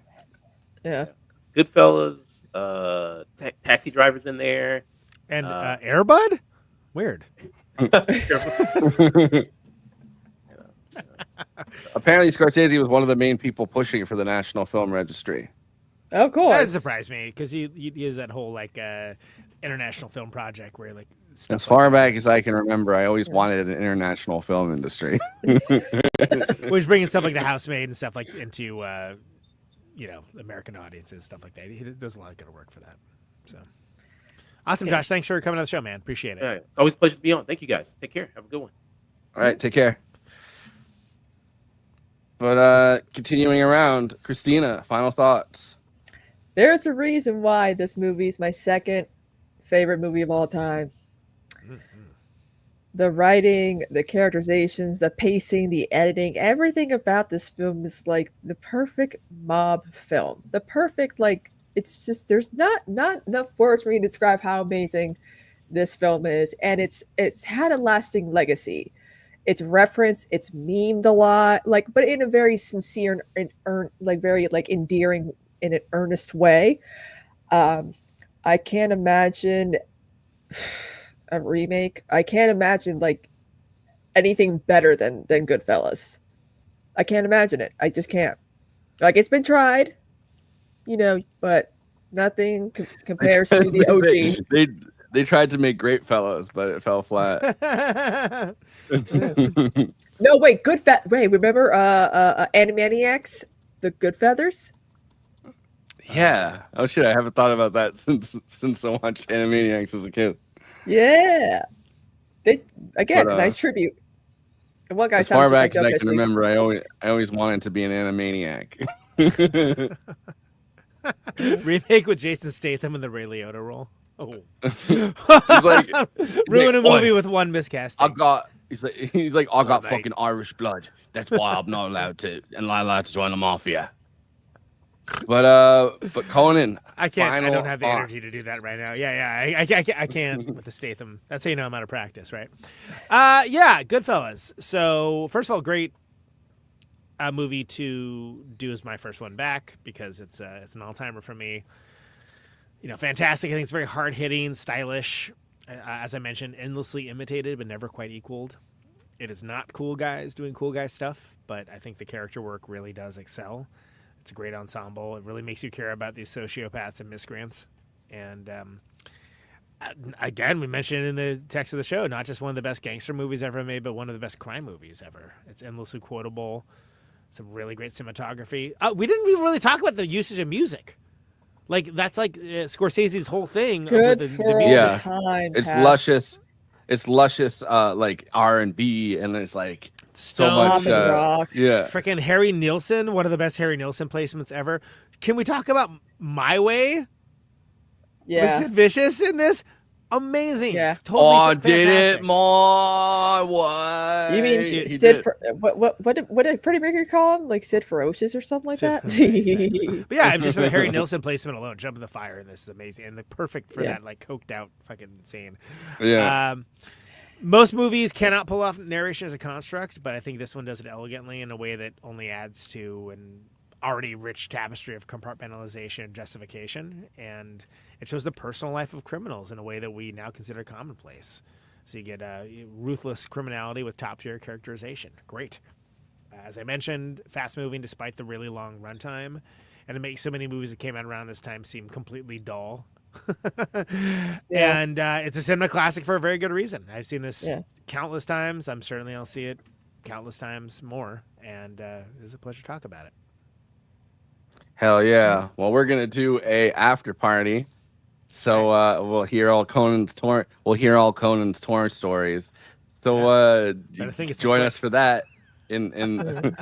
Yeah. Goodfellas, Taxi Driver's in there, and Air Bud. Weird. Apparently, Scorsese was one of the main people pushing for the National Film Registry. Of course. That doesn't surprise me because he is that whole international film project where like as far back as I can remember, I always wanted an international film industry. He's bringing stuff like The Housemaid and stuff like into American audiences, stuff like that. He does a lot of good work for that. So awesome, Josh. Thanks for coming on the show, man. Appreciate it. Yeah, it's always a pleasure to be on. Thank you, guys. Take care. Have a good one. All right, take care. But continuing around, Kristina, final thoughts. There's a reason why this movie is my second favorite movie of all time. Mm-hmm. The writing, the characterizations, the pacing, the editing, everything about this film is like the perfect mob film. The perfect, it's just, there's not enough words for me to describe how amazing this film is. And it's had a lasting legacy. It's referenced, it's memed a lot, but in a very sincere and very endearing, in an earnest way. I can't imagine a remake. I can't imagine anything better than Goodfellas. I can't imagine it. I just can't. It's been tried, but nothing compares to the OG. They tried to make Great Fellows, but it fell flat. No, wait, Ray, remember Animaniacs, the Goodfellas? Yeah. Oh shit, I haven't thought about that since I watched Animaniacs as a kid. Yeah. Nice tribute. And one guy as far back as I can remember, I always wanted to be an Animaniac. Remake with Jason Statham in the Ray Liotta role. Oh, ruin a movie with one miscasting. He's like, I got fucking Irish blood. That's why I'm not allowed to join the mafia. But Conan, I can't. I don't have the energy to do that right now. Yeah. I can't with the Statham. That's how you know I'm out of practice, right? Yeah, Goodfellas. So first of all, great movie to do as my first one back because it's an all timer for me. fantastic. I think it's very hard hitting, stylish. As I mentioned, endlessly imitated but never quite equaled. It is not cool guys doing cool guy stuff, but I think the character work really does excel. It's a great ensemble. It really makes you care about these sociopaths and miscreants. And again, we mentioned it in the text of the show, not just one of the best gangster movies ever made, but one of the best crime movies ever. It's endlessly quotable. Some really great cinematography. We didn't even really talk about the usage of music. Like, that's like Scorsese's whole thing. Good the for music. all the time. It's Pat. luscious. It's luscious, like R&B, and it's like so much. Freaking Harry Nilsson, one of the best Harry Nilsson placements ever. Can we talk about My Way? Yeah. Was Sid Vicious in this? Amazing. Yeah. Totally did fantastic. it my way. You mean Sid? What did Freddie Mercury call him? Like Sid Ferocious or something like that? But yeah, just for the Harry Nilsson placement alone, Jump in the Fire, and this is amazing, and perfect for that like coked out fucking scene. Yeah. Most movies cannot pull off narration as a construct, but I think this one does it elegantly in a way that only adds to an already rich tapestry of compartmentalization and justification, and it shows the personal life of criminals in a way that we now consider commonplace. So you get ruthless criminality with top-tier characterization. Great. As I mentioned, fast-moving despite the really long runtime, and it makes so many movies that came out around this time seem completely dull. And it's a cinema classic for a very good reason. I've seen this countless times. I'll see it countless times more, and it's a pleasure to talk about it. Hell yeah. Well, we're gonna do a after party. So we'll hear all Conan's torrent stories. So join us for that in in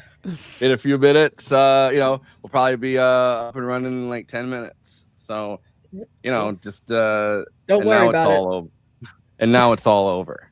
a few minutes. We'll probably be up and running in like 10 minutes. So just don't worry about it. And now it's all over.